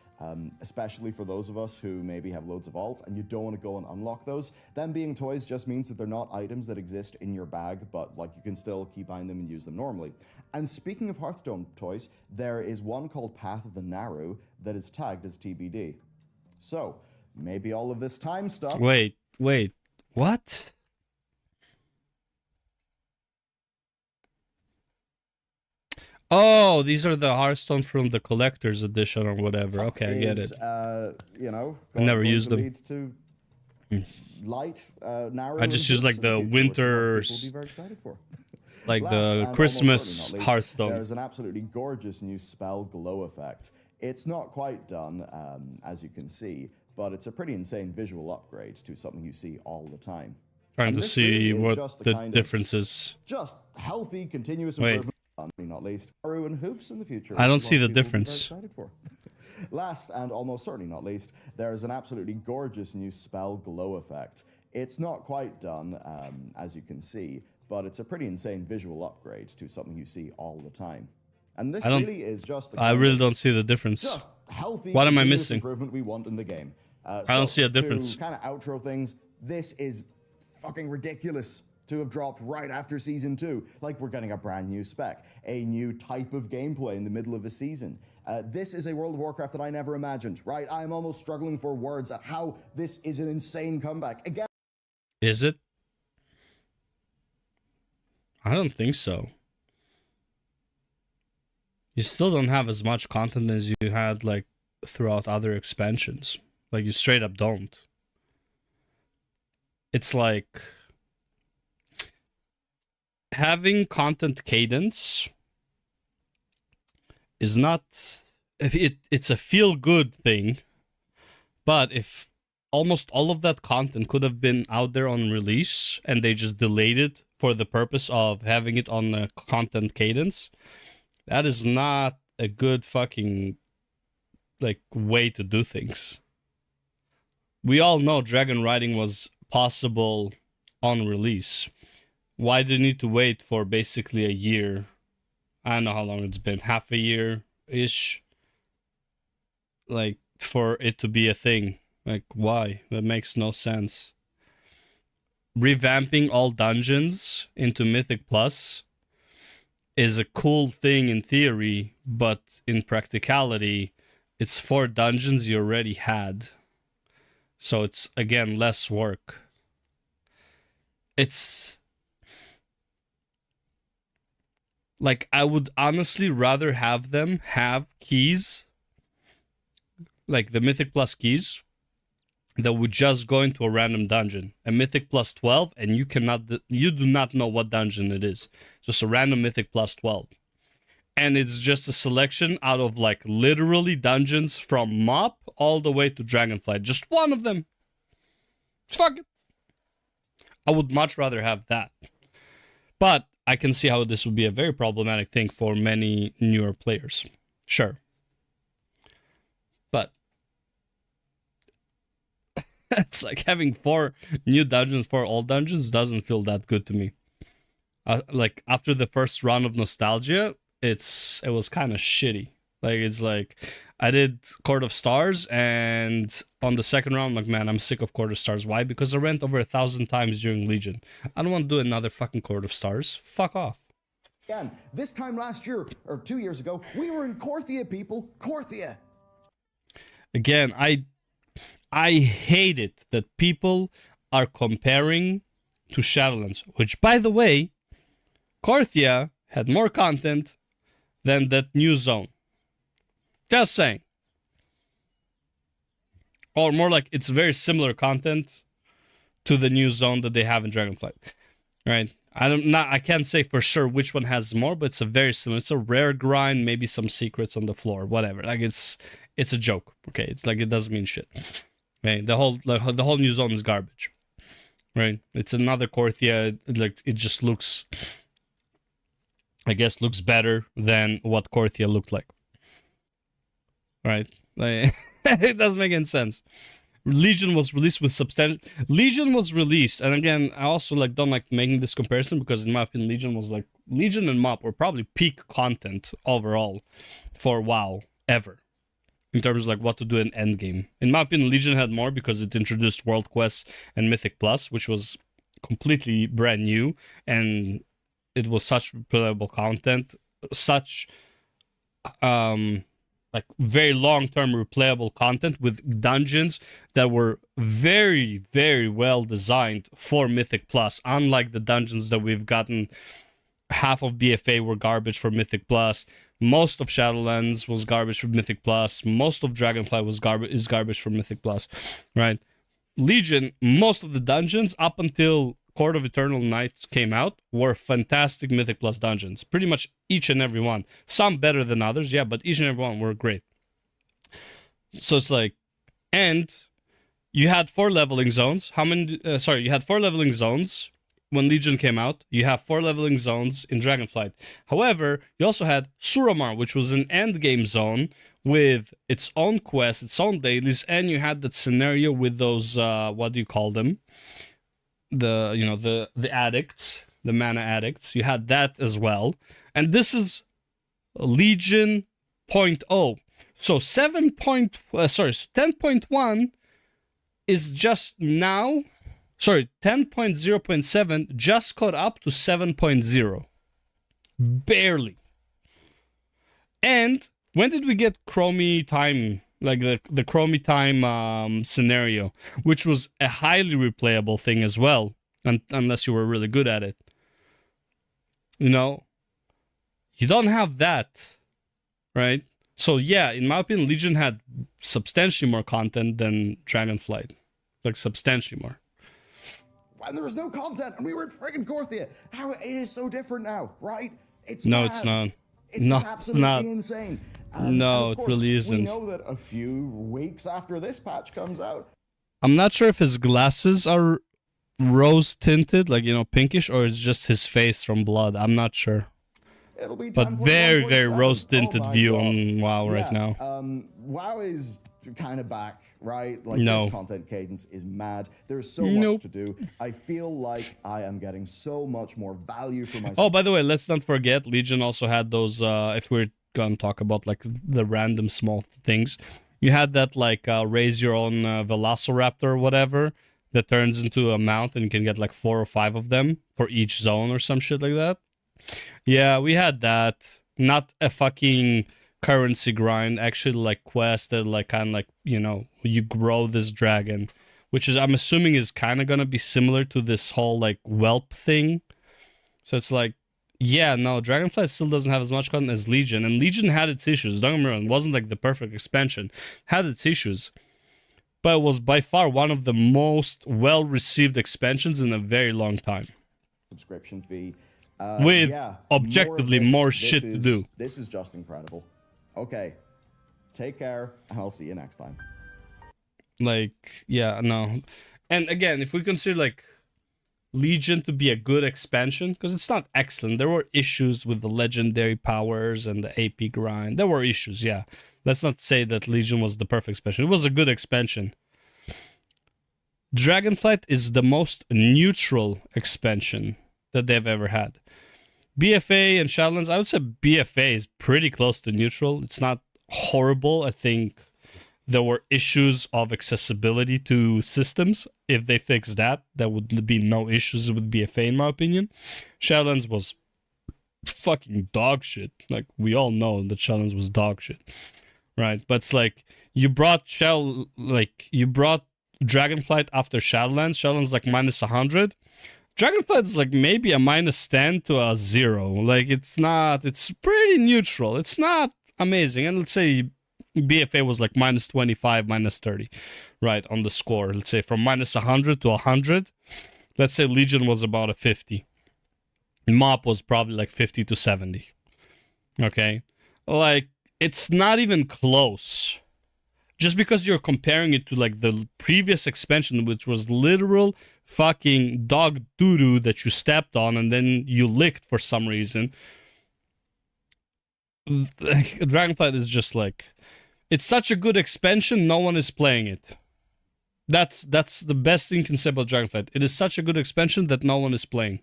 especially for those of us who maybe have loads of alts and you don't want to go and unlock those. Them being toys just means that they're not items that exist in your bag, but like you can still keep buying them and use them normally. And speaking of Hearthstone toys, there is one called Path of the Naru that is tagged as TBD. So, maybe all of this time stuff... Wait. What? Oh, these are the Hearthstone from the collector's edition or whatever. Okay, I get it. You know, I never going used to them. lead to light, narrow. I just and use, like, books in the future, which a lot of winters- people will be very excited for. Like Last and the almost Christmas certainly not least, Hearthstone. There's an absolutely gorgeous new spell glow effect. It's not quite done, as you can see, but it's a pretty insane visual upgrade to something you see all the time. Trying And to this see really is what just the kind of difference is. Just healthy, continuous Wait. improvement. Not least, Haru and Hoofs in the future. I don't which a see lot the of people will be very difference. excited for. Last and almost certainly not least, there is an absolutely gorgeous new spell glow effect. It's not quite done, as you can see, but it's a pretty insane visual upgrade to something you see all the time. And this really is just the I kind really of don't see the difference. just healthy, What am I continuous missing? improvement we want in the game. I don't see a difference. To kind of outro things, this is fucking ridiculous to have dropped right after Season 2. Like, we're getting a brand new spec, a new type of gameplay in the middle of a season. This is a World of Warcraft that I never imagined, right? I'm almost struggling for words at how this is an insane comeback. Again, Is it? I don't think so. You still don't have as much content as you had like throughout other expansions. Like, you straight up don't. It's like having content cadence is not it's a feel good thing, but if almost all of that content could have been out there on release and they just delayed it for the purpose of having it on the content cadence, that is not a good fucking like way to do things. We all know dragon riding was possible on release. Why do you need to wait for basically a year? I don't know how long it's been, half a year-ish, like, for it to be a thing. Like, why? That makes no sense. Revamping all dungeons into Mythic Plus is a cool thing in theory, but in practicality, it's 4 dungeons you already had. So it's, again, less work. It's... like, I would honestly rather have them have keys, like the Mythic Plus keys, that would just go into a random dungeon. A Mythic Plus 12, and you do not know what dungeon it is. Just a random Mythic Plus 12. And it's just a selection out of, like, literally dungeons from Mop all the way to Dragonflight. Just one of them. Fuck it. I would much rather have that. But I can see how this would be a very problematic thing for many newer players. Sure. But it's like having 4 new dungeons for all dungeons doesn't feel that good to me. like after the first round of nostalgia, it was kind of shitty. Like it's like I did Court of Stars, and on the second round, I'm like, man, I'm sick of Court of Stars. Why? Because I went over 1,000 times during Legion. I don't want to do another fucking Court of Stars. Fuck off. Again, this time last year, or 2 years ago, we were in Korthia, people. Korthia. Again, I hate it that people are comparing to Shadowlands, which, by the way, Korthia had more content than that new zone. Just saying. Or more like it's very similar content to the new zone that they have in Dragonflight. Right? I can't say for sure which one has more, but it's a very similar. It's a rare grind, maybe some secrets on the floor, whatever. Like it's a joke. Okay, it's like it doesn't mean shit. Okay, the whole new zone is garbage. Right? It's another Korthia. Like it just looks, I guess, looks better than what Korthia looked like. Right? Like, it doesn't make any sense. Legion was released with substantial. Legion was released, and again, I also like don't like making this comparison because in my opinion, Legion and MOP were probably peak content overall for WoW ever in terms of like what to do in endgame. In my opinion, Legion had more because it introduced World Quests and Mythic Plus, which was completely brand new, and it was such playable content, such like very long-term replayable content with dungeons that were very, very well designed for Mythic Plus. Unlike the dungeons that we've gotten, half of BFA were garbage for Mythic Plus. Most of Shadowlands was garbage for Mythic Plus. Most of Dragonflight is garbage for Mythic Plus, right? Legion, most of the dungeons up until Court of Eternal Nights came out were fantastic Mythic Plus dungeons. Pretty much each and every one. Some better than others, yeah, but each and every one were great. So it's like, and you had 4 leveling zones. You had 4 leveling zones when Legion came out. You have 4 leveling zones in Dragonflight. However, you also had Suramar, which was an endgame zone with its own quests, its own dailies, and you had that scenario with those, what do you call them? The addicts, the mana addicts. You had that as well. And this is Legion 0.0. So 10.1 is just now, 10.0.7 just caught up to 7.0. Barely. And when did we get Chromie Time? Like the Chromie Time scenario, which was a highly replayable thing as well, unless you were really good at it. You know, you don't have that, right? So yeah, in my opinion, Legion had substantially more content than Dragonflight, like substantially more. And there was no content, and we were in friggin' Korthia. How it is so different now, right? It's no, mad. it's not. It's absolutely insane. No, it really isn't. We know that a few weeks after this patch comes out, I'm not sure if his glasses are rose tinted, like, you know, pinkish, or it's just his face from blood. I'm not sure. it'll be. But very, very rose tinted view on WoW right now. WoW is kind of back, right? Like No. this content cadence is mad. There's so much to do. I feel like I am getting so much more value for myself. Oh, by the way, let's not forget, Legion also had those, if we're gonna talk about like the random small things, you had that like raise your own Velociraptor or whatever that turns into a mount, and you can get like 4 or 5 of them for each zone or some shit like that. Yeah, we had that. Not a fucking currency grind, actually like quest that like kind of like, you know, you grow this dragon, which is, I'm assuming, is kind of gonna be similar to this whole like whelp thing. So it's like, yeah, no, Dragonflight still doesn't have as much content as Legion, and Legion had its issues. Don't get me wrong, it wasn't like the perfect expansion. Had its issues, but it was by far one of the most well-received expansions in a very long time. Subscription fee. With yeah, objectively more shit to do. This is just incredible. Okay, take care, and I'll see you next time. Like, yeah, no. And again, if we consider like Legion to be a good expansion, because it's not excellent, there were issues with the legendary powers and the AP grind. There were issues, yeah. Let's not say that Legion was the perfect expansion. It was a good expansion. Dragonflight is the most neutral expansion that they've ever had. BFA and Shadowlands, I would say BFA is pretty close to neutral. It's not horrible. I think there were issues of accessibility to systems. If they fixed that, there would be no issues with BFA in my opinion. Shadowlands was fucking dog shit. Like, we all know that Shadowlands was dog shit, right? But it's like, you brought Dragonflight after Shadowlands. Shadowlands like minus 100. Dragonflight is like maybe a minus 10 to a 0. Like, it's pretty neutral. It's not amazing. And let's say BFA was like minus 25, minus 30, right, on the score. Let's say from minus 100 to 100. Let's say Legion was about a 50. Mop was probably like 50 to 70. Okay? Like, it's not even close. Just because you're comparing it to like the previous expansion, which was literal fucking dog doo-doo that you stepped on and then you licked for some reason. Dragonflight is just like, it's such a good expansion, no one is playing it. That's the best thing you can say about Dragonflight. It is such a good expansion that no one is playing.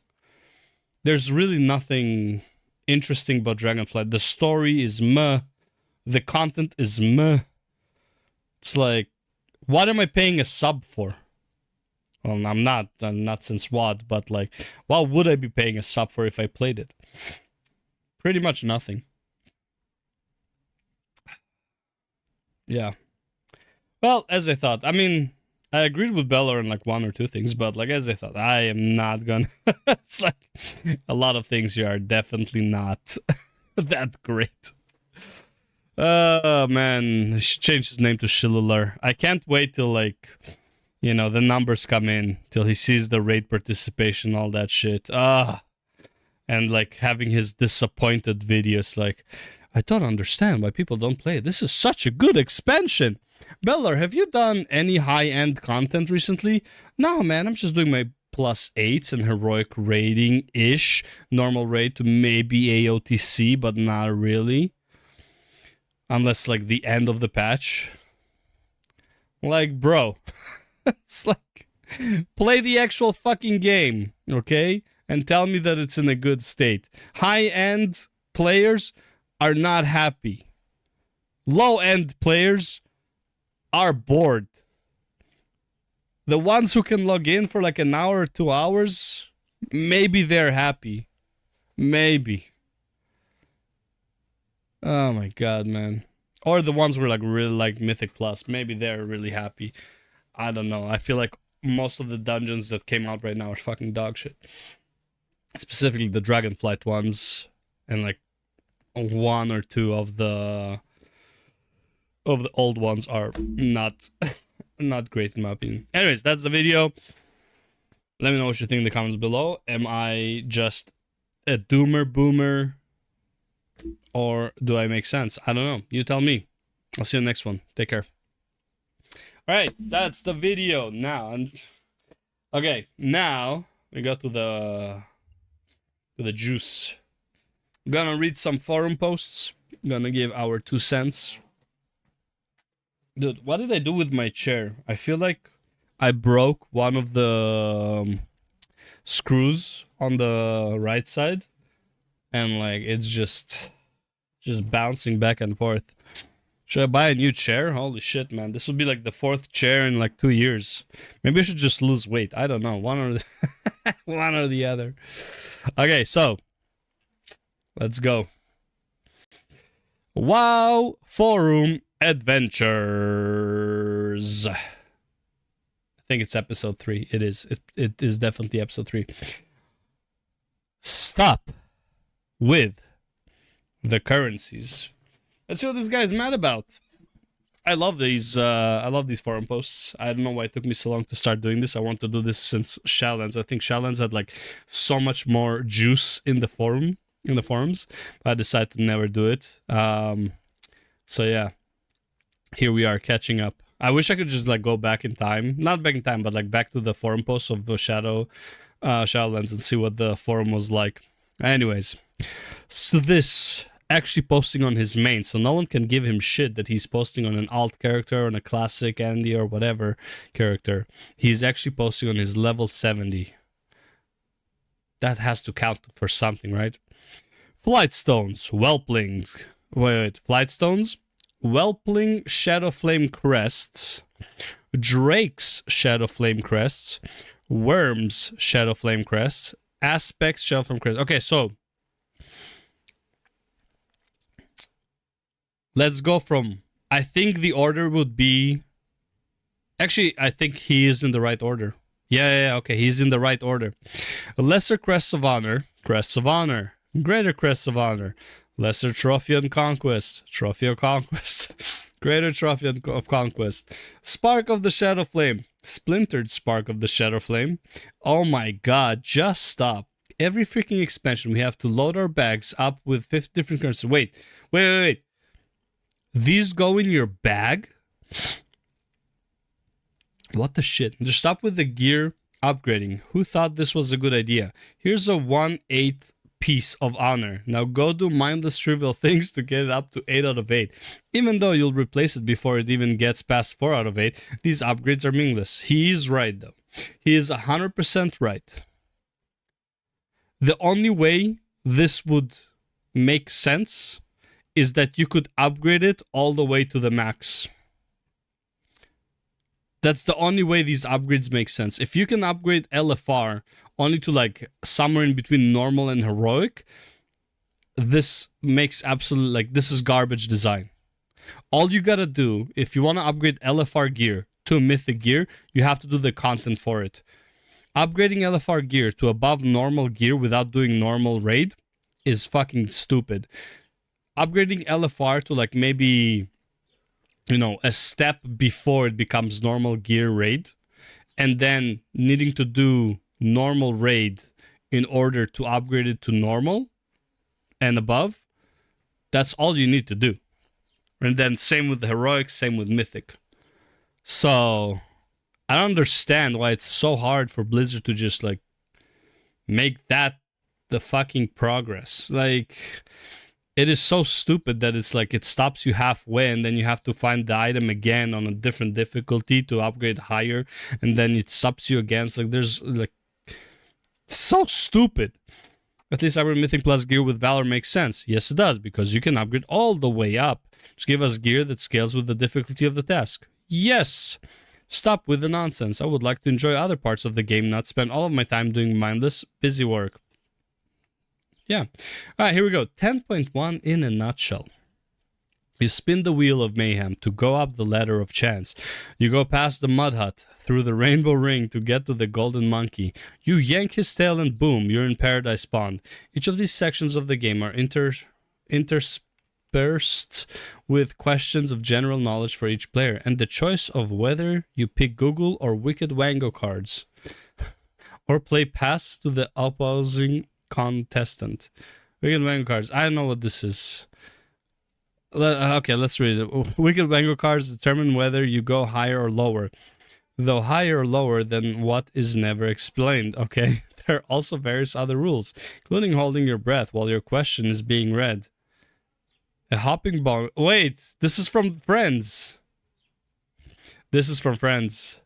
There's really nothing interesting about Dragonflight. The story is meh. The content is meh. It's like, what am I paying a sub for? Well, I'm not since WoD, but like, what would I be paying a sub for if I played it? Pretty much nothing. Yeah. Well, as I thought, I mean, I agreed with Bella on like one or two things, but like as I thought, I am not gonna. It's like a lot of things here are definitely not that great. Oh man, he should change his name to Shilular. I can't wait till like, you know, the numbers come in, till he sees the raid participation, all that shit. And like having his disappointed videos, like, I don't understand why people don't play it. This is such a good expansion. Beller, have you done any high-end content recently? No, man, I'm just doing my +8s and heroic raiding-ish. Normal raid to maybe AOTC, but not really. Unless, like, the end of the patch. Like, bro. It's like, play the actual fucking game, okay? And tell me that it's in a good state. High-end players are not happy. Low-end players are bored. The ones who can log in for like an hour or 2 hours, maybe they're happy. Maybe. Oh my god, man. Or the ones who are like really like Mythic Plus, maybe they're really happy. I don't know. I feel like most of the dungeons that came out right now are fucking dog shit. Specifically the Dragonflight ones, and like one or two of the old ones are not great in my opinion. Anyways, that's the video. Let me know what you think in the comments below. Am I just a doomer boomer, or do I make sense? I don't know. You tell me. I'll see you in the next one. Take care. All right, that's the video now. Okay, now we go to the juice. I'm gonna read some forum posts. I'm gonna give our 2 cents. Dude, what did I do with my chair? I feel like I broke one of the screws on the right side, and like it's just bouncing back and forth. Should I buy a new chair? Holy shit, man. This will be like the 4th chair in like 2 years. Maybe I should just lose weight. I don't know. One or the other. Okay, so let's go. WoW Forum Adventures. I think it's episode 3. It is. It is definitely episode 3. Stop with the currencies. Let's see what this guy's mad about. I love these forum posts. I don't know why it took me so long to start doing this. I want to do this since Shadowlands. I think Shadowlands had like so much more juice in the forums. But I decided to never do it. So yeah. Here we are catching up. I wish I could just like go back in time. Not back in time, but like back to the forum posts of Shadowlands and see what the forum was like. Anyways. So this actually posting on his main, so no one can give him shit that he's posting on an alt character, on a classic Andy or whatever character. He's actually posting on his level 70. That has to count for something, right? Flightstones, Whelplings. Wait, Flightstones? Whelpling Shadowflame Crests. Drake's Shadowflame Crests. Worms Shadowflame Crests. Aspects Shadowflame Crests. Okay, so let's go from... I think the order would be... Actually, I think he is in the right order. Yeah, okay, he's in the right order. Lesser Crests of Honor, Crests of Honor. Greater Crests of Honor, Lesser Trophy and Conquest, Trophy of Conquest. Greater Trophy of Conquest. Spark of the Shadow Flame, Splintered Spark of the Shadow Flame. Oh my god, just stop. Every freaking expansion, we have to load our bags up with 50 different currencies. Wait. These go in your bag? What the shit? Just stop with the gear upgrading. Who thought this was a good idea? Here's a 1/8 piece of honor. Now go do mindless trivial things to get it up to 8 out of 8. Even though you'll replace it before it even gets past 4 out of 8, these upgrades are meaningless. He is right though. He is 100% right. The only way this would make sense is that you could upgrade it all the way to the max. That's the only way these upgrades make sense. If you can upgrade LFR only to like somewhere in between normal and heroic, this makes absolute, like, this is garbage design. All you gotta do, if you want to upgrade LFR gear to mythic gear, you have to do the content for it. Upgrading LFR gear to above normal gear without doing normal raid is fucking stupid. Upgrading LFR to like maybe, you know, a step before it becomes normal gear raid, and then needing to do normal raid in order to upgrade it to normal and above, that's all you need to do. And then same with the heroic, same with mythic. So I don't understand why it's so hard for Blizzard to just like make that the fucking progress. Like, it is so stupid that it's like it stops you halfway and then you have to find the item again on a different difficulty to upgrade higher, and then it stops you again. It's like there's like, so stupid. At least upgrade Mythic Plus gear with Valor makes sense. Yes, it does, because you can upgrade all the way up. Just give us gear that scales with the difficulty of the task. Yes! Stop with the nonsense. I would like to enjoy other parts of the game, not spend all of my time doing mindless, busy work. Yeah. Alright, here we go. 10.1 in a nutshell. You spin the wheel of mayhem to go up the ladder of chance. You go past the mud hut, through the rainbow ring to get to the golden monkey. You yank his tail and boom, you're in paradise spawn. Each of these sections of the game are interspersed with questions of general knowledge for each player, and the choice of whether you pick Google or Wicked Wango cards, or play pass to the opposing contestant. Wicked Wango cards. I don't know what this is. Okay, let's read it. Wicked Wango cards determine whether you go higher or lower, though higher or lower than what is never explained. Okay, there are also various other rules, including holding your breath while your question is being read. A hopping ball. Wait, this is from Friends. This is from Friends.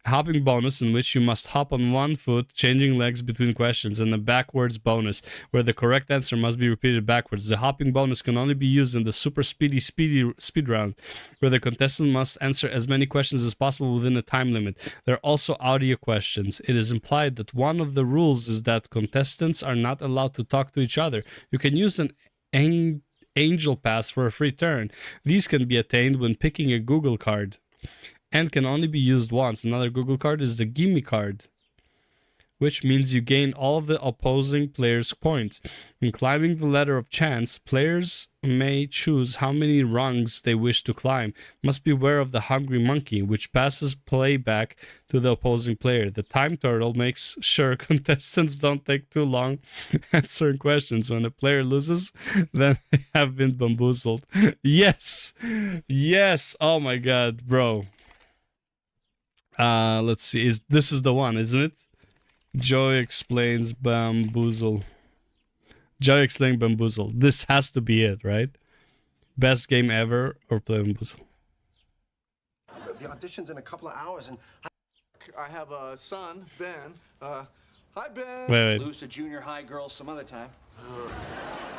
A hopping bonus in which you must hop on one foot, changing legs between questions, and a backwards bonus where the correct answer must be repeated backwards. The hopping bonus can only be used in the super speed round, where the contestant must answer as many questions as possible within a time limit. There are also audio questions. It is implied that one of the rules is that contestants are not allowed to talk to each other. You can use an angel pass for a free turn. These can be attained when picking a Google card, and can only be used once. Another Google card is the Gimme card, which means you gain all of the opposing players' points. In climbing the ladder of chance, players may choose how many rungs they wish to climb. Must beware of the hungry monkey, which passes play back to the opposing player. The time turtle makes sure contestants don't take too long answering questions. When a player loses, then they have been bamboozled. Yes! Yes! Oh my god, bro. Let's see. This is the one, isn't it? Joy explains bamboozle. Joy explains bamboozle. This has to be it, right? Best game ever or play bamboozle. The audition's in a couple of hours, and I have a son, Ben. Hi, Ben. Wait. Lose to junior high girls some other time.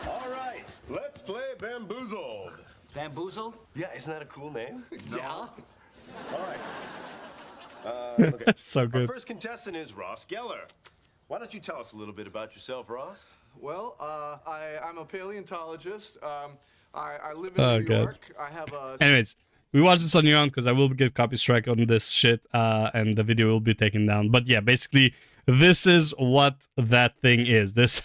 All right, let's play Bamboozled. Bamboozled? Yeah, isn't that a cool name? Yeah. All right. Okay. So Our good. first contestant is Ross Geller. Why don't you tell us a little bit about yourself, Ross? Well, I'm a paleontologist. I live in Oh, New God. York. I have a... Anyways, we watch this on your own because I will get copy strike on this shit, and the video will be taken down. But yeah, basically, this is what that thing is. This,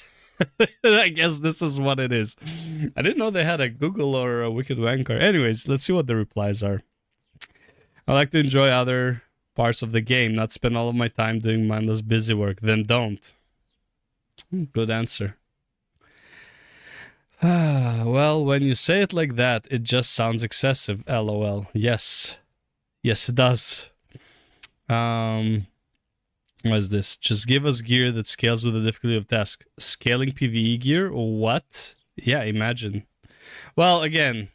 I guess this is what it is. I didn't know they had a Google or a Wicked Wanker. Anyways, let's see what the replies are. I like to enjoy other parts of the game, not spend all of my time doing mindless busy work. Then don't. Good answer. Well, when you say it like that, it just sounds excessive. LOL. Yes. Yes, it does. What is this? Just give us gear that scales with the difficulty of task. Scaling PvE gear? What? Yeah, imagine. Well, again,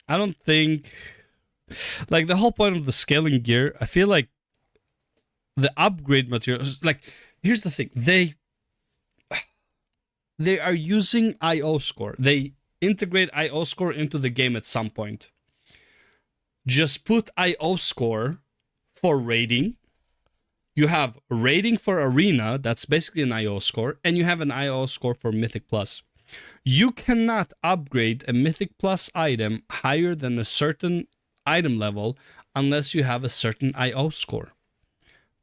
I don't think... Like, the whole point of the scaling gear, I feel like the upgrade materials... Like, here's the thing. They are using IO score. They integrate IO score into the game at some point. Just put IO score for raiding. You have raiding for arena, that's basically an IO score, and you have an IO score for Mythic Plus. You cannot upgrade a Mythic Plus item higher than a certain item level unless you have a certain IO score.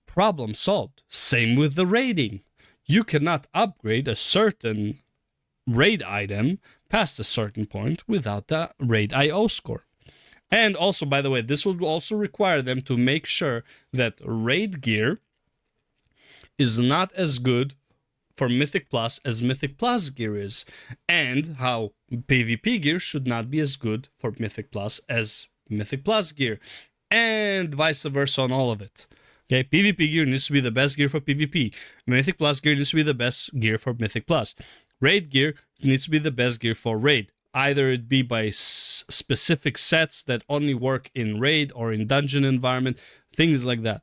Problem solved. Same with the raiding. You cannot upgrade a certain raid item past a certain point without the raid IO score. And also, by the way, this will also require them to make sure that raid gear is not as good for Mythic Plus as Mythic Plus gear is, and how PvP gear should not be as good for Mythic Plus as Mythic Plus gear, and vice versa on all of it. Okay, PvP gear needs to be the best gear for PvP. Mythic Plus gear needs to be the best gear for Mythic Plus. Raid gear needs to be the best gear for Raid. Either it be by specific sets that only work in Raid or in dungeon environment, things like that.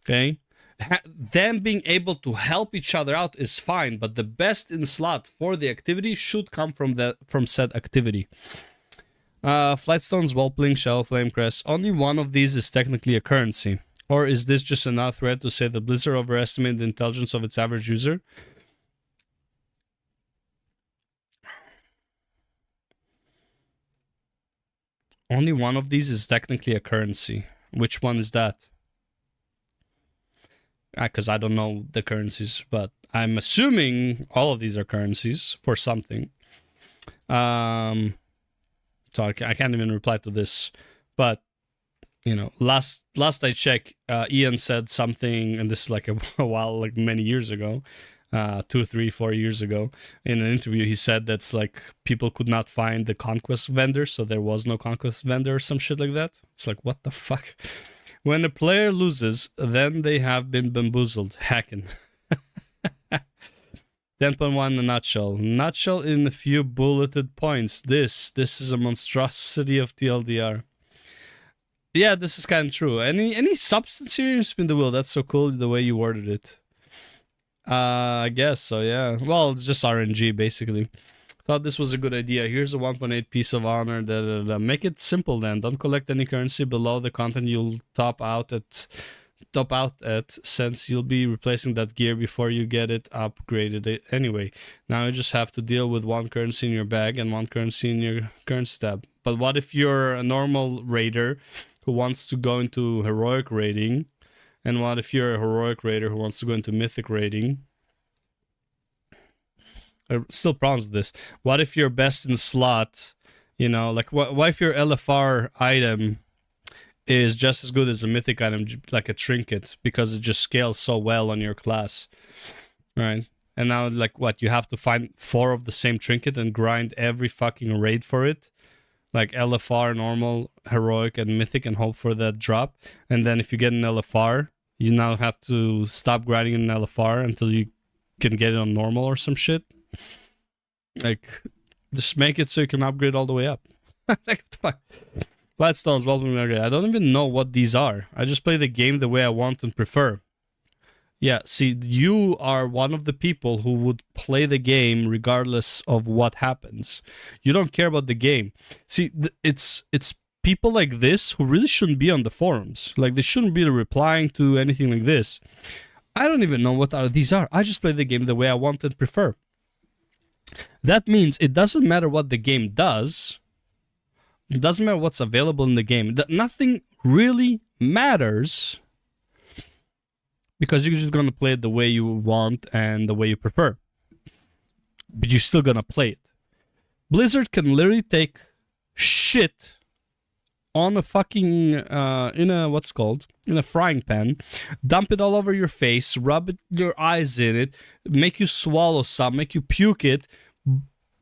Okay? Them being able to help each other out is fine, but the best in slot for the activity should come from said activity. Flightstones, Wallpling, Shell, Flame Crest. Only one of these is technically a currency. Or is this just another thread to say that Blizzard overestimated the intelligence of its average user? Only one of these is technically a currency. Which one is that? Because I don't know the currencies, but I'm assuming all of these are currencies for something. So I can't even reply to this. But, you know, last I checked, Ian said something, and this is like a while, like many years ago, 2, 3, 4 years ago, in an interview. He said that's like people could not find the conquest vendor, so there was no conquest vendor or some shit like that. It's like, what the fuck? When a player loses, then they have been bamboozled. Hacking. 10.1 in a nutshell. Nutshell in a few bulleted points. This is a monstrosity of TLDR. Yeah, this is kind of true. Any substance here in Spin the Wheel? That's so cool the way you worded it. I guess so, yeah. Well, it's just RNG, basically. Thought this was a good idea. Here's a 1.8 piece of honor. Make it simple then. Don't collect any currency below the content you'll top out at, since you'll be replacing that gear before you get it upgraded anyway. Now you just have to deal with one currency in your bag and one currency in your currency tab. But what if you're a normal raider who wants to go into heroic raiding? And what if you're a heroic raider who wants to go into mythic raiding? Still problems with this. What if you're best in slot? You know, like what if your LFR item is just as good as a mythic item, like a trinket, because it just scales so well on your class, right? And now, like, what, you have to find 4 of the same trinket and grind every fucking raid for it, like LFR, normal, heroic, and mythic, and hope for that drop. And then if you get an LFR, you now have to stop grinding an LFR until you can get it on normal or some shit. Like, just make it so you can upgrade all the way up. Like, fuck. Flatstones, welcome. I don't even know what these are. I just play the game the way I want and prefer. Yeah, see, you are one of the people who would play the game regardless of what happens. You don't care about the game. See, it's people like this who really shouldn't be on the forums. Like, they shouldn't be replying to anything like this. I don't even know what these are. I just play the game the way I want and prefer. That means it doesn't matter what the game does. It doesn't matter what's available in the game. Nothing really matters, because you're just gonna play it the way you want and the way you prefer. But you're still gonna play it. Blizzard can literally take shit on a fucking, in a frying pan, dump it all over your face, rub your eyes in it, make you swallow some, make you puke it,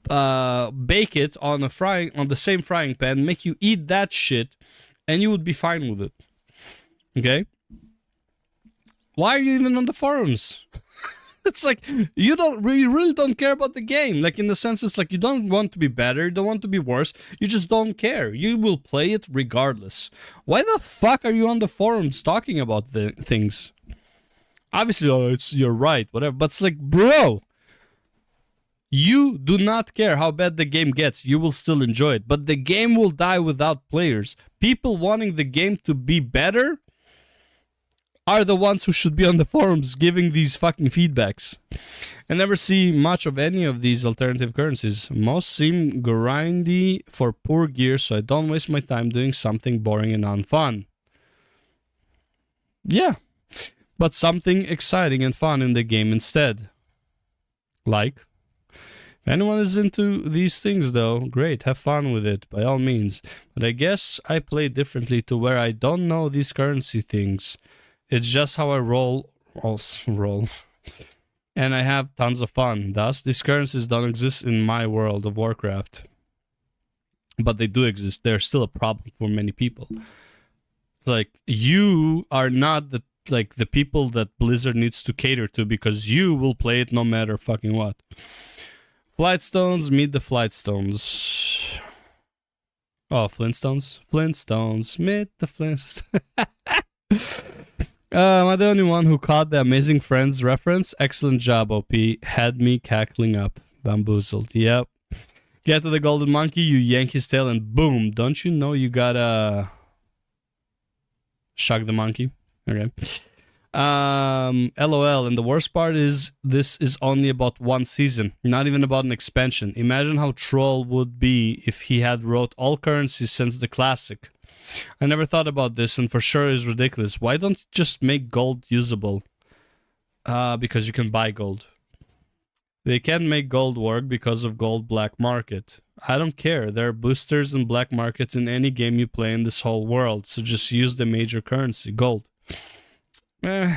bake it on the same frying pan, make you eat that shit, and you would be fine with it. Okay? Why are you even on the forums? It's like, you really don't care about the game. Like, in the sense, it's like, you don't want to be better, you don't want to be worse, you just don't care. You will play it regardless. Why the fuck are you on the forums talking about the things? Obviously, you're right, whatever, but it's like, bro, you do not care how bad the game gets, you will still enjoy it, but the game will die without players. People wanting the game to be better are the ones who should be on the forums giving these fucking feedbacks. I never see much of any of these alternative currencies. Most seem grindy for poor gear, so I don't waste my time doing something boring and unfun. Yeah, but something exciting and fun in the game instead. Like, if anyone is into these things though, great, have fun with it, by all means. But I guess I play differently to where I don't know these currency things. It's just how I roll. And I have tons of fun. Thus, these currencies don't exist in my world of Warcraft. But they do exist. They're still a problem for many people. It's like, you are not the people that Blizzard needs to cater to, because you will play it no matter fucking what. Flightstones, meet the Flightstones. Oh, Flintstones? Flintstones, meet the Flintstones. Am I the only one who caught the Amazing Friends reference? Excellent job, OP. Had me cackling up. Bamboozled. Yep. Get to the golden monkey, you yank his tail, and boom. Don't you know you gotta shug the monkey? Okay. LOL. And the worst part is, this is only about one season, not even about an expansion. Imagine how Troll would be if he had wrote all currencies since the classic. I never thought about this, and for sure is ridiculous. Why don't you just make gold usable? Because you can buy gold. They can't make gold work because of gold black market. I don't care. There are boosters and black markets in any game you play in this whole world, so just use the major currency, gold. You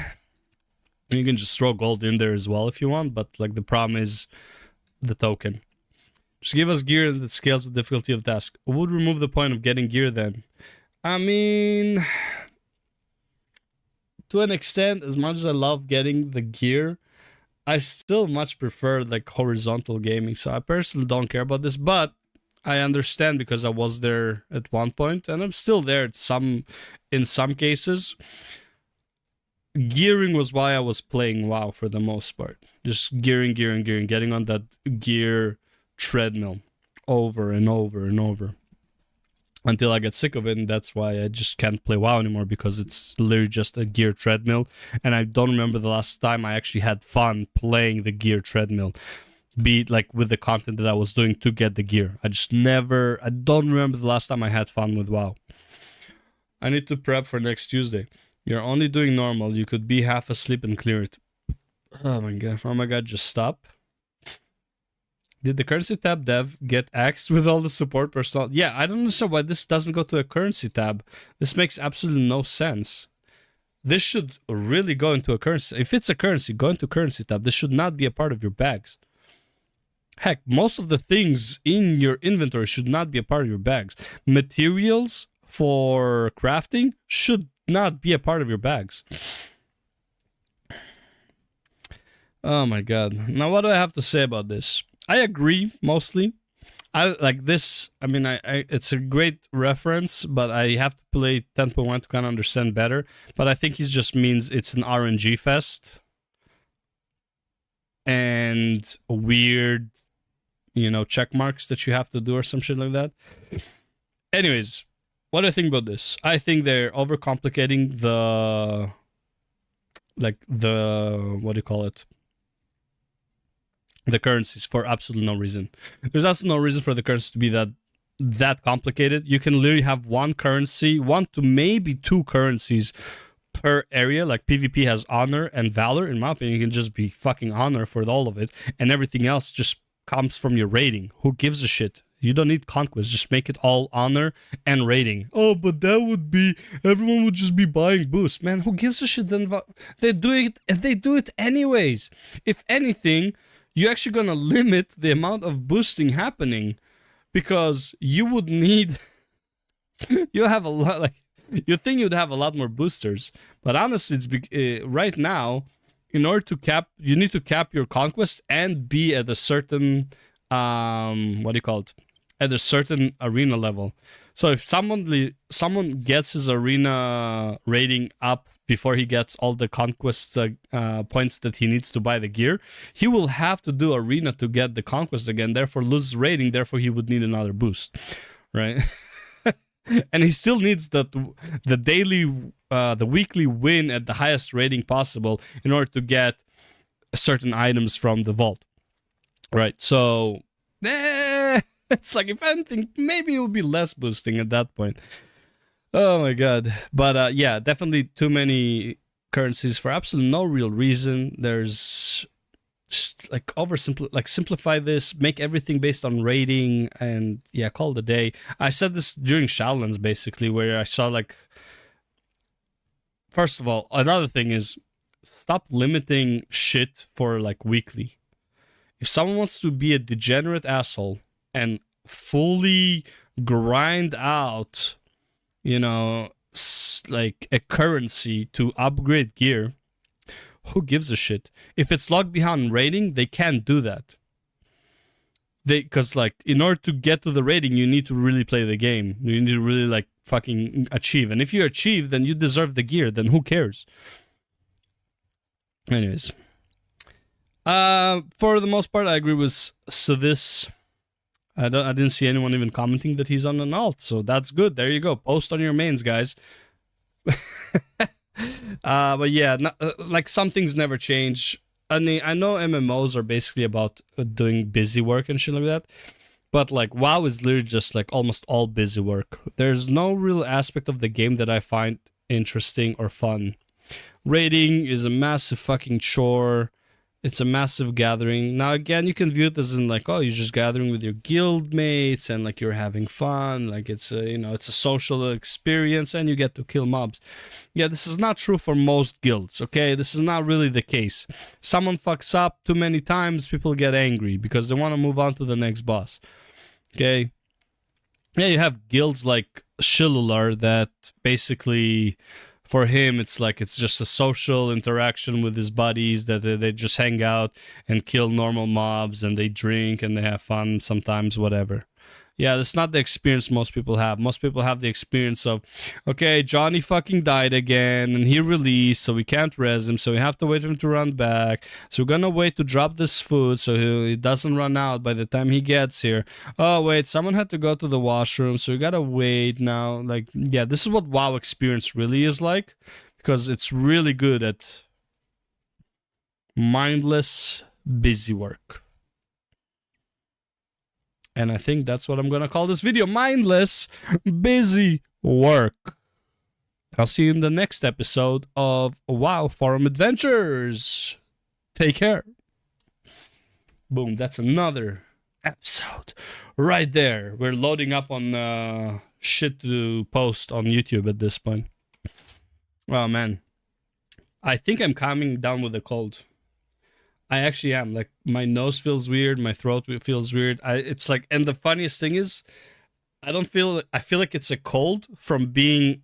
can just throw gold in there as well if you want, but like, the problem is the token. Just give us gear that scales with difficulty of task. Would remove the point of getting gear then. I mean, to an extent, as much as I love getting the gear, I still much prefer like horizontal gaming. So I personally don't care about this, but I understand, because I was there at one point and I'm still there in some cases. Gearing was why I was playing WoW for the most part. Just gearing, getting on that gear treadmill over and over and over until I get sick of it, and that's why I just can't play WoW anymore, because it's literally just a gear treadmill, and I don't remember the last time I actually had fun playing the gear treadmill, be it like with the content that I was doing to get the gear. I don't remember the last time I had fun with WoW. I need to prep for next Tuesday. You're only doing normal, you could be half asleep and clear it. Oh my god, just stop. Did the currency tab dev get axed with all the support personnel? Yeah, I don't understand why this doesn't go to a currency tab. This makes absolutely no sense. This should really go into a currency. If it's a currency, go into currency tab. This should not be a part of your bags. Heck, most of the things in your inventory should not be a part of your bags. Materials for crafting should not be a part of your bags. Oh my god. Now what do I have to say about this? I agree mostly. I like this. I mean, it's a great reference, but I have to play 10.1 to kind of understand better. But I think he just means it's an RNG fest. and weird, check marks that you have to do or some shit like that. Anyways, what do I think about this? I think they're overcomplicating the what do you call it? The currencies for absolutely no reason. There's absolutely no reason for the currency to be that complicated. You can literally have one currency, one to maybe two currencies per area. Like PvP has honor and valor. In my opinion, you can just be fucking honor for all of it, and everything else just comes from your rating. Who gives a shit? You don't need conquest. Just make it all honor and rating. Oh, but that would be, everyone would just be buying boosts. Man, who gives a shit? Then they do it, and they do it anyways. If anything, you're actually gonna limit the amount of boosting happening, because you would need, you have a lot, like, you think you'd have a lot more boosters, but honestly, it's right now, in order to cap, you need to cap your conquest and be at a certain, what do you call it? At a certain arena level. So if someone gets his arena rating up before he gets all the conquest points that he needs to buy the gear, he will have to do arena to get the conquest again, therefore lose rating, therefore he would need another boost, right? And he still needs the weekly win at the highest rating possible in order to get certain items from the vault, right? So it's like, if anything, maybe it would be less boosting at that point. Oh my god. But yeah, definitely too many currencies for absolutely no real reason. There's just like simplify this, make everything based on rating, and yeah, call it a day. I said this during Shadowlands basically, where I saw like, first of all, another thing is, stop limiting shit for like weekly. If someone wants to be a degenerate asshole and fully grind out, like a currency to upgrade gear, who gives a shit? If it's locked behind rating, they can't do that. Because like, in order to get to the rating, you need to really play the game. You need to really like fucking achieve. And if you achieve, then you deserve the gear. Then who cares? Anyways. For the most part, I agree with this. I didn't see anyone even commenting that he's on an alt, so that's good. There you go. Post on your mains, guys. But yeah, like, some things never change. I mean, I know MMOs are basically about doing busy work and shit like that, but like WoW is literally just like almost all busy work. There's no real aspect of the game that I find interesting or fun. Raiding is a massive fucking chore. It's a massive gathering. Now, again, you can view it as in like, oh, you're just gathering with your guild mates and like you're having fun. Like it's a, it's a social experience and you get to kill mobs. Yeah, this is not true for most guilds, okay? This is not really the case. Someone fucks up too many times, people get angry because they want to move on to the next boss, okay? Yeah, you have guilds like Shilular that basically, for him, it's like it's just a social interaction with his buddies that they just hang out and kill normal mobs and they drink and they have fun sometimes, whatever. Yeah, that's not the experience most people have. Most people have the experience of, okay, Johnny fucking died again and he released, so we can't res him, so we have to wait for him to run back. So we're gonna wait to drop this food so he doesn't run out by the time he gets here. Oh, wait, someone had to go to the washroom, so we gotta wait now. Like, yeah, this is what WoW experience really is like, because it's really good at mindless, busy work. And I think that's what I'm gonna call this video. Mindless, busy work. I'll see you in the next episode of WoW Forum Adventures. Take care. Boom, that's another episode right there. We're loading up on shit to post on YouTube at this point. Oh, man. I think I'm calming down with a cold. I actually am. Like, my nose feels weird, my throat feels weird. It's like, and the funniest thing is, I feel like it's a cold from being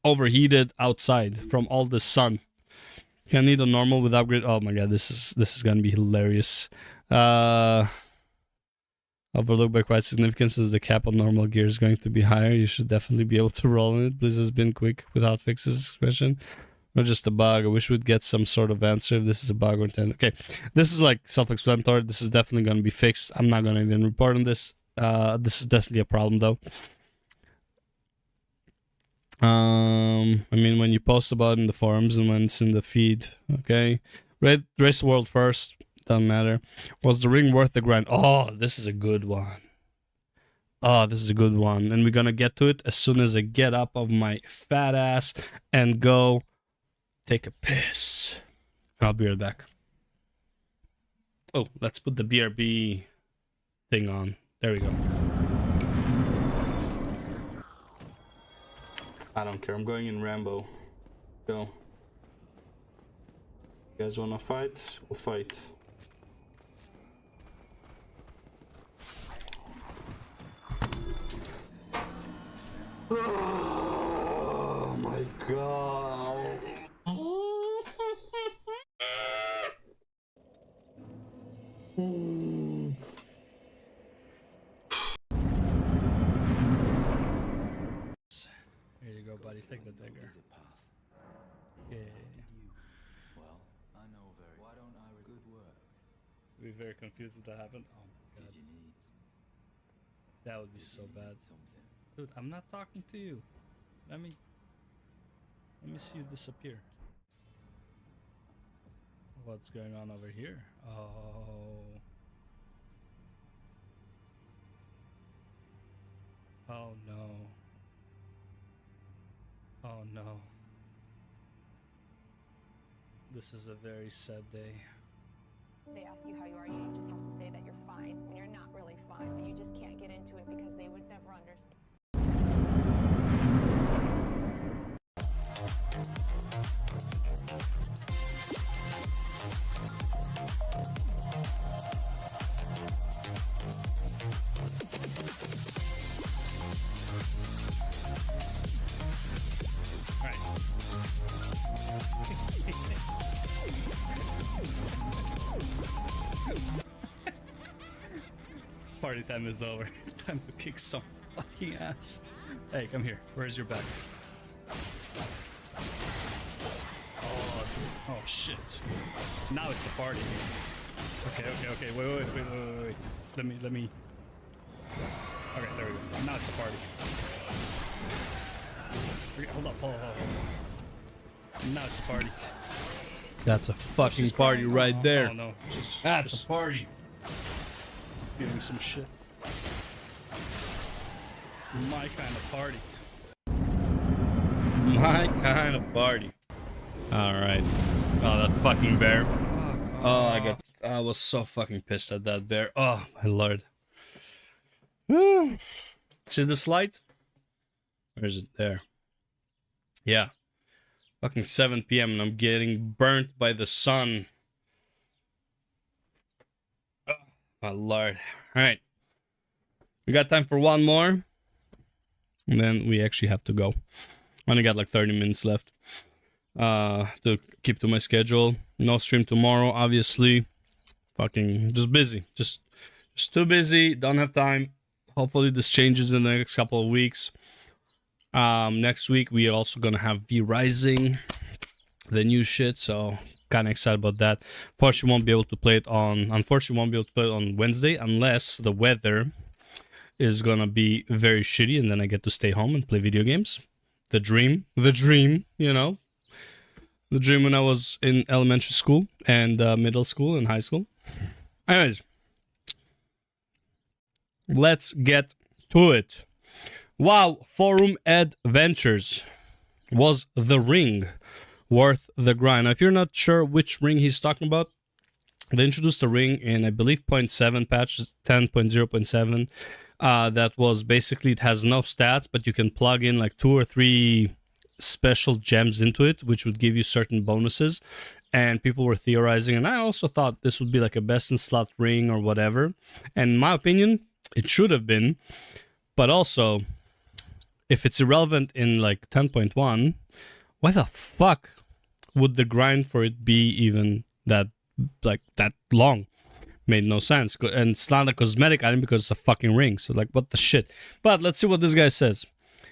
overheated outside from all the sun. Can I need a normal with upgrade? Oh my god, this is gonna be hilarious. Overlooked by quite significant, since the cap on normal gear is going to be higher. You should definitely be able to roll in it. Blizzard's been quick without fixes. Question. Or just a bug. I wish we'd get some sort of answer if this is a bug or intent. Okay, this is like self-explanatory. This is definitely going to be fixed. I'm not going to even report on this. This is definitely a problem though. I mean, when you post about it in the forums and when it's in the feed, okay. Race the world first. Doesn't matter. Was the ring worth the grind? Oh, this is a good one. Oh, this is a good one. And we're going to get to it as soon as I get up of my fat ass and go take a piss. I'll be right back. Oh, let's put the BRB thing on. There we go. I don't care. I'm going in Rambo. Go. You guys wanna fight? We'll fight. Oh my god. Here you go, buddy. Take the dagger. Yeah. Well, I know very. Why don't I? Good work. We're very confused if that happened. Oh my god. Did you need? That would be so bad. Something. Dude, I'm not talking to you. Let me see you disappear. What's going on over here? Oh. Oh no. Oh no. This is a very sad day. They ask you how you are, you just have to say that you're fine when you're not really fine, but you just can't get into it because they would never understand. Party time is over. Time to kick some fucking ass. Hey, come here. Where's your bag? Oh shit. Now it's a party. Okay. Wait. Let me. Okay, there we go. Now it's a party. Okay, hold up. Now it's a party. That's a fucking party right there. Oh no. That's a party. Doing some shit. My kind of party. My kind of party. Alright. Oh, that fucking bear. Oh, I was so fucking pissed at that bear. Oh, my lord. See this light? Where is it? There. Yeah. Fucking 7 p.m. and I'm getting burnt by the sun. My lord. Alright. We got time for one more. And then we actually have to go. Only got like 30 minutes left. To keep to my schedule. No stream tomorrow, obviously. Fucking just busy. Just too busy. Don't have time. Hopefully this changes in the next couple of weeks. Next week we are also gonna have V-Rising. The new shit, so kind of excited about that. Unfortunately, won't be able to play it on Wednesday unless the weather is gonna be very shitty, and then I get to stay home and play video games. The dream, you know, the dream when I was in elementary school and middle school and high school. Anyways, let's get to it. WoW Forum Adventures. Was the ring worth the grind? Now, if you're not sure which ring he's talking about, they introduced a ring in, I believe, 0.7 patch, 10.0.7. That was basically, it has no stats, but you can plug in like 2 or 3 special gems into it, which would give you certain bonuses. And people were theorizing, and I also thought this would be like a best in slot ring or whatever. And in my opinion, it should have been. But also, if it's irrelevant in like 10.1, why the fuck would the grind for it be even that long? Made no sense. And it's not a cosmetic item because it's a fucking ring. So like, what the shit? But let's see what this guy says.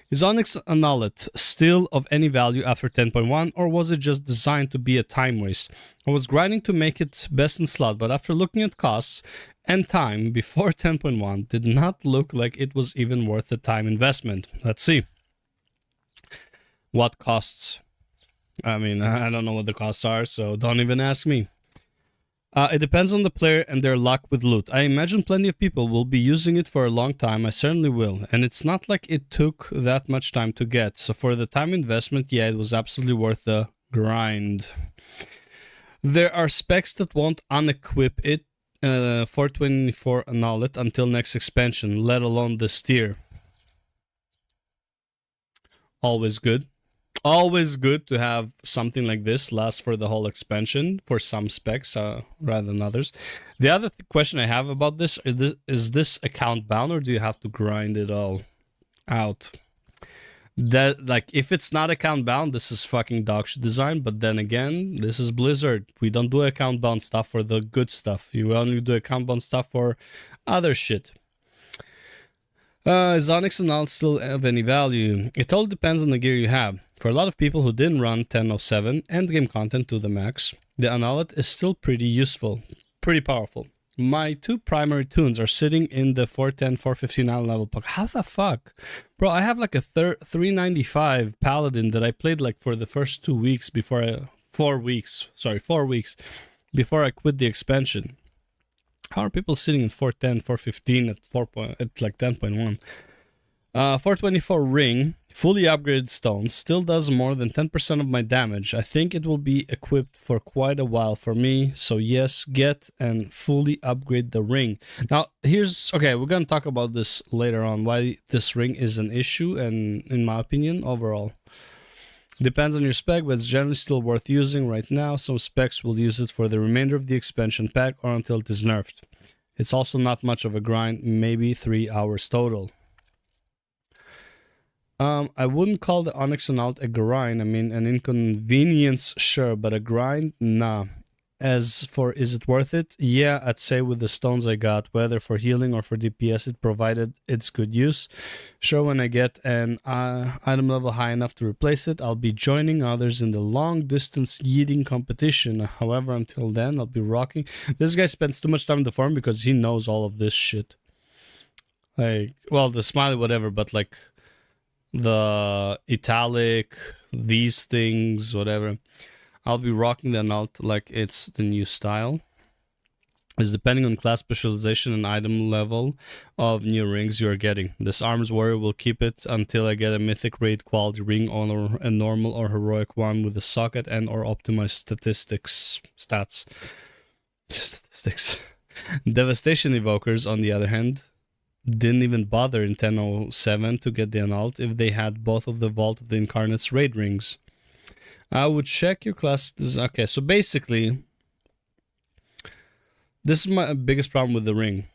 Is Onyx Annullet still of any value after 10.1, or was it just designed to be a time waste? I was grinding to make it best in slot, but after looking at costs and time before 10.1, did not look like it was even worth the time investment. Let's see. What costs? I mean, I don't know what the costs are, so don't even ask me. It depends on the player and their luck with loot. I imagine plenty of people will be using it for a long time. I certainly will. And it's not like it took that much time to get. So for the time investment, yeah, it was absolutely worth the grind. There are specs that won't unequip it, 424 annul it until next expansion, let alone this tier. Always good. Always good to have something like this last for the whole expansion for some specs rather than others. The other question I have about this is this account bound, or do you have to grind it all out? That, like, if it's not account bound, this is fucking dog shit design. But then again, this is Blizzard. We don't do account bound stuff for the good stuff. You only do account bound stuff for other shit. Is Onyx Annullet still of any value? It all depends on the gear you have. For a lot of people who didn't run 10.07 endgame content to the max, the Annullet is still pretty useful, pretty powerful. My two primary tunes are sitting in the 410, 459 level pack. How the fuck? Bro, I have like a 395 Paladin that I played like for the first 2 weeks before 4 weeks before I quit the expansion. How are people sitting in 410, 415 at like 10.1? 424 ring, fully upgraded stones, still does more than 10% of my damage. I think it will be equipped for quite a while for me. So yes, get and fully upgrade the ring. Now here's, okay, we're going to talk about this later on, why this ring is an issue, and in my opinion, overall. Depends on your spec, but it's generally still worth using right now. Some specs will use it for the remainder of the expansion pack or until it is nerfed. It's also not much of a grind, maybe 3 hours total. I wouldn't call the Onyx Annullet a grind. I mean, an inconvenience, sure, but a grind, nah. As for is it worth it? Yeah, I'd say with the stones I got, whether for healing or for DPS, it provided its good use. Sure, when I get an item level high enough to replace it, I'll be joining others in the long distance yeeting competition. However, until then, I'll be rocking. This guy spends too much time in the forum because he knows all of this shit. Like, well, the smiley whatever, but like the italic, these things, whatever. I'll be rocking the Annullet like it's the new style. It's depending on class specialization and item level of new rings you are getting. This Arms Warrior will keep it until I get a mythic raid quality ring or a normal or heroic one with a socket and or optimized stats. Devastation Evokers, on the other hand, didn't even bother in 10.07 to get the Annullet if they had both of the Vault of the Incarnate's raid rings. I would check your class. Okay, so basically, this is my biggest problem with the ring.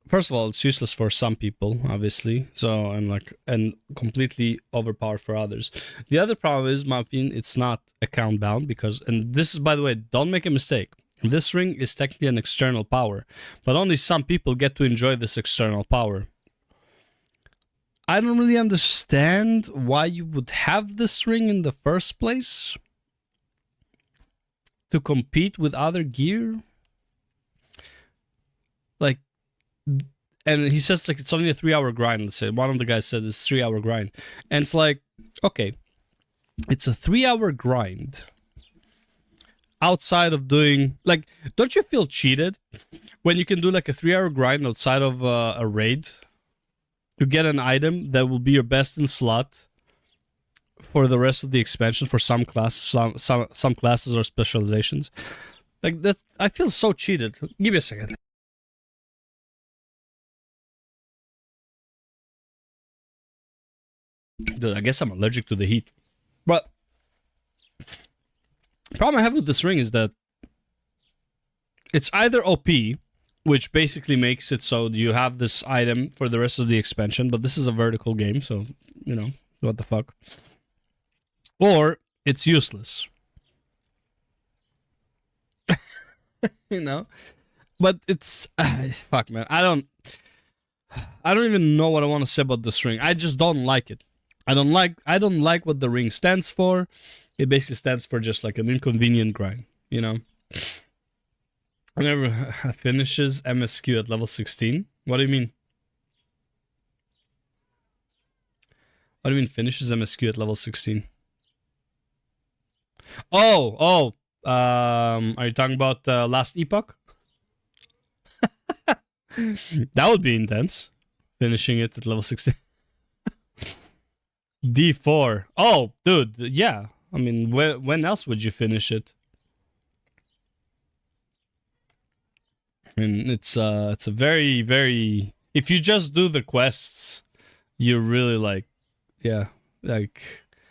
First of all, it's useless for some people, obviously. So and completely overpowered for others. The other problem is, in my opinion, it's not account bound because, and this is, by the way, don't make a mistake. This ring is technically an external power, but only some people get to enjoy this external power. I don't really understand why you would have this ring in the first place. To compete with other gear? Like, and he says like it's only a 3-hour grind, let's say. One of the guys said it's 3-hour grind. And it's like, okay, it's a 3-hour grind. Outside of doing, like, don't you feel cheated when you can do like a 3-hour grind outside of a raid? To get an item that will be your best in slot for the rest of the expansion for some classes, some classes or specializations. Like that, I feel so cheated. Give me a second. Dude, I guess I'm allergic to the heat. But the problem I have with this ring is that it's either OP, which basically makes it so you have this item for the rest of the expansion, but this is a vertical game, so, you know, what the fuck. Or it's useless. You know? But it's... fuck, man. I don't... I don't even know what I want to say about this ring. I just don't like it. I don't like what the ring stands for. It basically stands for just like an inconvenient grind, you know. Whenever finishes MSQ at level 16. What do you mean? What do you mean finishes MSQ at level 16? Oh, are you talking about last epoch? That would be intense. Finishing it at level 16. D4. Oh, dude, yeah. I mean, when else would you finish it? I mean, it's a very, very... If you just do the quests, you're really like... Yeah, like...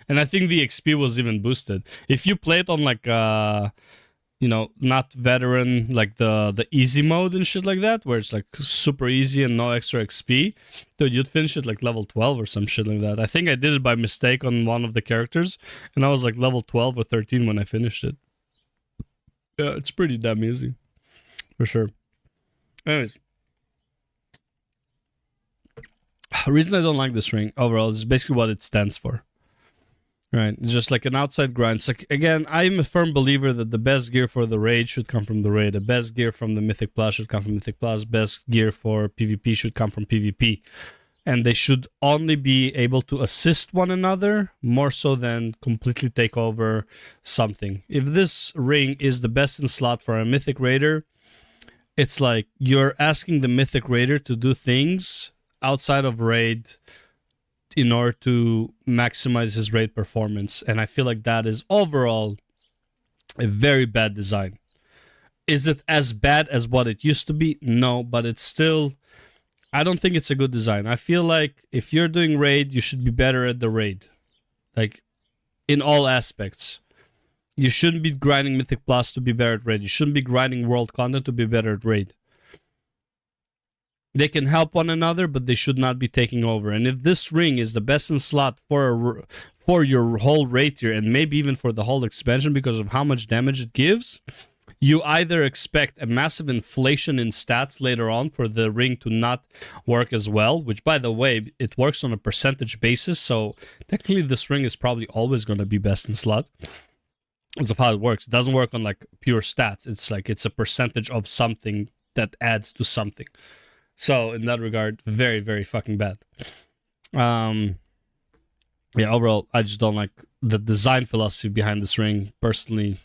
And I think the XP was even boosted. If you play it on like, you know, not veteran, like the easy mode and shit like that, where it's like super easy and no extra XP, dude, you'd finish it like level 12 or some shit like that. I think I did it by mistake on one of the characters, and I was like level 12 or 13 when I finished it. Yeah, it's pretty damn easy. For sure. Anyways. The reason I don't like this ring overall is basically what it stands for. Right, it's just like an outside grind. It's like, again, I'm a firm believer that the best gear for the raid should come from the raid. The best gear from the Mythic Plus should come from Mythic Plus. Best gear for PvP should come from PvP. And they should only be able to assist one another more so than completely take over something. If this ring is the best in slot for a Mythic Raider, it's like you're asking the Mythic Raider to do things outside of raid in order to maximize his raid performance. And I feel like that is overall a very bad design. Is it as bad as what it used to be? No, but it's still... I don't think it's a good design. I feel like if you're doing raid, you should be better at the raid. Like, in all aspects. You shouldn't be grinding Mythic Plus to be better at raid. You shouldn't be grinding world content to be better at raid. They can help one another, but they should not be taking over. And if this ring is the best in slot for your whole raid tier, and maybe even for the whole expansion because of how much damage it gives, you either expect a massive inflation in stats later on for the ring to not work as well, which, by the way, it works on a percentage basis, so technically this ring is probably always going to be best in slot. Because of how it works. It doesn't work on like pure stats. It's like it's a percentage of something that adds to something. So, in that regard, very, very fucking bad. Yeah, overall, I just don't like the design philosophy behind this ring. Personally,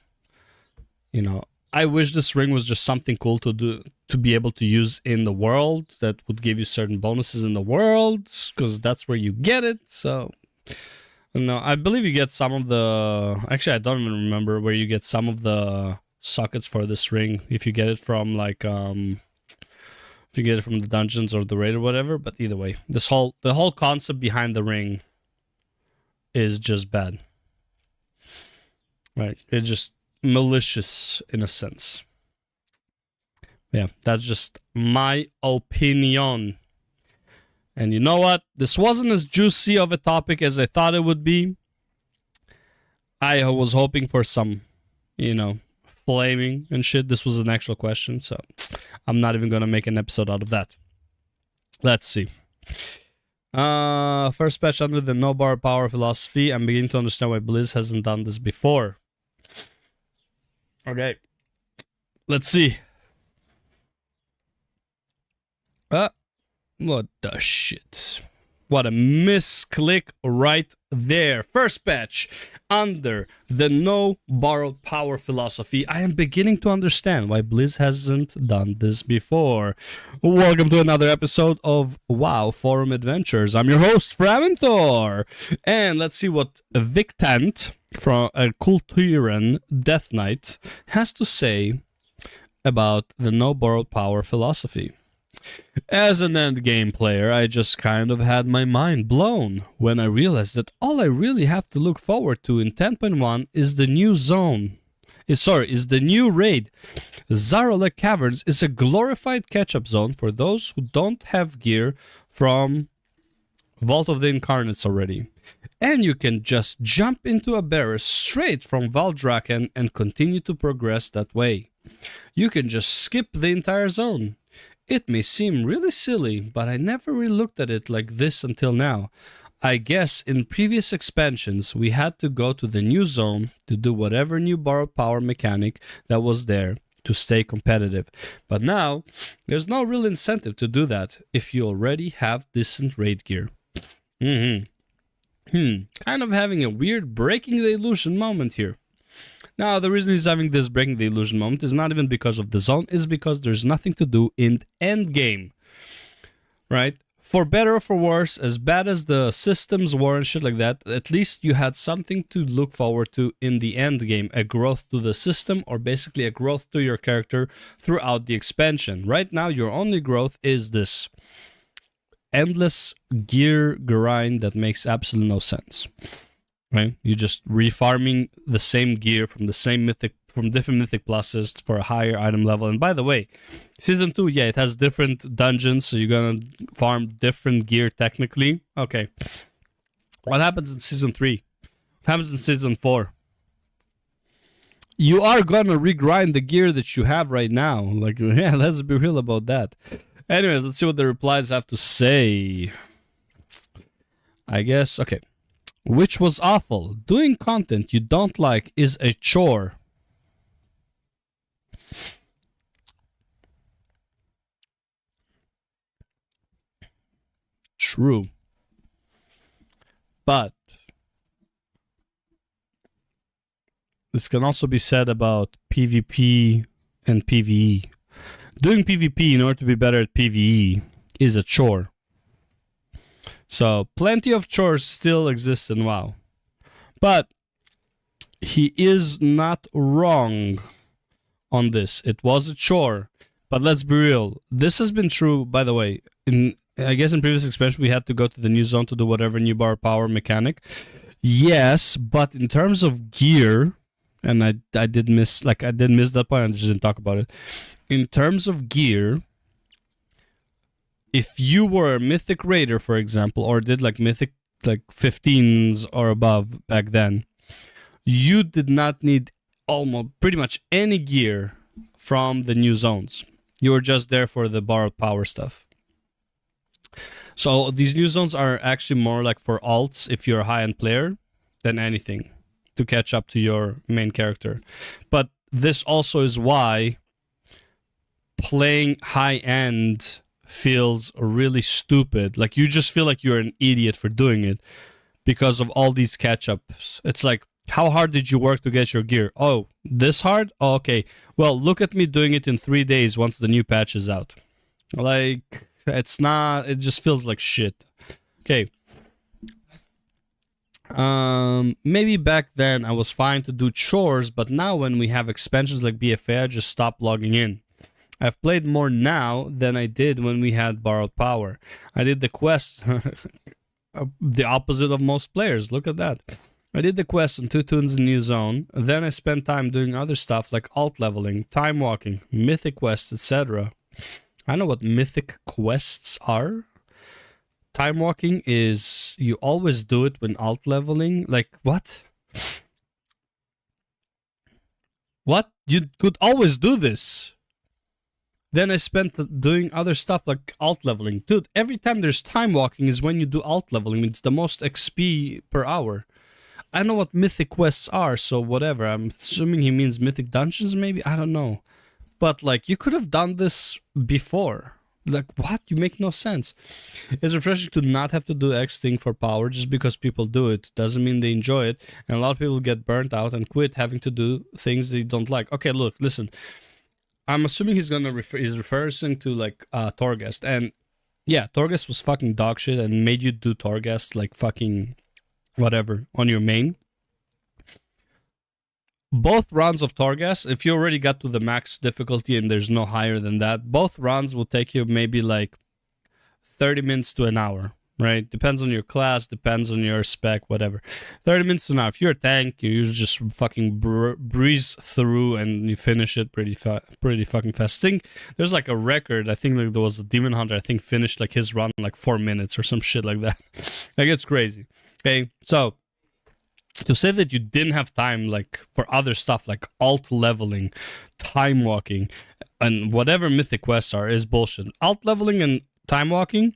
you know, I wish this ring was just something cool to do, to be able to use in the world that would give you certain bonuses in the world, because that's where you get it. So, no, I believe you get some of the... Actually, I don't even remember where you get some of the sockets for this ring. If you get it from, like, if you get it from the dungeons or the raid or whatever, but either way, the whole concept behind the ring is just bad. Right? It's just malicious in a sense. Yeah, that's just my opinion. And you know what? This wasn't as juicy of a topic as I thought it would be. I was hoping for some, you know, flaming and shit. This was an actual question, so I'm not even gonna make an episode out of that. Let's see. First patch under the no bar power philosophy. I'm beginning to understand why Blizz hasn't done this before. Okay, let's see. What the shit? What a misclick right there. First patch under the no borrowed power philosophy. I am beginning to understand why Blizz hasn't done this before. Welcome to another episode of WoW Forum Adventures. I'm your host, Framinthor. And let's see what Victant from a Kulturen Death Knight has to say about the no borrowed power philosophy. As an endgame player, I just kind of had my mind blown when I realized that all I really have to look forward to in 10.1 is the new zone. Is the new raid. Zarolek Caverns is a glorified catch-up zone for those who don't have gear from Vault of the Incarnates already. And you can just jump into a barrier straight from Valdraken and continue to progress that way. You can just skip the entire zone. It may seem really silly, but I never really looked at it like this until now. I guess in previous expansions we had to go to the new zone to do whatever new borrowed power mechanic that was there to stay competitive. But now there's no real incentive to do that if you already have decent raid gear. Kind of having a weird breaking the illusion moment here. Now, the reason he's having this breaking the illusion moment is not even because of the zone, it's because there's nothing to do in end game. Right? For better or for worse, as bad as the systems were and shit like that, at least you had something to look forward to in the end game. A growth to the system, or basically a growth to your character throughout the expansion. Right now, your only growth is this endless gear grind that makes absolutely no sense. Right? You're just refarming the same gear from the same mythic, from different mythic pluses for a higher item level. And by the way, season 2, yeah, it has different dungeons, so you're gonna farm different gear technically. Okay. What happens in season 3? What happens in season 4? You are gonna regrind the gear that you have right now. Like, yeah, let's be real about that. Anyways, let's see what the replies have to say. I guess, okay. Which was awful. Doing content you don't like is a chore. True. But this can also be said about PvP and PvE. Doing PvP in order to be better at PvE is a chore. So, plenty of chores still exist in WoW. But he is not wrong on this. It was a chore. But let's be real. This has been true, by the way. I guess in previous expansion we had to go to the new zone to do whatever new bar power mechanic. Yes, but in terms of gear, and I did miss that point, I just didn't talk about it. In terms of gear, if you were a mythic raider, for example, or did like mythic like 15s or above back then, you did not need almost pretty much any gear from the new zones. You were just there for the borrowed power stuff. So these new zones are actually more like for alts if you're a high-end player than anything to catch up to your main character. But this also is why playing high-end feels really stupid. Like, you just feel like you're an idiot for doing it because of all these catch-ups. It's like, how hard did you work to get your gear? Oh, this hard? Oh, okay. Well, look at me doing it in 3 days once the new patch is out. Like, it's not, it just feels like shit. Okay. Maybe back then I was fine to do chores, but now when we have expansions like BFA, I just stop logging in. I've played more now than I did when we had borrowed power. I did the quest, the opposite of most players. Look at that. I did the quest on 2 tunes in New Zone. Then I spent time doing other stuff like alt leveling, time walking, mythic quests, etc. I know what mythic quests are. Time walking is you always do it when alt leveling. Like, what? What? You could always do this. Then I spent doing other stuff like alt leveling. Dude, every time there's time walking is when you do alt leveling. It's the most XP per hour. I know what mythic quests are, so whatever. I'm assuming he means mythic dungeons, maybe? I don't know. But, like, you could have done this before. Like, what? You make no sense. It's refreshing to not have to do X thing for power just because people do it. Doesn't mean they enjoy it. And a lot of people get burnt out and quit having to do things they don't like. Okay, look, listen. I'm assuming he's referring to, like, Torghast. And, yeah, Torghast was fucking dog shit and made you do Torghast, like, fucking whatever, on your main. Both runs of Torghast, if you already got to the max difficulty and there's no higher than that, both runs will take you maybe like 30 minutes to an hour, right? Depends on your class, depends on your spec, whatever. 30 minutes to an hour. If you're a tank, you just fucking breeze through and you finish it pretty fucking fast. I think there's like a record. I think like there was a Demon Hunter, I think finished like his run in like 4 minutes or some shit like that. Like, it's crazy. Okay, so to say that you didn't have time like for other stuff like alt leveling, time walking, and whatever mythic quests are is bullshit. Alt leveling and time walking,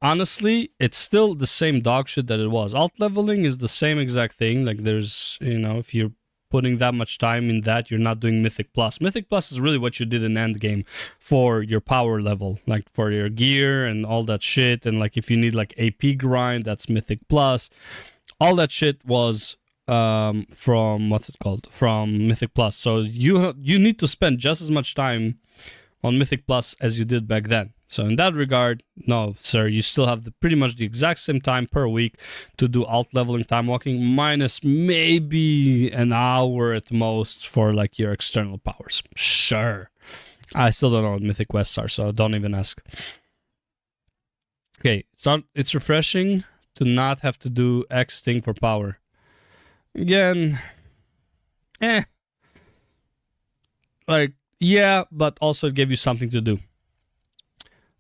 honestly, it's still the same dog shit that it was. Alt leveling is the same exact thing. Like there's, you know, if you're putting that much time in that, you're not doing Mythic Plus. Mythic Plus is really what you did in Endgame for your power level, like for your gear and all that shit. And like if you need like AP grind, that's Mythic Plus. All that shit was from, what's it called? From Mythic Plus. So you need to spend just as much time on Mythic Plus as you did back then. So in that regard, no, sir, you still have pretty much the exact same time per week to do alt leveling, time walking, minus maybe an hour at most for like your external powers. Sure. I still don't know what mythic quests are, so don't even ask. Okay, it's refreshing to not have to do X thing for power. Again, like, yeah, but also it gave you something to do.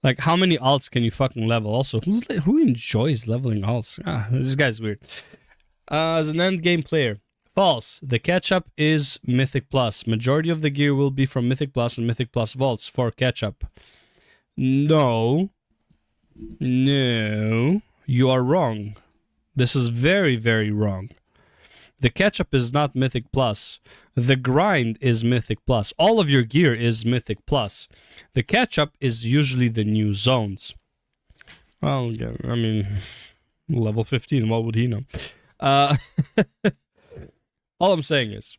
Like, how many alts can you fucking level? Also, who enjoys leveling alts? Ah, this guy's weird. As an endgame player, false. The catch-up is Mythic Plus. Majority of the gear will be from Mythic Plus and Mythic Plus vaults for catch-up. No. No. You are wrong. This is very, very wrong. The catch-up is not Mythic Plus. The grind is Mythic Plus. All of your gear is Mythic Plus. The catch-up is usually the new zones. Well, yeah, I mean, level 15, what would he know? All I'm saying is,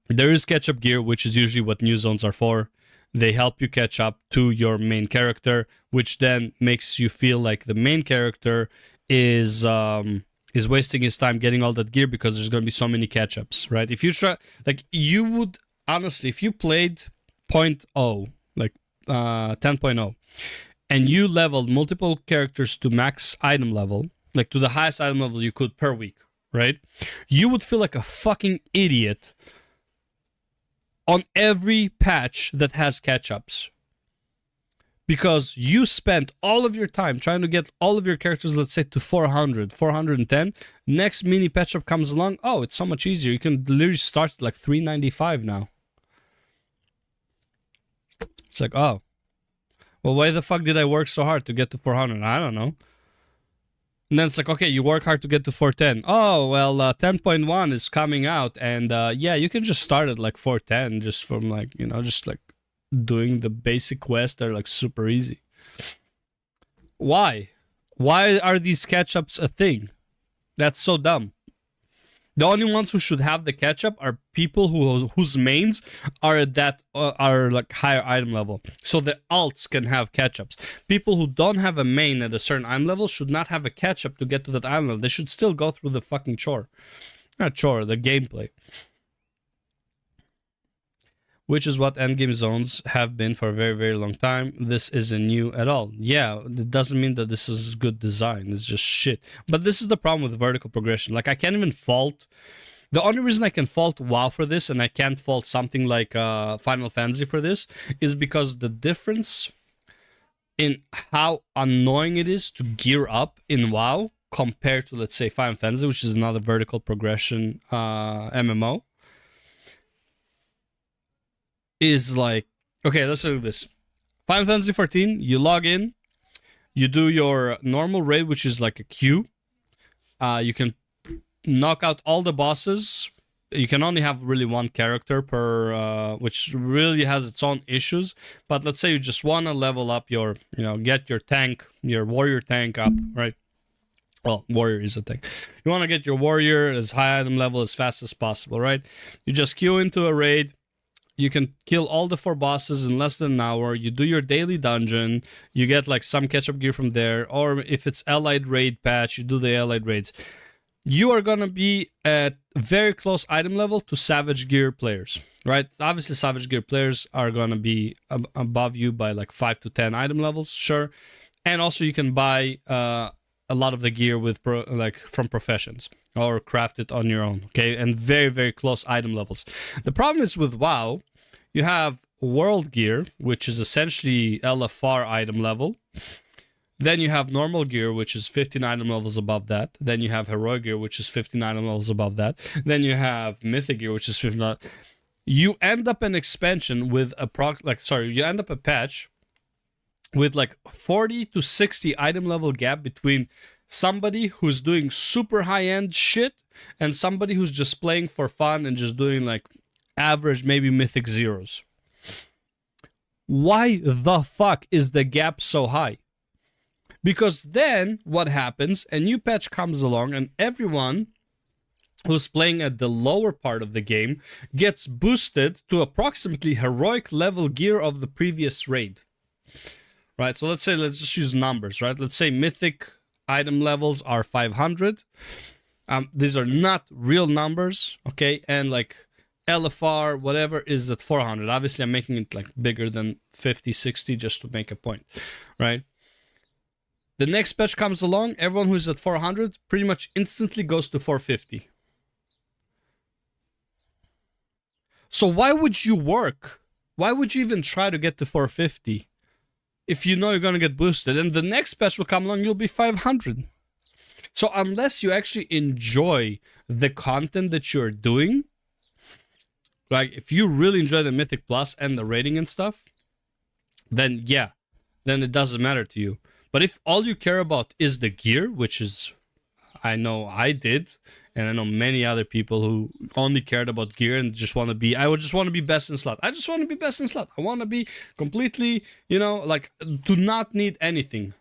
there is catch-up gear, which is usually what new zones are for. They help you catch up to your main character, which then makes you feel like the main character is wasting his time getting all that gear because there's going to be so many catch-ups, right? If you try, like, you would, honestly, if you played 0.0, like 10.0, and you leveled multiple characters to max item level, like to the highest item level you could per week, right? You would feel like a fucking idiot on every patch that has catch-ups. Because you spent all of your time trying to get all of your characters, let's say, to 400, 410. Next mini patch-up comes along. Oh, it's so much easier. You can literally start at like 395 now. It's like, oh. Well, why the fuck did I work so hard to get to 400? I don't know. And then it's like, okay, you work hard to get to 410. Oh, well, 10.1 is coming out. And yeah, you can just start at like 410 just from like, you know, just like doing the basic quests. They're like super easy. Why are these catch-ups a thing? That's so dumb. The only ones who should have the catch-up are people whose mains are at that are like higher item level, so the alts can have catch-ups. People who don't have a main at a certain item level should not have a catch-up to get to that item level. They should still go through the fucking chore. Not chore, the gameplay. Which is what endgame zones have been for a very, very long time. This isn't new at all. Yeah, it doesn't mean that this is good design. It's just shit. But this is the problem with vertical progression. Like, I can't even fault... The only reason I can fault WoW for this, and I can't fault something like Final Fantasy for this, is because the difference in how annoying it is to gear up in WoW compared to, let's say, Final Fantasy, which is another vertical progression MMO, is like, okay, let's do this. Final Fantasy 14, you log in, you do your normal raid, which is like a queue. You can knock out all the bosses. You can only have really one character per, which really has its own issues. But let's say you just want to level up your, you know, get your tank, your warrior tank up, right? Well, warrior is a thing. You want to get your warrior as high item level as fast as possible, right? You just queue into a raid. You can kill all the 4 bosses in less than an hour. You do your daily dungeon. You get like some catch-up gear from there. Or if it's allied raid patch, you do the allied raids. You are going to be at very close item level to Savage Gear players, right? Obviously, Savage Gear players are going to be above you by like 5 to 10 item levels, sure. And also you can buy a lot of the gear with from professions or craft it on your own, okay? And very, very close item levels. The problem is with WoW, you have world gear, which is essentially LFR item level. Then you have normal gear, which is 15 item levels above that. Then you have heroic gear, which is 15 item levels above that. Then you have mythic gear, which is 15. You end up an expansion with you end up a patch with like 40 to 60 item level gap between somebody who's doing super high-end shit and somebody who's just playing for fun and just doing like average, maybe mythic zeros. Why the fuck is the gap so high? Because then what happens, a new patch comes along and everyone who's playing at the lower part of the game gets boosted to approximately heroic level gear of the previous raid. Right, so let's just use numbers, right? Let's say mythic item levels are 500. These are not real numbers, okay? And like LFR, whatever, is at 400. Obviously, I'm making it like bigger than 50, 60 just to make a point, right? The next patch comes along, everyone who's at 400 pretty much instantly goes to 450. So why would you work? Why would you even try to get to 450 if you know you're going to get boosted? And the next patch will come along, you'll be 500. So unless you actually enjoy the content that you're doing, like if you really enjoy the Mythic Plus and the rating and stuff, then yeah, then it doesn't matter to you. But if all you care about is the gear, which is, I know I did, and I know many other people who only cared about gear and just want to be, I would just want to be best in slot. I just want to be best in slot. I want to be completely, you know, like, do not need anything.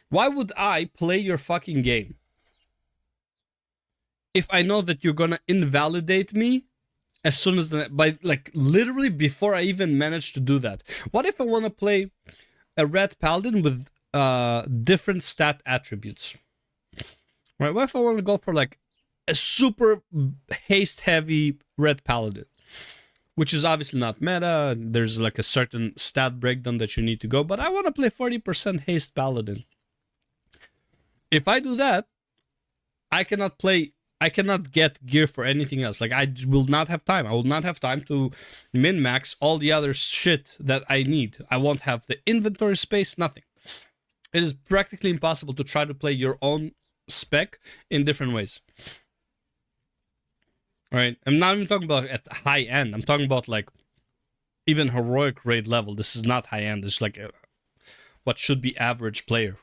Why would I play your fucking game if I know that you're gonna invalidate me as soon as literally before I even manage to do that? What if I want to play a red paladin with different stat attributes? Right? What if I want to go for like a super haste heavy red paladin, which is obviously not meta? There's like a certain stat breakdown that you need to go, but I want to play 40% haste paladin. If I do that, I cannot get gear for anything else. Like, I will not have time. I will not have time to min-max all the other shit that I need. I won't have the inventory space, nothing. It is practically impossible to try to play your own spec in different ways. All right? I'm not even talking about at high end. I'm talking about like even heroic raid level. This is not high end. It's like what should be average player.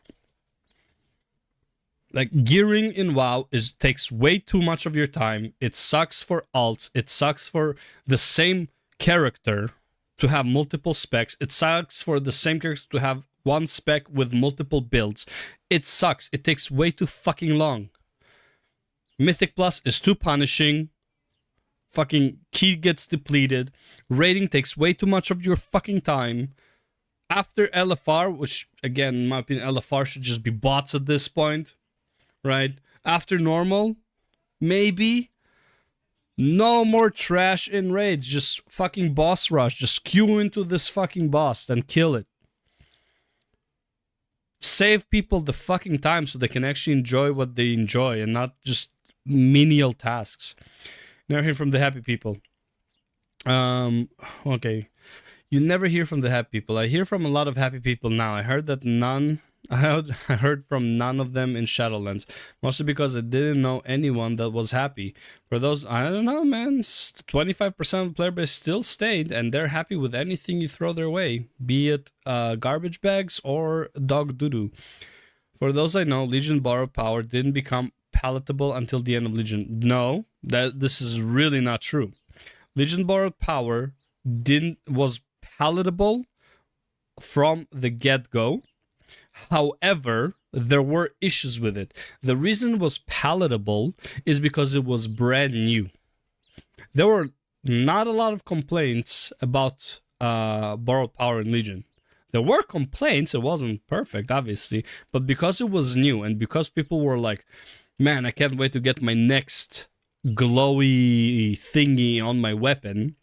Like, gearing in WoW takes way too much of your time. It sucks for alts. It sucks for the same character to have multiple specs. It sucks for the same character to have one spec with multiple builds. It sucks. It takes way too fucking long. Mythic Plus is too punishing. Fucking key gets depleted. Rating takes way too much of your fucking time. After LFR, which again, in my opinion, LFR should just be bots at this point. Right? After normal, maybe. No more trash in raids. Just fucking boss rush. Just queue into this fucking boss and kill it. Save people the fucking time so they can actually enjoy what they enjoy and not just menial tasks. Never hear from the happy people. Okay. You never hear from the happy people. I hear from a lot of happy people now. I heard from none of them in Shadowlands, mostly because I didn't know anyone that was happy. For those, I don't know, man, 25% of the player base still stayed, and they're happy with anything you throw their way, be it garbage bags or dog doo-doo. For those I know, Legion Borrowed Power didn't become palatable until the end of Legion. No, this is really not true. Legion Borrowed Power was palatable from the get-go. However, there were issues with it. The reason it was palatable is because it was brand new. There were not a lot of complaints about Borrowed Power in Legion. There were complaints, it wasn't perfect, obviously, but because it was new and because people were like, man, I can't wait to get my next glowy thingy on my weapon,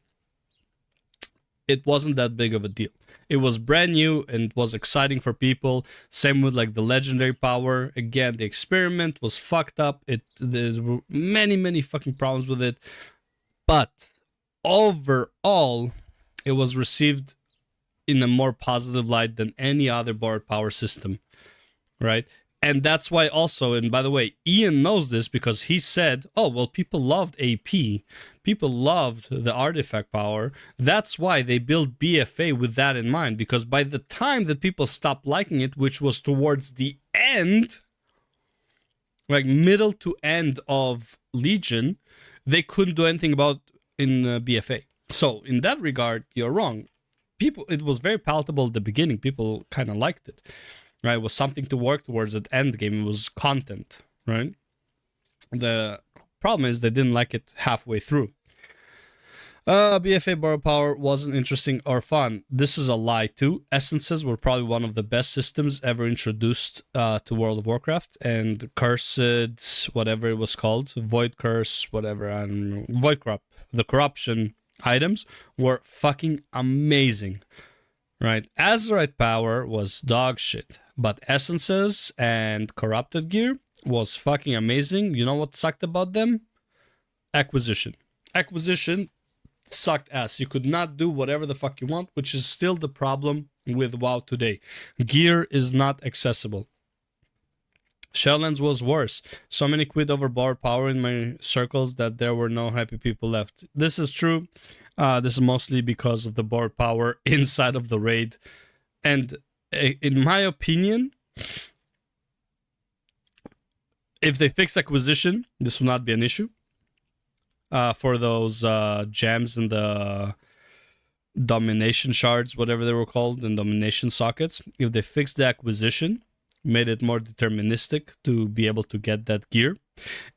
it wasn't that big of a deal. It was brand new and it was exciting for people. Same with like the legendary power. Again, the experiment was fucked up. There were many fucking problems with it. But overall, it was received in a more positive light than any other borrowed power system. right? And that's why also, and by the way, Ian knows this because he said, oh, well, people loved AP. People loved the artifact power. That's why they built BFA with that in mind. Because by the time that people stopped liking it, which was towards the end, like middle to end of Legion, they couldn't do anything about in BFA. So in that regard, you're wrong. People, it was very palatable at the beginning. People kind of liked it. Right, it was something to work towards at end game. It was content, right? The problem is they didn't like it halfway through. BFA Borrow Power wasn't interesting or fun. This is a lie too. Essences were probably one of the best systems ever introduced to World of Warcraft, and Cursed, whatever it was called, Void Curse, whatever, and Void Corrupt, the corruption items were fucking amazing. Right, Azerite power was dog shit, but essences and corrupted gear was fucking amazing. You know what sucked about them? Acquisition. Acquisition sucked ass. You could not do whatever the fuck you want, which is still the problem with WoW today. Gear is not accessible. Shelllands was worse. So many quit over borrowed power in my circles that there were no happy people left. This is true. This is mostly because of the borrowed power inside of the raid. And in my opinion, if they fix acquisition, this will not be an issue. For those gems and the domination shards, whatever they were called, and domination sockets. If they fixed the acquisition, made it more deterministic to be able to get that gear,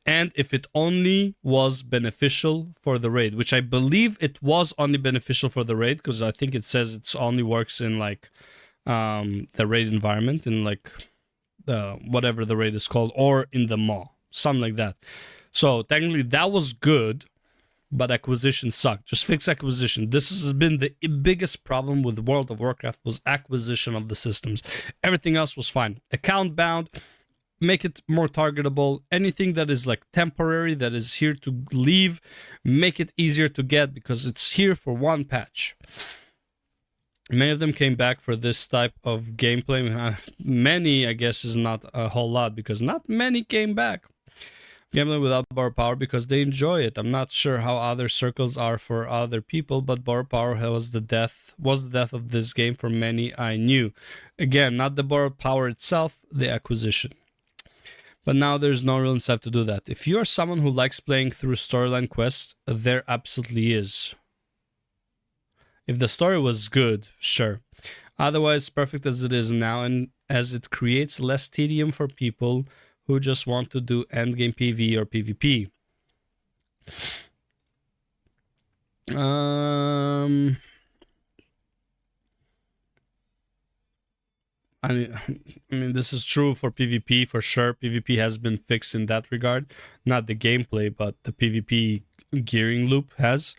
and if it only was beneficial for the raid, which I believe it was only beneficial for the raid, because I think it says it only works in like the raid environment, in like whatever the raid is called, or in the maw, something like that. So technically that was good, but acquisition sucked. Just fix acquisition. This has been the biggest problem with World of Warcraft, was acquisition of the systems. Everything else was fine. Account bound, make it more targetable. Anything that is like temporary, that is here to leave, make it easier to get because it's here for one patch. Many of them came back for this type of gameplay. Many, I guess, is not a whole lot because not many came back. Gambling without borrow power because they enjoy it. I'm not sure how other circles are for other people, but borrow power was the death of this game for many I knew. Again, not the borrow power itself, the acquisition. But now there's no real incentive to do that. If you are someone who likes playing through storyline quests, there absolutely is. If the story was good, sure. Otherwise, perfect as it is now, and as it creates less tedium for people who just want to do endgame PvE or PvP. I mean, this is true for PvP for sure. PvP has been fixed in that regard. Not the gameplay, but the PvP gearing loop has.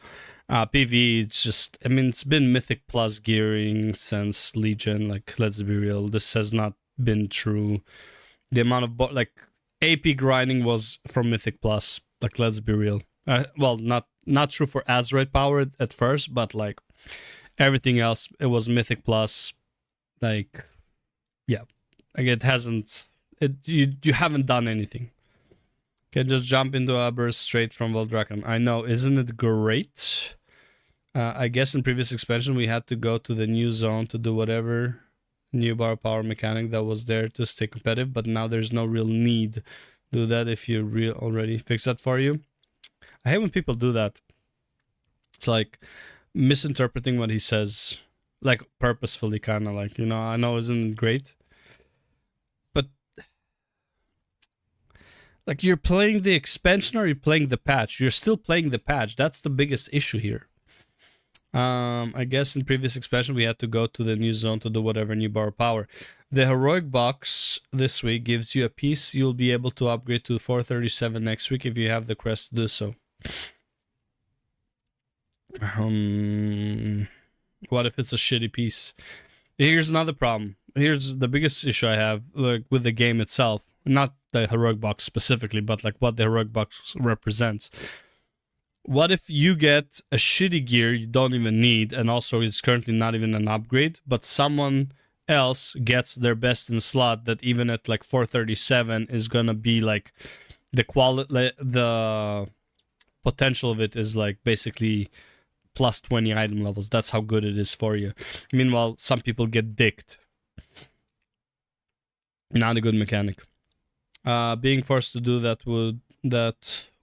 PvE, it's just, I mean, it's been Mythic Plus gearing since Legion. Like, let's be real, this has not been true. The amount of like AP grinding was from Mythic Plus. Like, let's be real. Well, not true for Azerite power at first, but like everything else, it was Mythic Plus. Like, yeah, like it hasn't. You haven't done anything. Can just jump into a burst straight from Voldraken. I know, isn't it great? I guess in previous expansion we had to go to the new zone to do whatever new borrow power mechanic that was there to stay competitive, but now there's no real need to do that if you already fix that for you. I hate when people do that. It's like misinterpreting what he says, like purposefully, kind of like, you know, I know isn't great, but like, you're playing the expansion or you're playing the patch? You're still playing the patch. That's the biggest issue here. I guess in previous expansion we had to go to the new zone to do whatever new borrow power. The heroic box this week gives you a piece you'll be able to upgrade to 437 next week if you have the quest to do so. What if it's a shitty piece? Here's another problem. Here's the biggest issue I have, like, with the game itself. Not the heroic box specifically, but like what the heroic box represents. What if you get a shitty gear you don't even need, and also it's currently not even an upgrade, but someone else gets their best in slot, that even at like 437 is gonna be like the quality, the potential of it is like basically plus 20 item levels. That's how good it is for you. Meanwhile, some people get dicked. Not a good mechanic. Being forced to do that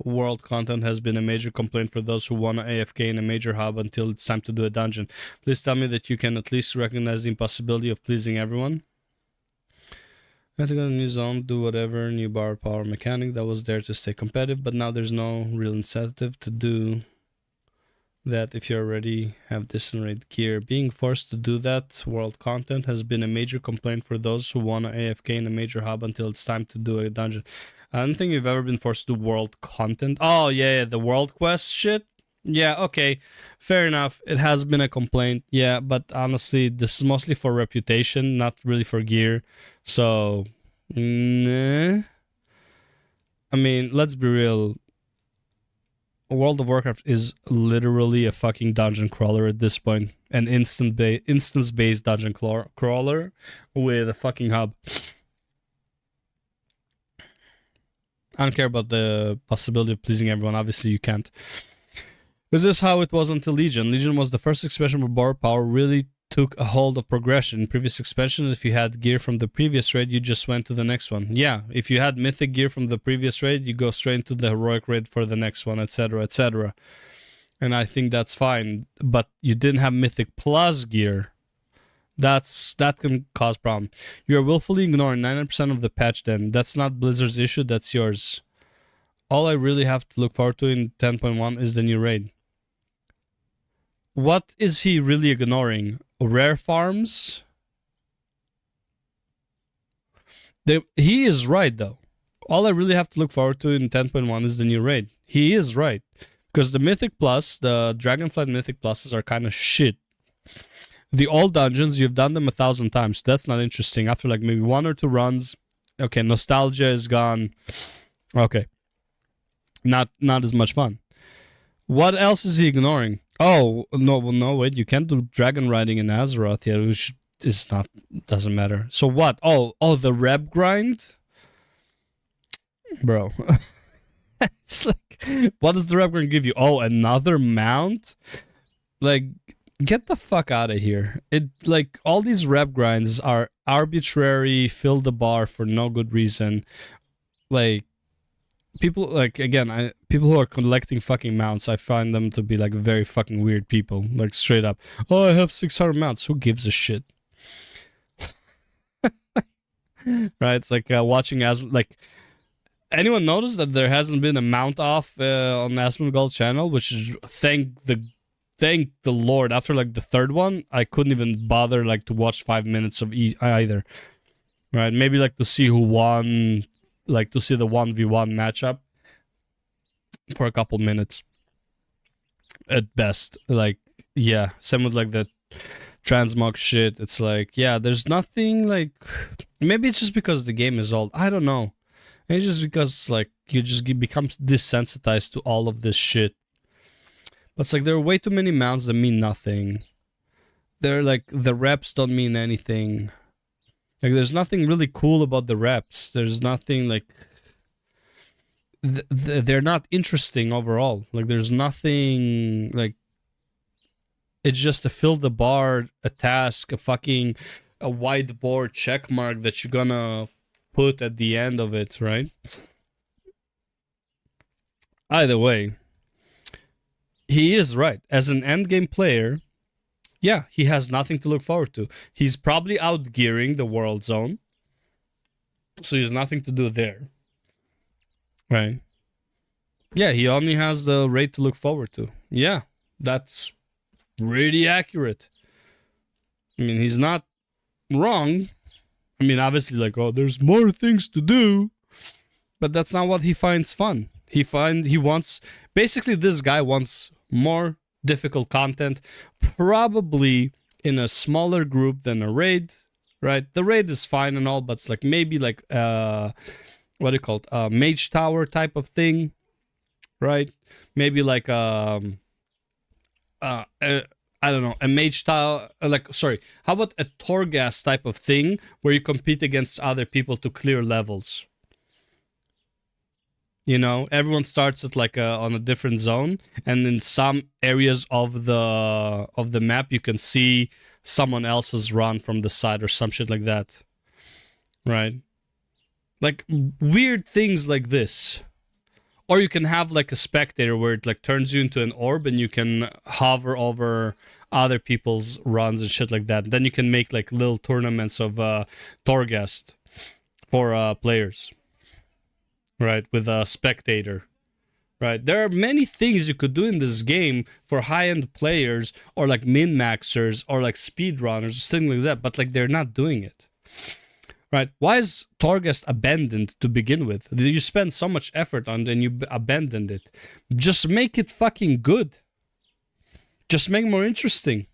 world content has been a major complaint for those who want to AFK in a major hub until it's time to do a dungeon. Please tell me that you can at least recognize the impossibility of pleasing everyone. I had to go to a new zone, do whatever, new bar power mechanic that was there to stay competitive, but now there's no real incentive to do that if you already have decent rate gear. Being forced to do that world content has been a major complaint for those who want to AFK in a major hub until it's time to do a dungeon. I don't think you've ever been forced to do world content. Oh, yeah, the world quest shit. Yeah, okay, fair enough. It has been a complaint, yeah, but honestly, this is mostly for reputation, not really for gear. So, nah. I mean, let's be real. World of Warcraft is literally a fucking dungeon crawler at this point. An instance-based dungeon crawler with a fucking hub. I don't care about the possibility of pleasing everyone. Obviously, you can't. Is this how it was until Legion? Legion was the first expansion where bar power really took a hold of progression. In previous expansions, if you had gear from the previous raid, you just went to the next one. Yeah, if you had mythic gear from the previous raid, you go straight into the heroic raid for the next one, etc., etc. And I think that's fine. But you didn't have mythic plus gear. That can cause problem. You are willfully ignoring 90% of the patch then. That's not Blizzard's issue, that's yours. All I really have to look forward to in 10.1 is the new raid. What is he really ignoring? Rare farms? He is right, though. All I really have to look forward to in 10.1 is the new raid. He is right. Because the Mythic Plus, the Dragonflight Mythic Pluses are kind of shit. The old dungeons, you've done them 1,000 times. That's not interesting. After like maybe 1 or 2 runs, okay, nostalgia is gone. Okay. Not as much fun. What else is he ignoring? Oh, no, well, no, wait, you can't do dragon riding in Azeroth yet, which is not, doesn't matter. So what? Oh, the rep grind? Bro. It's like, what does the rep grind give you? Oh, another mount? Like, get the fuck out of here. It, like, all these rep grinds are arbitrary, fill the bar for no good reason. Like, people, like, again, people who are collecting fucking mounts, I find them to be like very fucking weird people. Like, straight up, oh, I have 600 mounts. Who gives a shit? Right? It's like watching as like, anyone notice that there hasn't been a mount off on Asmongold channel, which is thank the Lord. After like the third one, I couldn't even bother like to watch 5 minutes of either. Right? Maybe like to see who won. Like to see the 1v1 matchup for a couple minutes at best. Like, yeah, same with like the transmog shit. It's like, yeah, there's nothing like, maybe it's just because the game is old. I don't know. Maybe just because like you just become desensitized to all of this shit. But it's like there are way too many mounts that mean nothing. They're like, the reps don't mean anything. Like, there's nothing really cool about the reps. There's nothing, like... they're not interesting overall. Like, there's nothing, like... It's just to fill the bar, a task, a whiteboard check mark that you're gonna put at the end of it, right? Either way, he is right. As an endgame player... Yeah, he has nothing to look forward to. He's probably out gearing the world zone. So he has nothing to do there. Right? Yeah, he only has the raid to look forward to. Yeah, that's pretty accurate. I mean, he's not wrong. I mean, obviously, like, oh, there's more things to do. But that's not what he finds fun. He wants... Basically, this guy wants more difficult content, probably in a smaller group than a raid, right? The raid is fine and all, but it's like maybe like what do you call it, mage tower type of thing, right? Maybe like I I don't know, a mage style, how about a Torghast type of thing where you compete against other people to clear levels? You know, everyone starts at like on a different zone, and in some areas of the map you can see someone else's run from the side or some shit like that. Right? Like weird things like this. Or you can have like a spectator where it like turns you into an orb and you can hover over other people's runs and shit like that. Then you can make like little tournaments of Torghast for players. Right, with a spectator. Right, there are many things you could do in this game for high-end players or like min-maxers or like speedrunners, things like that, but like they're not doing it. Right, why is Torghast abandoned to begin with? You spend so much effort on it and you abandoned it. Just make it fucking good. Just make it more interesting.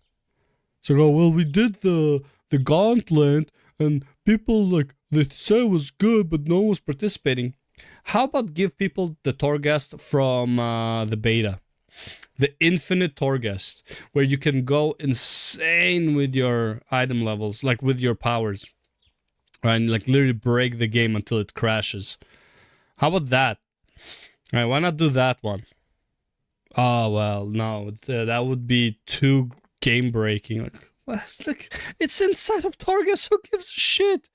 So go, well, we did the gauntlet and people like, they said it was good, but no one was participating. How about give people the Torghast from the beta? The infinite Torghast, where you can go insane with your item levels, like with your powers. Right? And like literally break the game until it crashes. How about that? Right, why not do that one? Oh, well, no. That would be too game-breaking. It's inside of Torghast, who gives a shit?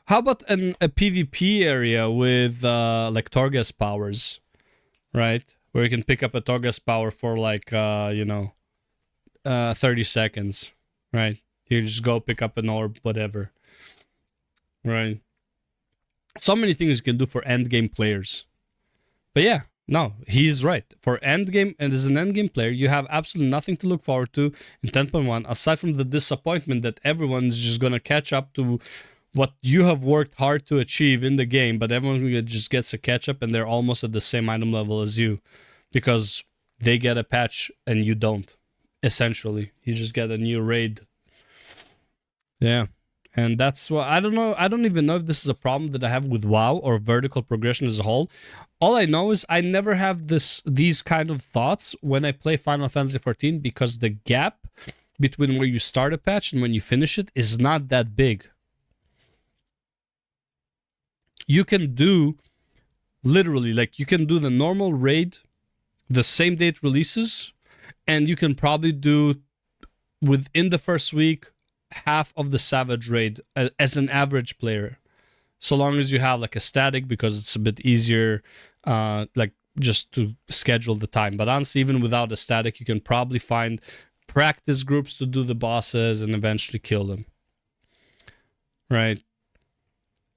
How about a PvP area with like Torghast powers, right? Where you can pick up a Torghast power for like 30 seconds, right? You just go pick up an orb, whatever, right? So many things you can do for endgame players. But yeah, no, he's right. For endgame, and as an endgame player, you have absolutely nothing to look forward to in 10.1 aside from the disappointment that everyone's just gonna catch up to what you have worked hard to achieve in the game, but everyone just gets a catch-up and they're almost at the same item level as you because they get a patch and you don't, essentially. You just get a new raid. Yeah, and that's what, I don't know, I don't even know if this is a problem that I have with WoW or vertical progression as a whole. All I know is I never have these kind of thoughts when I play Final Fantasy XIV because the gap between where you start a patch and when you finish it is not that big. You can do, literally, like, you can do the normal raid the same day it releases, and you can probably do, within the first week, half of the Savage raid as an average player. So long as you have, like, a static, because it's a bit easier, like, just to schedule the time. But honestly, even without a static, you can probably find practice groups to do the bosses and eventually kill them. Right?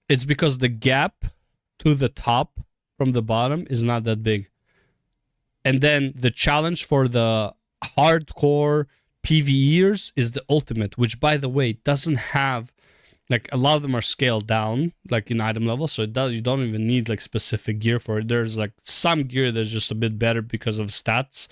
It's because the gap to the top from the bottom is not that big. And then the challenge for the hardcore PvEers is the ultimate, which, by the way, doesn't have, like, a lot of them are scaled down, like in item level, so you don't even need like specific gear for it. There's like some gear that's just a bit better because of stats,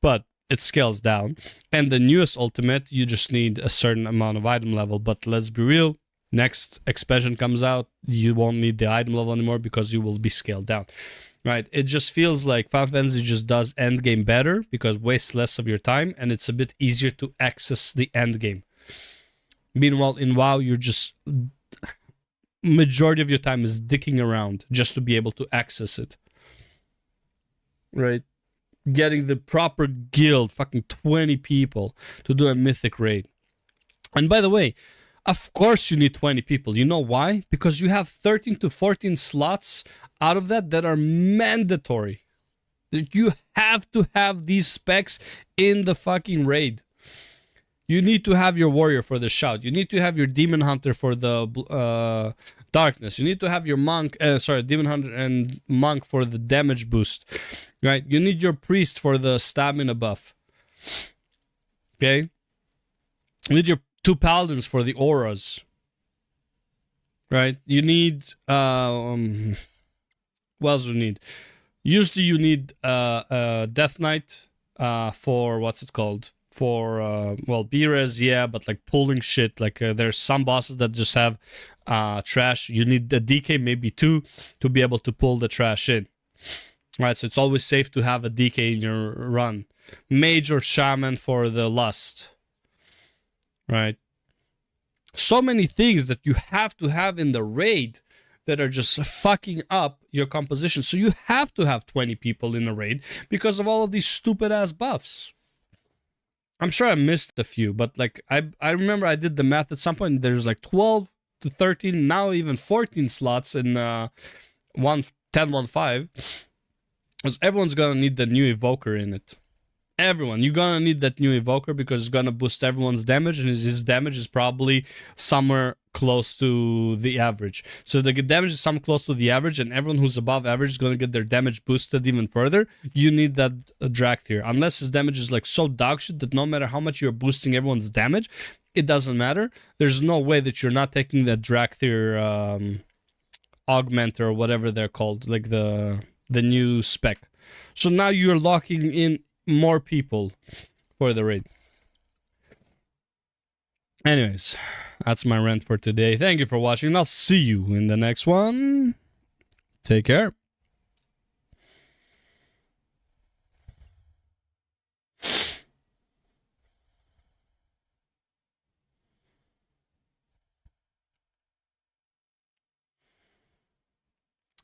but it scales down. And the newest ultimate, you just need a certain amount of item level, but let's be real, next expansion comes out, you won't need the item level anymore because you will be scaled down, right? It just feels like Final Fantasy just does endgame better because it wastes less of your time and it's a bit easier to access the endgame. Meanwhile, in WoW, you're just, majority of your time is dicking around just to be able to access it, right? Getting the proper guild, fucking 20 people to do a mythic raid. And by the way, of course you need 20 people. You know why? Because you have 13 to 14 slots out of that are mandatory. You have to have these specs in the fucking raid. You need to have your warrior for the shout. You need to have your demon hunter for the darkness. You need to have your monk, demon hunter and monk for the damage boost. Right? You need your priest for the stamina buff. Okay? You need your 2 paladins for the auras, right? You need, what else do you need? Usually you need Death Knight for, what's it called? For, B-res, yeah, but like pulling shit. Like there's some bosses that just have trash. You need a DK, maybe 2, to be able to pull the trash in. Right, so it's always safe to have a DK in your run. mage or shaman for the lust, right? So many things that you have to have in the raid that are just fucking up your composition. So you have to have 20 people in a raid because of all of these stupid ass buffs. I'm sure I missed a few, but like I remember I did the math at some point. There's like 12 to 13, now even 14 slots in 10.1.5, because everyone's gonna need the new evoker in it. Everyone, you're gonna need that new evoker because it's gonna boost everyone's damage, and his damage is probably somewhere close to the average. So the damage is somewhere close to the average, and everyone who's above average is gonna get their damage boosted even further. You need that drag tier, unless his damage is like so dog shit that no matter how much you're boosting everyone's damage, it doesn't matter. There's no way that you're not taking that drag tier augmenter or whatever they're called, like the new spec. So now you're locking in more people for the raid. Anyways, that's my rant for today. Thank you for watching, and I'll see you in the next one. Take care.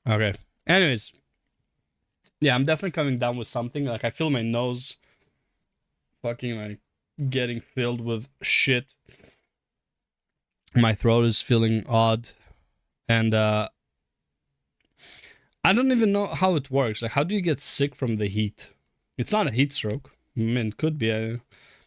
Okay. Anyways, yeah, I'm definitely coming down with something. Like, I feel my nose fucking like getting filled with shit. My throat is feeling odd, and I don't even know how it works. Like, how do you get sick from the heat? It's not a heat stroke. I mean, it could be,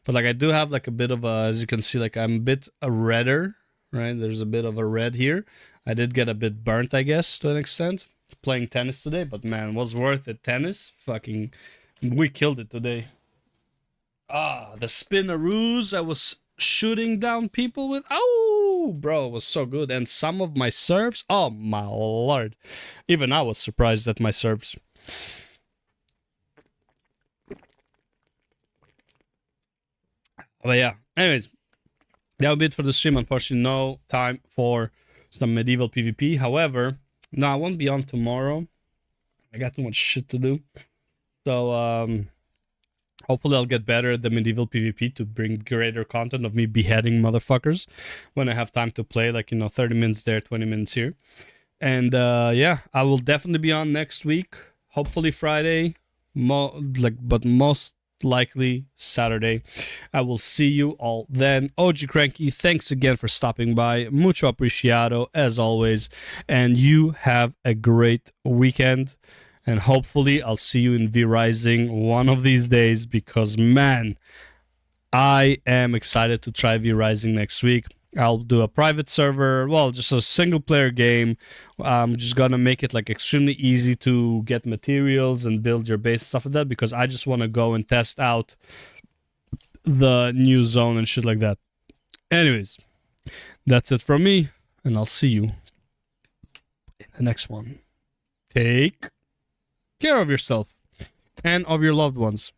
but like I do have like a bit of a, as you can see, like I'm a bit redder, right? There's a bit of a red here. I did get a bit burnt, I guess, to an extent, playing tennis today, but man, was worth it. Tennis, fucking, we killed it today. Ah, the spinaroos I was shooting down people with. Oh, bro, it was so good. And some of my serves, oh my lord. Even I was surprised at my serves. But yeah, anyways, that'll be it for the stream. Unfortunately, no time for some medieval PvP. However, no, I won't be on tomorrow. I got too much shit to do. So, hopefully I'll get better at the medieval PvP to bring greater content of me beheading motherfuckers when I have time to play, like, 30 minutes there, 20 minutes here. And yeah, I will definitely be on next week. Hopefully Friday, but most likely Saturday. I will see you all then. OG Cranky, thanks again for stopping by. Mucho apreciado, as always. And you have a great weekend. And hopefully I'll see you in V Rising one of these days, because man, I am excited to try V Rising next week. I'll do a private server, well, just a single player game. I'm just gonna make it like extremely easy to get materials and build your base and stuff like that, because I just want to go and test out the new zone and shit like that. Anyways, that's it from me, and I'll see you in the next one. Take care of yourself and of your loved ones.